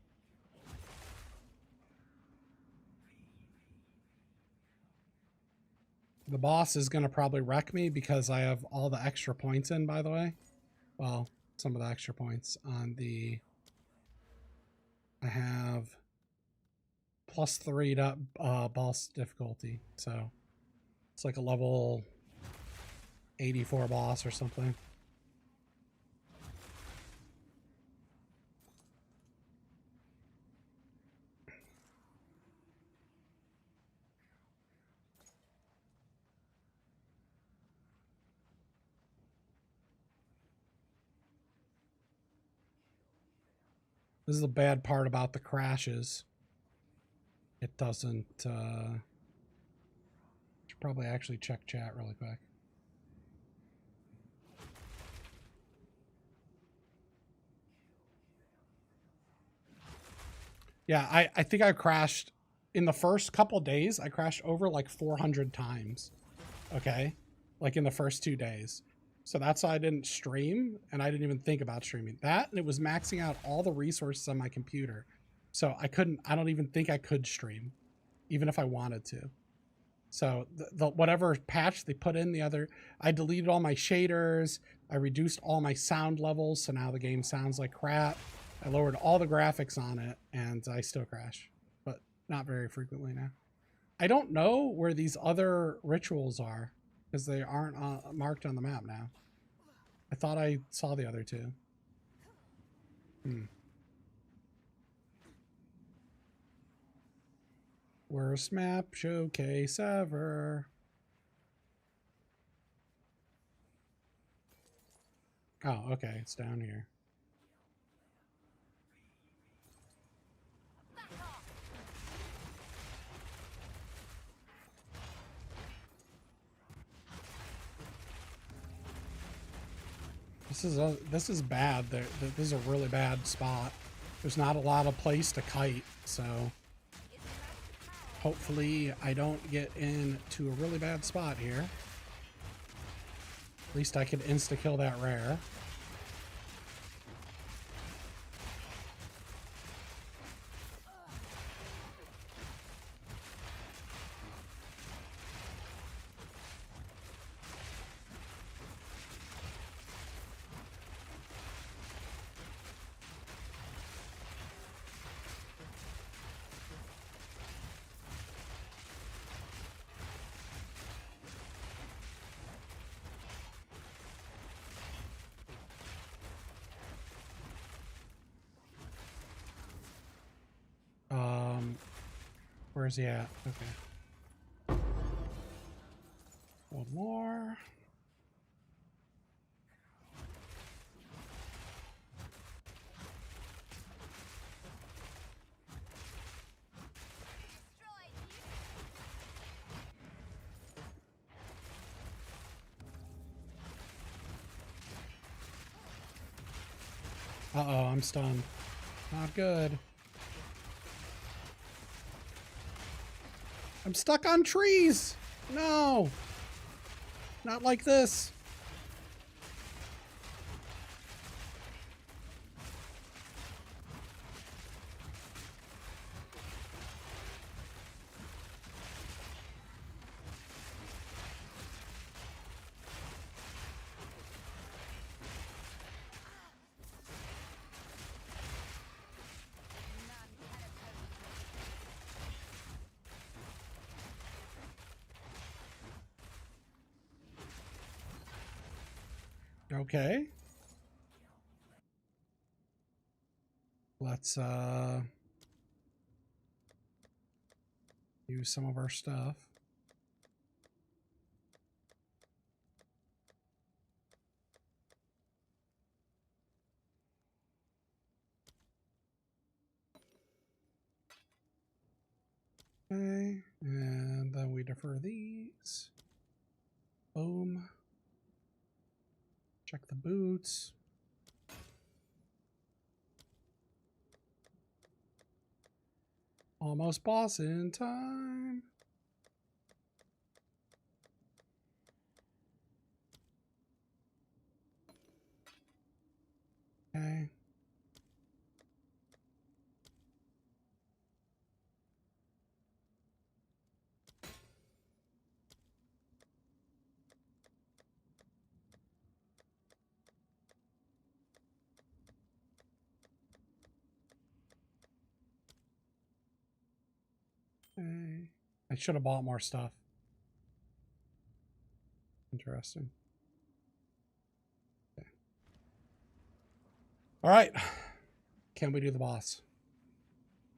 The boss is going to probably wreck me because I have all the extra points in, by the way. Well, some of the extra points on the... I have +3 to boss difficulty. So it's like a level 84 boss or something. This is the bad part about the crashes. It doesn't... should probably actually check chat really quick. Yeah, I think I crashed... In the first couple days, I crashed over like 400 times. Okay? Like in the first 2 days. So that's why I didn't stream, and I didn't even think about streaming. That, and it was maxing out all the resources on my computer. So I don't even think I could stream, even if I wanted to. So the whatever patch they put in I deleted all my shaders, I reduced all my sound levels, so now the game sounds like crap. I lowered all the graphics on it, and I still crash, but not very frequently now. I don't know where these other rituals are, because they aren't marked on the map now. I thought I saw the other two. Worst map showcase ever. Oh, okay, it's down here. This is bad. This is a really bad spot. There's not a lot of place to kite, so hopefully I don't get into a really bad spot here. At least I could insta-kill that rare. Where's he at? Okay. One more. Uh-oh, I'm stunned. Not good. I'm stuck on trees! No! Not like this. Okay. Let's use some of our stuff. Okay, and then we defer these. Boom. Check the boots. Almost boss in time. Okay. Okay. I should have bought more stuff. Interesting. Okay. All right. Can we do the boss?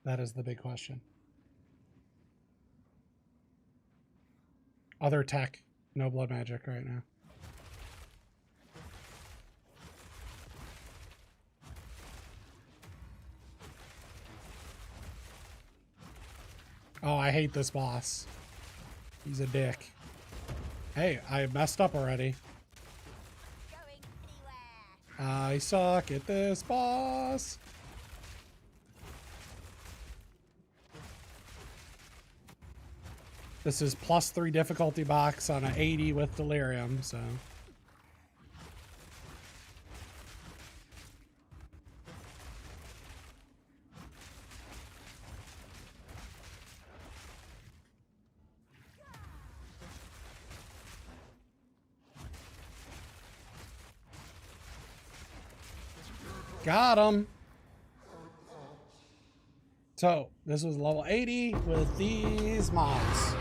That is the big question. Other tech. No blood magic right now. Oh, I hate this boss. He's a dick. Hey, I messed up already. I suck at this boss. This is +3 difficulty box on an 80 with delirium, so. Got him. So this was level 80 with these mods.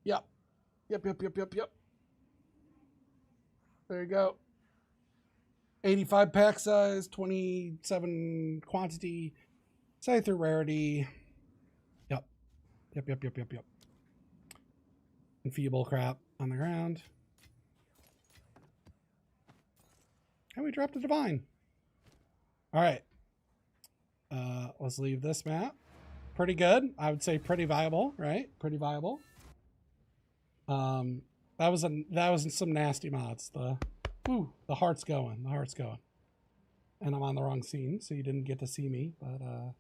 Yep. Yep. There you go. 85 pack size, 27 quantity, say through rarity. Yep. Enfeeble crap on the ground. And we dropped a divine. All right. Let's leave this map. Pretty good. I would say pretty viable, right? Pretty viable. That was some nasty mods. The heart's going. The heart's going. And I'm on the wrong scene, so you didn't get to see me. But let's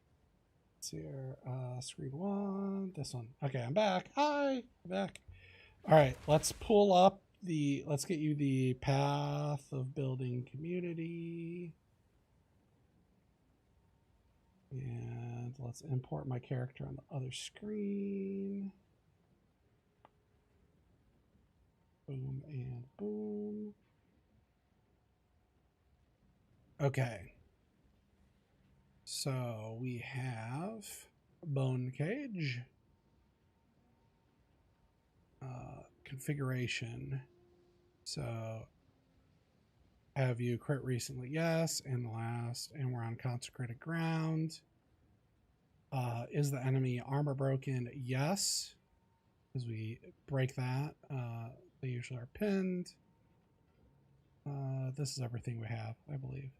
see here. Screen one. This one. Okay, I'm back. Hi. I'm back. All right, let's pull up let's get you the Path of Building community. And let's import my character on the other screen. Boom and boom. Okay. So we have bonecage. Configuration. So have you crit recently? Yes. And the last. And we're on consecrated ground. Is the enemy armor broken? Yes. As we break that, they usually are pinned. This is everything we have, I believe.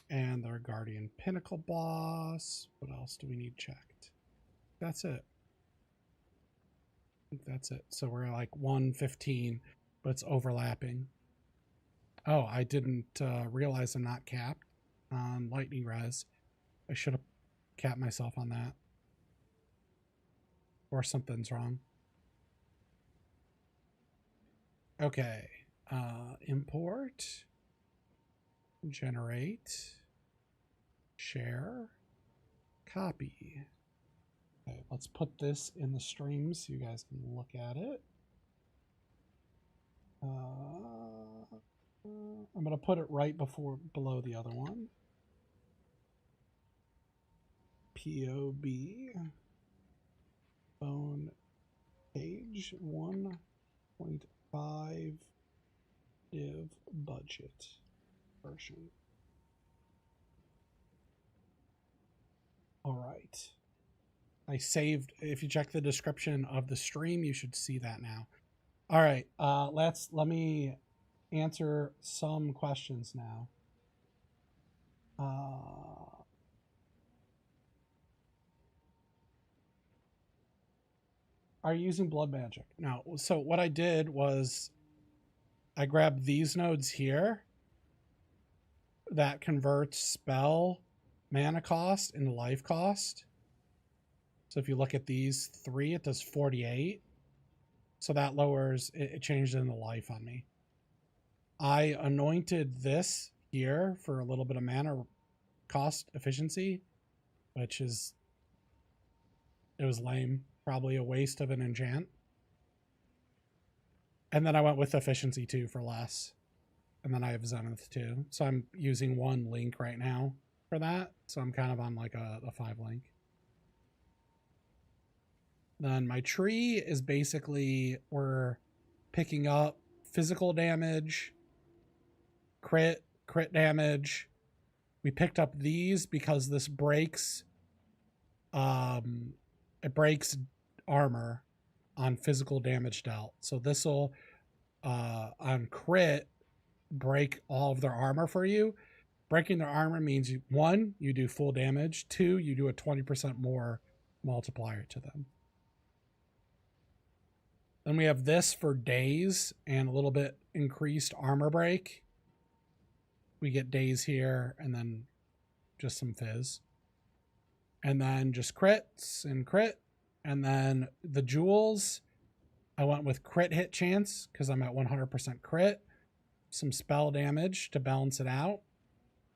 And their Guardian Pinnacle boss. What else do we need checked? That's it. I think that's it. So we're like 115, but it's overlapping. Oh, I didn't realize I'm not capped on lightning res. I should have capped myself on that. Or something's wrong. Okay. Import. Generate. Share. Copy. Okay, let's put this in the stream so you guys can look at it. I'm going to put it right below the other one. POB. Bone page 1.5 div budget version. All right. I saved. If you check the description of the stream, you should see that now. All right. Let me answer some questions now. Are you using blood magic? No. So what I did was I grabbed these nodes here that converts spell mana cost into life cost. So if you look at these three, it does 48. So that lowers, it changed into life on me. I anointed this here for a little bit of mana cost efficiency, which is, it was lame. Probably a waste of an enchant. And then I went with efficiency 2 for less. And then I have Zenith 2. So I'm using one link right now for that. So I'm kind of on like a 5 link. Then my tree is basically, we're picking up physical damage, crit damage. We picked up these because this breaks, it breaks armor on physical damage dealt. So this will, on crit, break all of their armor for you. Breaking their armor means, one, you do full damage. Two, you do a 20% more multiplier to them. Then we have this for days and a little bit increased armor break. We get days here and then just some fizz. And then just crits and crit. And then the jewels, I went with crit hit chance because I'm at 100% crit. Some spell damage to balance it out.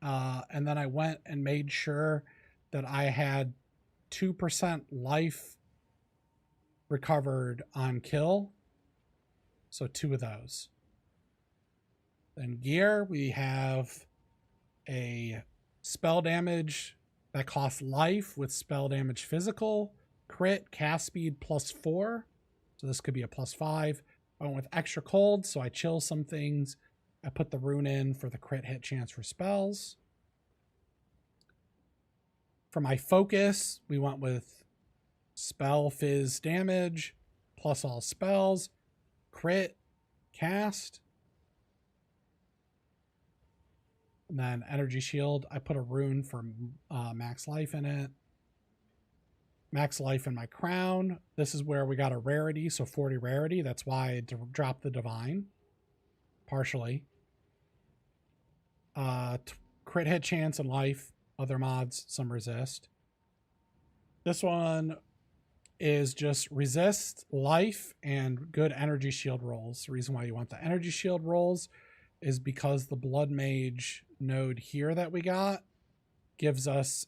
And then I went and made sure that I had 2% life recovered on kill. So 2 of those. Then gear, we have a spell damage that costs life with spell damage physical, crit, cast speed +4. So this could be a +5. I went with extra cold, so I chill some things. I put the rune in for the crit hit chance for spells. For my focus, we went with spell fizz damage plus all spells, crit, cast. And then energy shield, I put a rune for max life in it. Max life in my crown. This is where we got a rarity, so 40 rarity. That's why I dropped the divine, partially. Crit hit chance and life, other mods, some resist. This one is just resist, life, and good energy shield rolls. The reason why you want the energy shield rolls is because the Blood Mage node here that we got gives us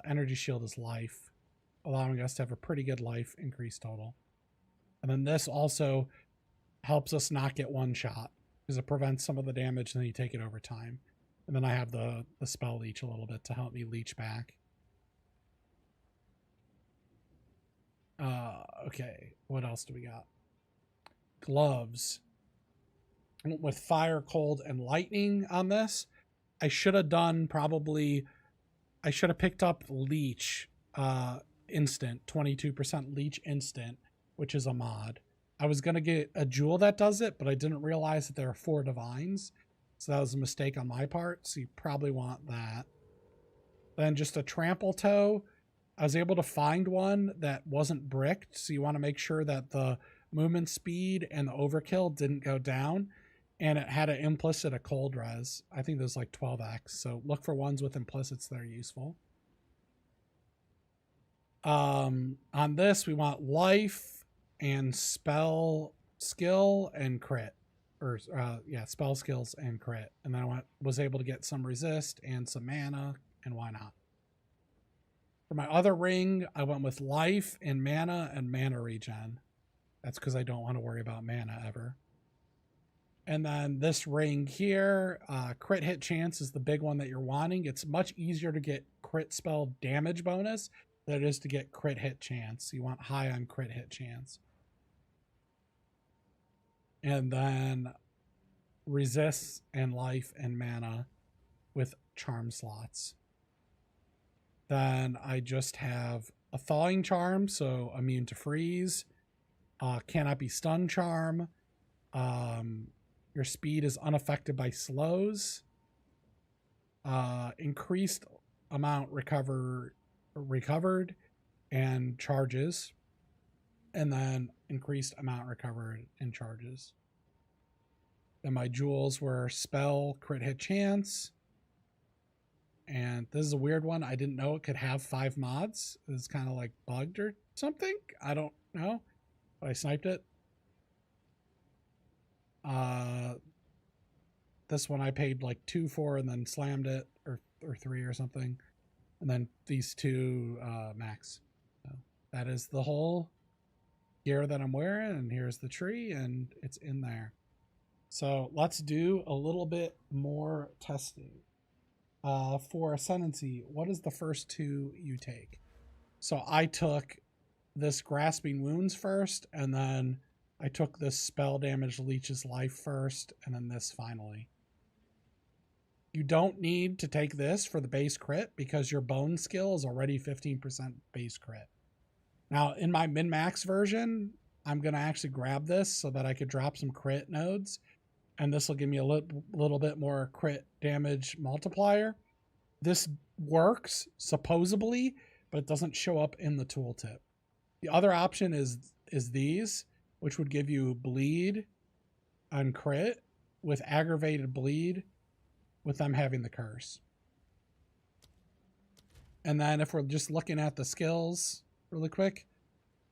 energy shield as life, allowing us to have a pretty good life increase total. And then this also helps us not get one shot because it prevents some of the damage and then you take it over time. And then I have the spell leech a little bit to help me leech back. Okay, what else do we got? Gloves. With fire, cold, and lightning on this. I should have done probably, I should have picked up leech instant, 22% leech instant, which is a mod. I was going to get a jewel that does it, but I didn't realize that there are 4 divines. So that was a mistake on my part. So you probably want that. Then just a trample toe. I was able to find one that wasn't bricked. So you want to make sure that the movement speed and the overkill didn't go down. And it had an implicit, a cold res. I think there's like 12x. So look for ones with implicits that are useful. On this, we want life and spell skill and crit. Or yeah, spell skills and crit. And then I was able to get some resist and some mana, and why not? For my other ring, I went with life and mana regen. That's because I don't want to worry about mana ever. And then this ring here, crit hit chance is the big one that you're wanting. It's much easier to get crit spell damage bonus than it is to get crit hit chance. You want high on crit hit chance. And then resists and life and mana with charm slots. Then I just have a thawing charm, so immune to freeze. Cannot be stun charm. Your speed is unaffected by slows. Increased amount recovered and charges. And then increased amount recovered and charges. Then my jewels were spell, crit hit chance. And this is a weird one. I didn't know it could have 5 mods. It's kind of like bugged or something. I don't know. But I sniped it. This one I paid like 2 for and then slammed it, or 3 or something. And then these 2 max. So that is the whole gear that I'm wearing, and here's the tree, and it's in there. So let's do a little bit more testing. For Ascendancy, what is the first 2 you take? So I took this Grasping Wounds first, and then I took this Spell Damage Leeches Life first, and then this finally. You don't need to take this for the base crit because your bone skill is already 15% base crit. Now, in my min-max version, I'm going to actually grab this so that I could drop some crit nodes, and this will give me a little bit more crit damage multiplier. This works, supposedly, but it doesn't show up in the tooltip. The other option is these, which would give you bleed on crit with aggravated bleed with them having the curse. And then if we're just looking at the skills really quick,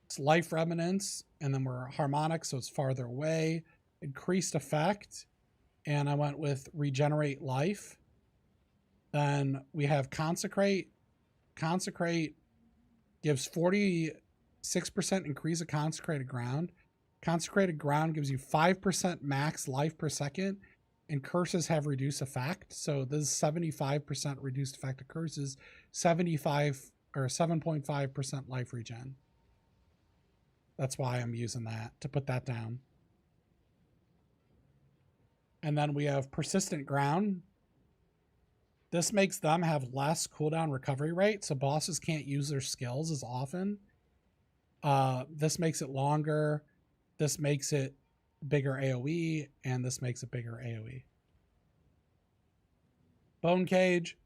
it's life remnants, and then we're harmonic, so it's farther away. Increased effect, and I went with regenerate life. Then we have consecrate. Consecrate gives 46% increase of consecrated ground. Consecrated ground gives you 5% max life per second and curses have reduced effect. So this is 75% reduced effect of curses, 75 or 7.5% life regen. That's why I'm using that to put that down. And then we have persistent ground. This makes them have less cooldown recovery rate, so bosses can't use their skills as often. This makes it longer. This makes it bigger AoE, and this makes it bigger AoE. Bonecage,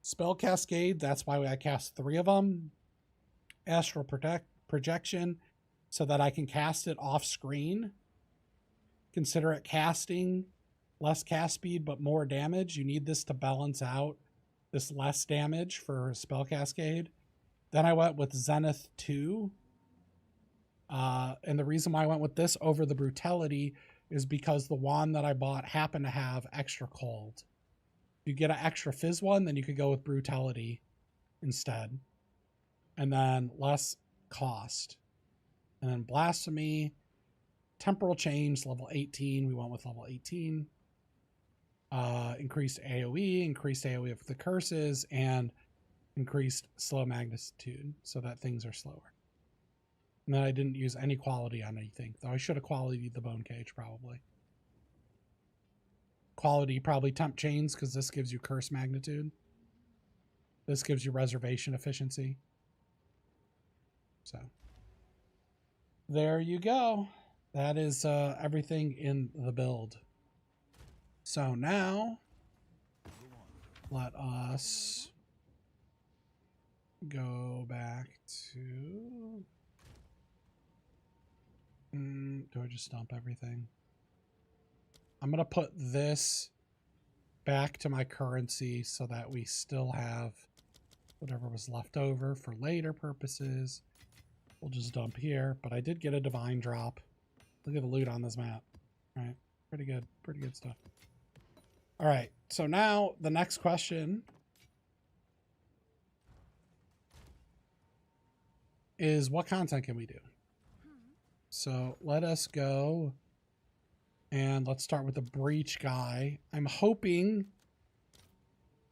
spell cascade. That's why I cast 3 of them. Astral projection, so that I can cast it off screen. Consider it casting, less cast speed but more damage. You need this to balance out this less damage for spell cascade. Then I went with Zenith 2. And the reason why I went with this over the brutality is because the wand that I bought happened to have extra cold. If you get an extra fizz one, then you could go with brutality instead. And then less cost. And then blasphemy, temporal change, level 18. We went with level 18. Increased AoE of the curses, and increased slow magnitude so that things are slower. And then I didn't use any quality on anything, though I should have qualityed the bonecage probably. Quality probably temp chains, because this gives you curse magnitude. This gives you reservation efficiency. So there you go. That is everything in the build. So now let us go back to... do I just dump everything? I'm going to put this back to my currency so that we still have whatever was left over for later purposes. We'll just dump here, but I did get a divine drop. Look at the loot on this map. All right, pretty good stuff. All right, so now the next question is, what content can we do? So let us go and let's start with the breach guy. I'm hoping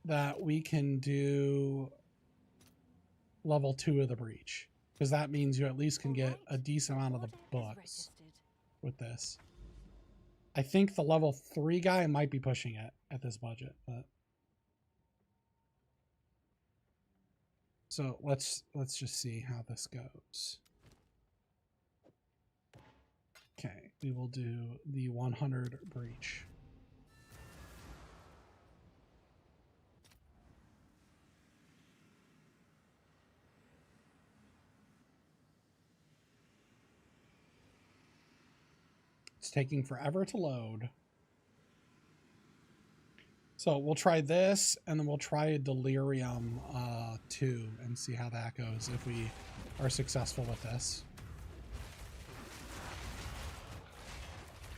that we can do level 2 of the breach, because that means you at least can get a decent amount of the books with this. I think the level 3 guy might be pushing it at this budget, but so let's just see how this goes. Okay, we will do the 100 breach. It's taking forever to load. So we'll try this, and then we'll try a delirium 2 and see how that goes if we are successful with this.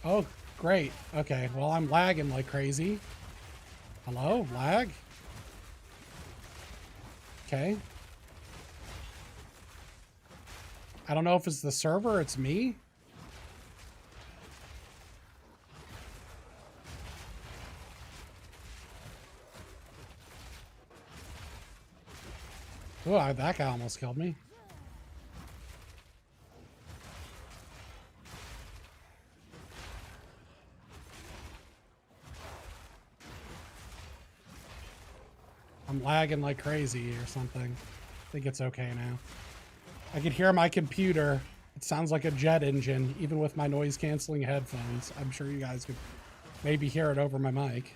Oh, great. Okay, well, I'm lagging like crazy. Hello? Lag? Okay. I don't know if it's the server or it's me. Oh, that guy almost killed me. I'm lagging like crazy or something. I think it's okay now. I can hear my computer. It sounds like a jet engine, even with my noise canceling headphones. I'm sure you guys could maybe hear it over my mic.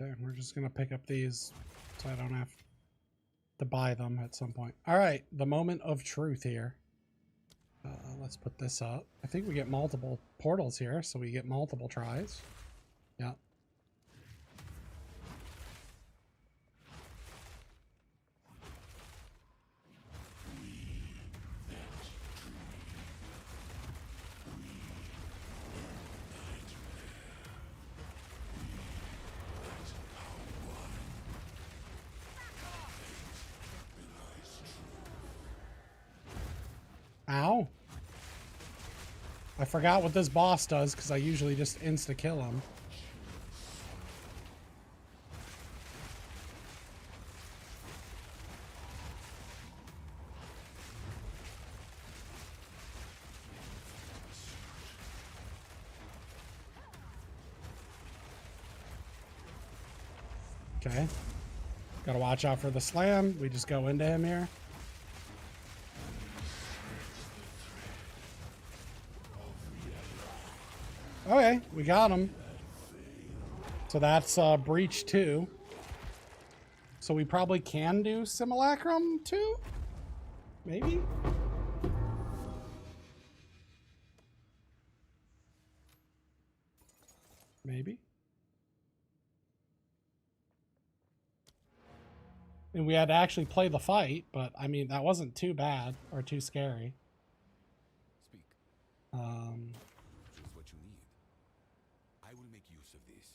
Okay, we're just gonna pick up these so I don't have to buy them at some point. All right, the moment of truth here. Let's put this up. I think we get multiple portals here, so we get multiple tries. Yeah. Ow. I forgot what this boss does because I usually just insta-kill him. Okay. Gotta watch out for the slam. We just go into him here. Okay, we got him. So that's breach 2. So we probably can do Simulacrum 2? Maybe? Maybe. And we had to actually play the fight, but I mean, that wasn't too bad or too scary. Speak. Um, Choose what you need. I will make use of this.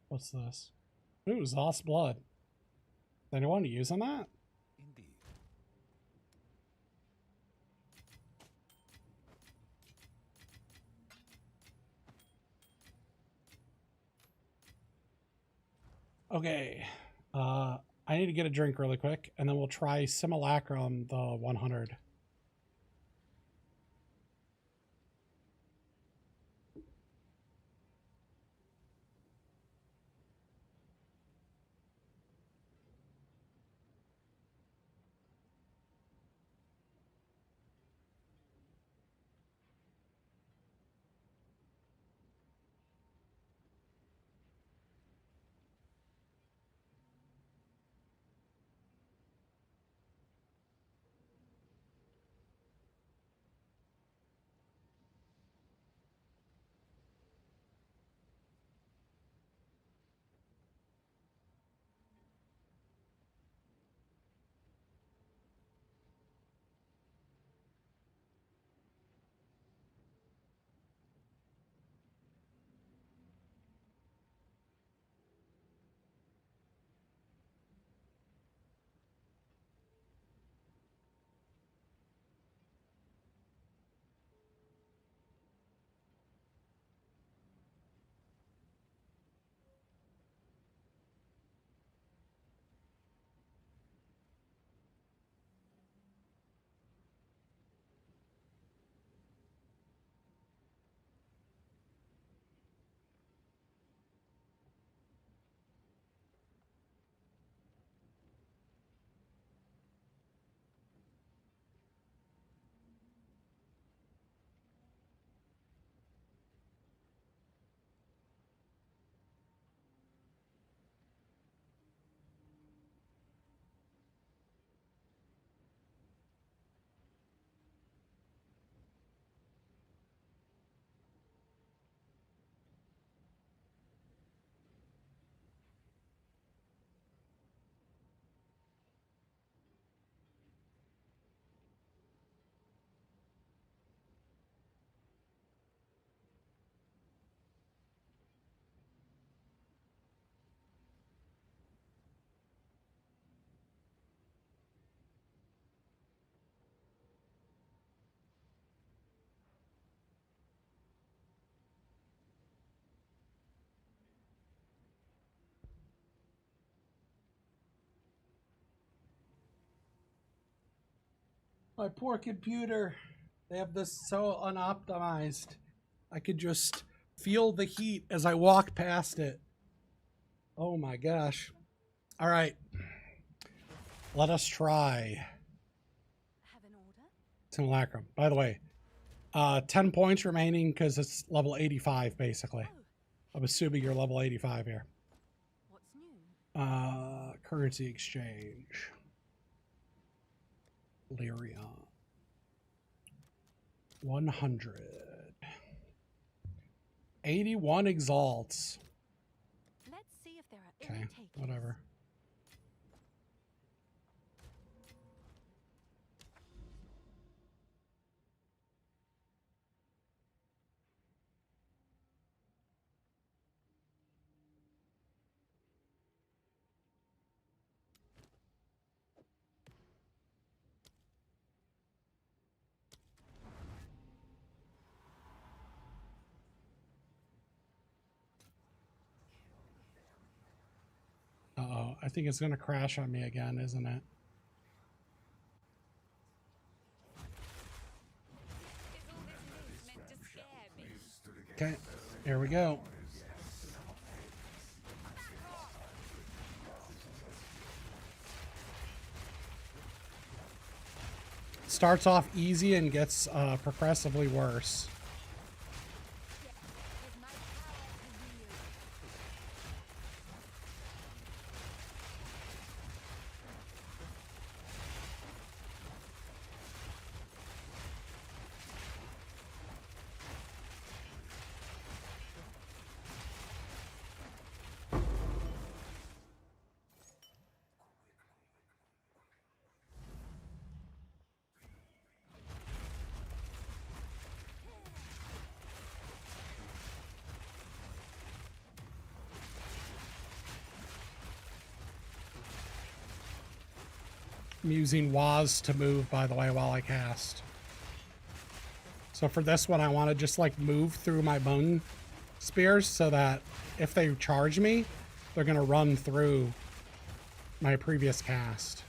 what's this? Ooh, exhaust blood. Does anyone use on that? Indeed. Okay. I need to get a drink really quick, and then we'll try Simulacrum the 100. My poor computer. They have this so unoptimized. I could just Feel the heat as I walk past it. Oh my gosh. All right. Let us try Have an order? Simulacrum. By the way, 10 points remaining because it's level 85, basically. Oh, I'm assuming you're level 85 here. what's new? Currency exchange. Delirium. 100. 81 exalts. Let's see if there are Okay, any takers. whatever. Uh-oh, I think it's going to crash on me again, isn't it? Is all this news meant to scare me? Okay, here we go. Starts off easy and gets progressively worse. With my power to wield. I'm using Waz to move, by the way, while I cast. So for this one, I want to just like move through my bone spears so that if they charge me, they're going to run through my previous cast.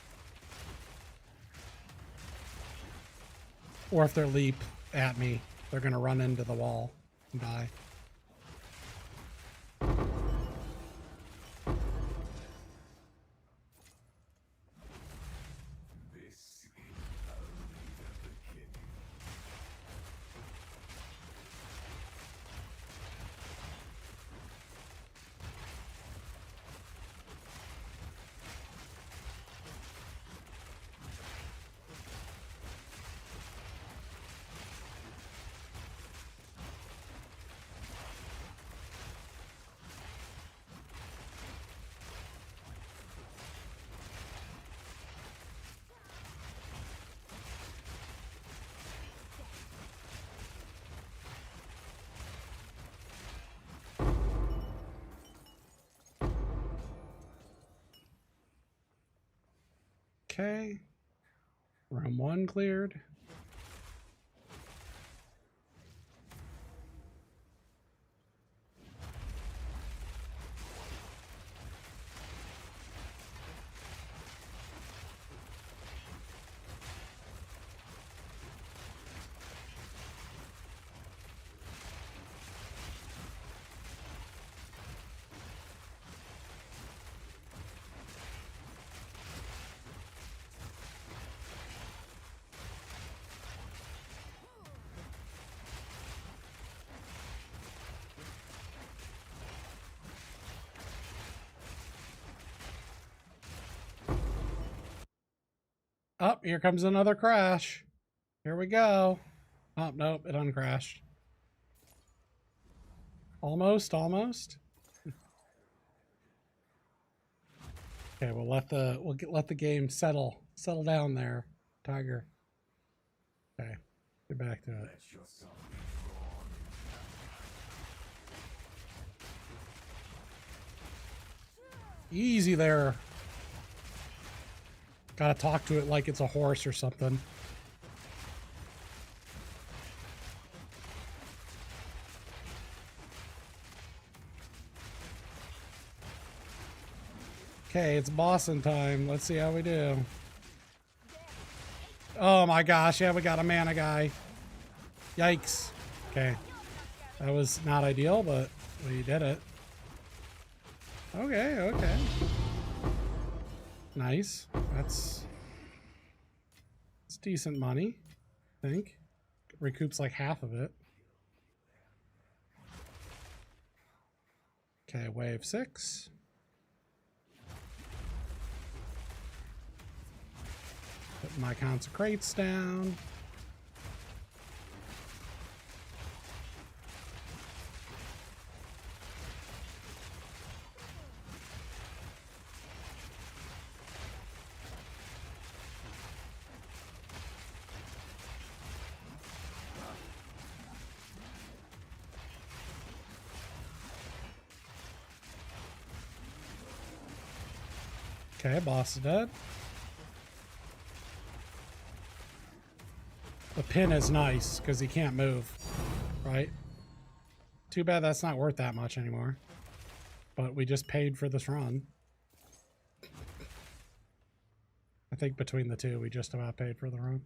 Or if they leap at me, they're going to run into the wall and die. Okay. Room 1 cleared. Oh, here comes another crash. Here we go. Oh, nope, it uncrashed. Almost, almost. Okay, we'll let the game settle down there, Tiger. Okay, get back to it. Easy there. Gotta talk to it like it's a horse or something. Okay, it's bossing time. Let's see how we do. Oh my gosh, yeah, we got a mana guy. Yikes. Okay. That was not ideal, but we did it. Okay, okay. Nice. That's decent money, I think. Recoups like half of it. Okay, wave 6. Put my consecrates down. Okay, boss is dead. The pin is nice because he can't move, right? Too bad that's not worth that much anymore. But we just paid for this run. I think between the two, we just about paid for the run.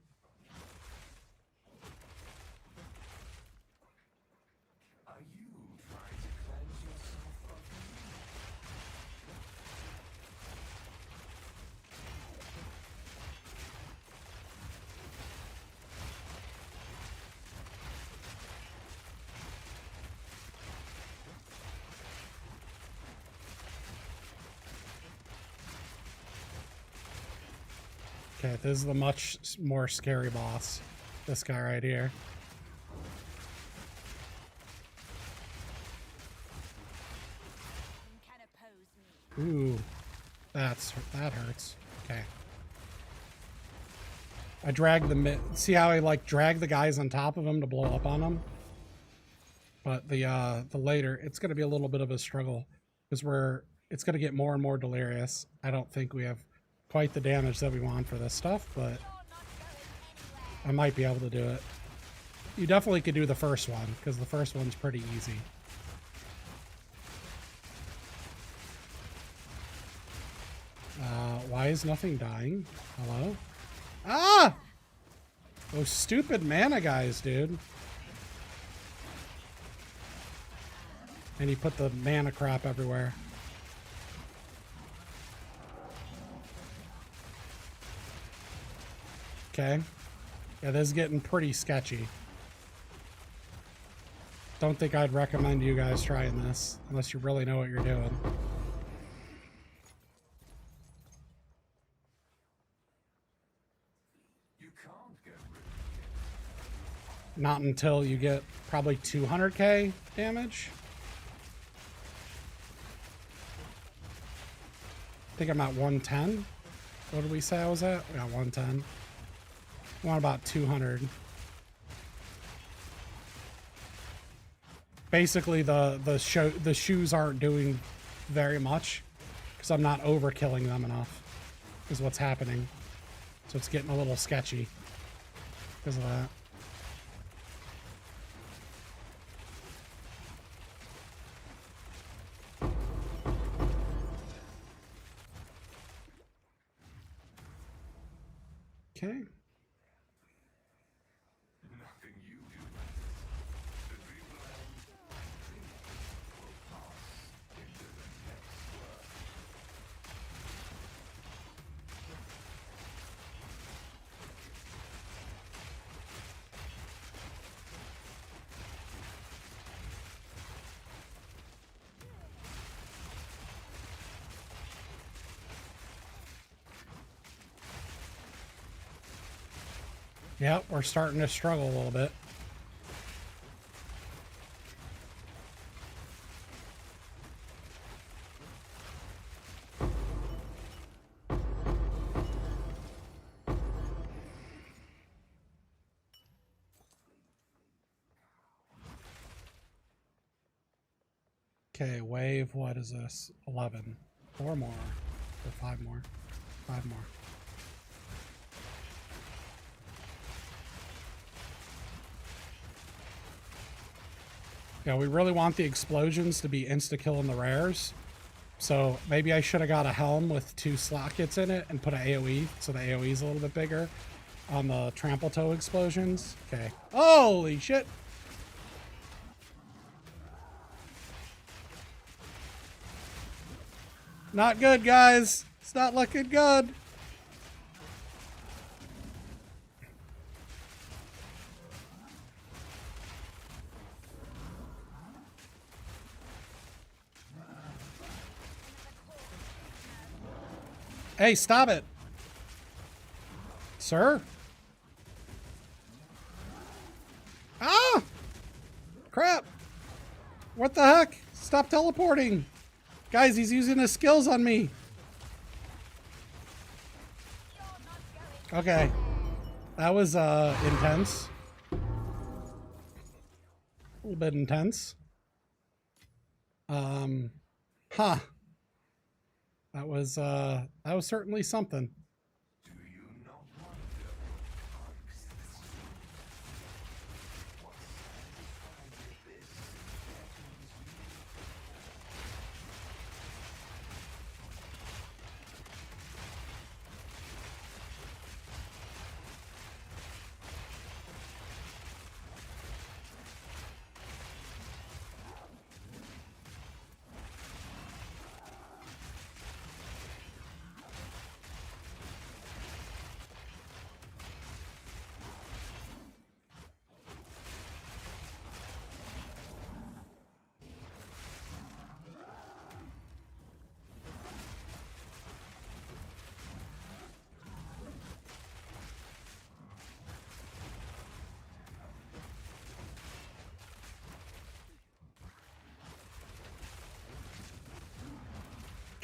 Okay, this is the much more scary boss. This guy right here. Ooh, that hurts. Okay. I dragged the see how I like drag the guys on top of him to blow up on them? But the later, it's going to be a little bit of a struggle because it's going to get more and more delirious. I don't think we have quite the damage that we want for this stuff, but I might be able to do it. You definitely could do the first one because the first one's pretty easy. Why is nothing dying? Hello? Ah! Those stupid mana guys, dude. And he put the mana crap everywhere. Okay. Yeah, this is getting pretty sketchy. Don't think I'd recommend you guys trying this unless you really know what you're doing. Not until you get probably 200k damage. I think I'm at 110. What did we say I was at? We got 110. I want about 200. Basically, the shoes aren't doing very much because I'm not overkilling them enough. Is what's happening. So it's getting a little sketchy because of that. Okay. Yep, we're starting to struggle a little bit. Okay, wave, what is this? 11. 4 more. Or 5 more. 5 more. Yeah, we really want the explosions to be insta-killing the rares. So maybe I should have got a helm with 2 slot kits in it and put an AoE, so the AoE is a little bit bigger on the trample toe explosions. Okay. Holy shit! Not good, guys. It's not looking good. Hey, stop it. Sir? Ah! Crap. What the heck? Stop teleporting. Guys, he's using his skills on me. Okay. That was intense. A little bit intense. Huh. That was certainly something.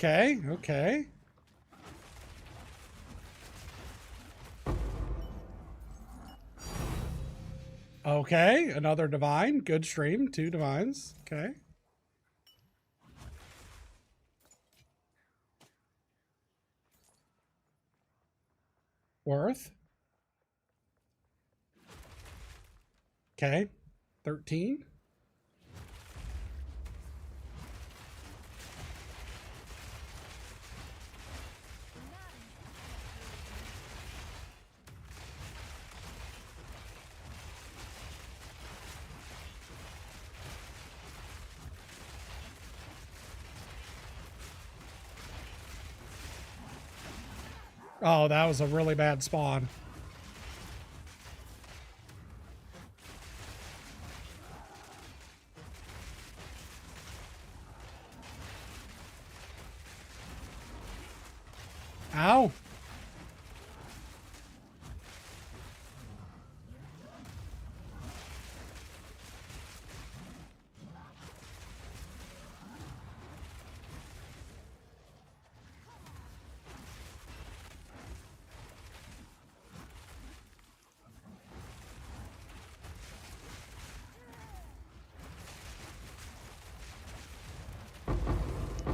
Okay, okay. Okay, another divine. Good stream. 2 divines. Okay. Worth. Okay. 13. Oh, that was a really bad spawn. Ow.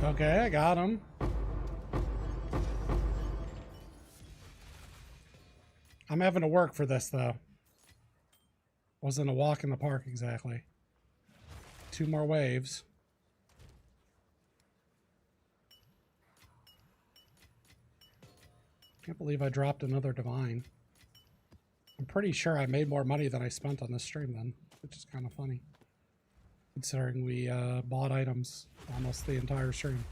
Okay, I got him. I'm having to work for this, though. Wasn't a walk in the park, exactly. 2 more waves. Can't believe I dropped another divine. I'm pretty sure I made more money than I spent on this stream then, which is kind of funny. Considering we bought items almost the entire stream.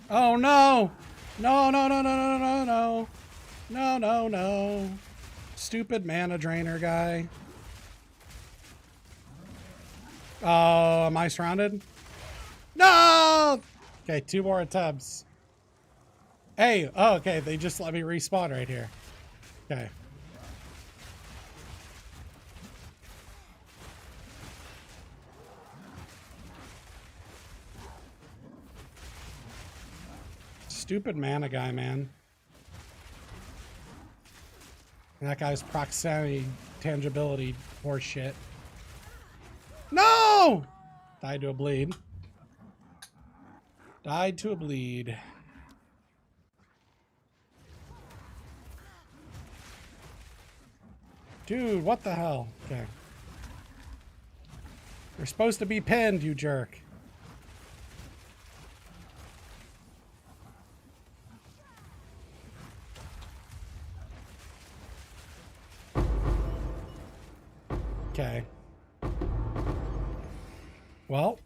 Oh no! No, no, no, no, no, no, no. No, no, no. Stupid mana drainer guy. Oh, am I surrounded? No! Okay, 2 more attempts. Hey, oh, okay, they just let me respawn right here. Okay. Stupid mana guy, man. That guy's proximity, tangibility, horse shit. No! Died to a bleed. Died to a bleed. Dude, what the hell? Okay. You're supposed to be pinned, you jerk. Okay. Well.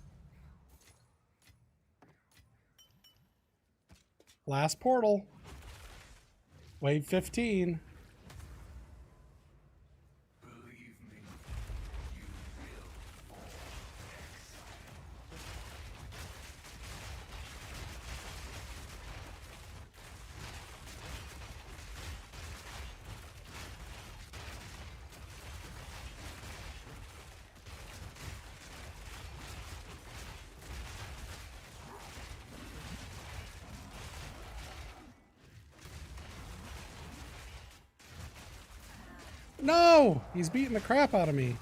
Last portal. Wave 15. No! He's beating the crap out of me.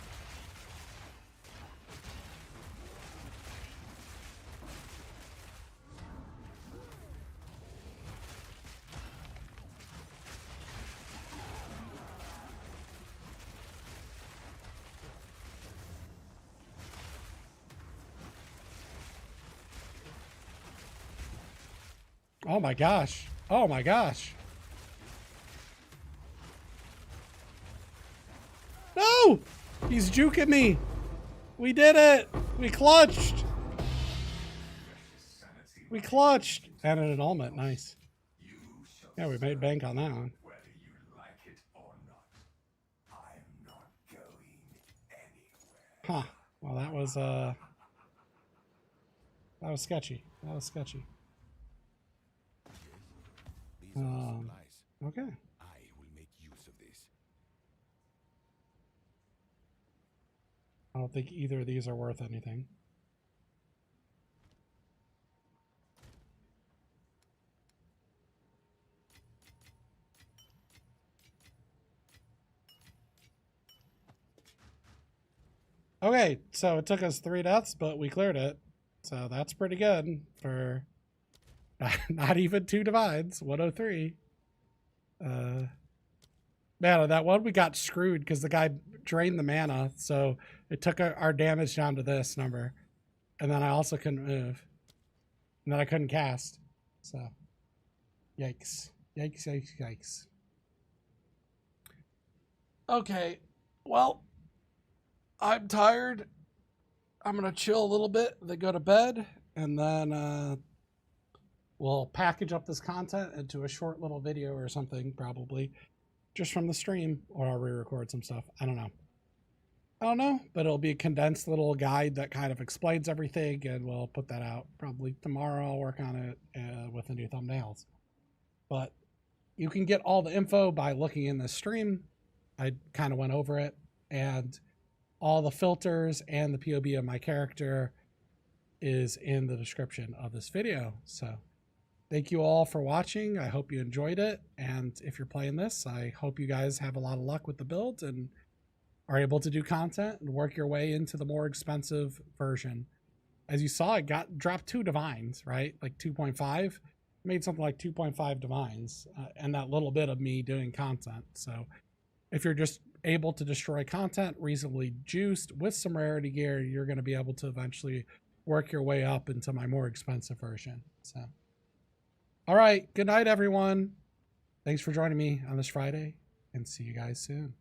Oh my gosh. Oh my gosh. No! He's juking me. We did it. We clutched. We clutched. And an annulment. Nice. Yeah, we made bank on that one. Huh. Well, that was sketchy. That was sketchy. Okay. I will make use of this. I don't think either of these are worth anything. Okay, so it took us 3 deaths, but we cleared it. So that's pretty good for not even 2 divines, 103. Man, that one we got screwed because the guy drained the mana, so it took our damage down to this number. And then I also couldn't move. And then I couldn't cast. So, yikes. Yikes, yikes, yikes. Okay, well, I'm tired. I'm going to chill a little bit, then go to bed, and then we'll package up this content into a short little video or something, probably, just from the stream, or I'll re-record some stuff. I don't know, but it'll be a condensed little guide that kind of explains everything, and we'll put that out probably tomorrow. I'll work on it with the new thumbnails. But you can get all the info by looking in this stream. I kind of went over it, and all the filters and the POB of my character is in the description of this video. So thank you all for watching. I hope you enjoyed it. And if you're playing this, I hope you guys have a lot of luck with the build and are able to do content and work your way into the more expensive version. As you saw, it dropped 2 divines, right? Like 2.5. Made something like 2.5 divines and that little bit of me doing content. So if you're just able to destroy content reasonably juiced with some rarity gear, you're going to be able to eventually work your way up into my more expensive version. So, all right. Good night, everyone. Thanks for joining me on this Friday, and see you guys soon.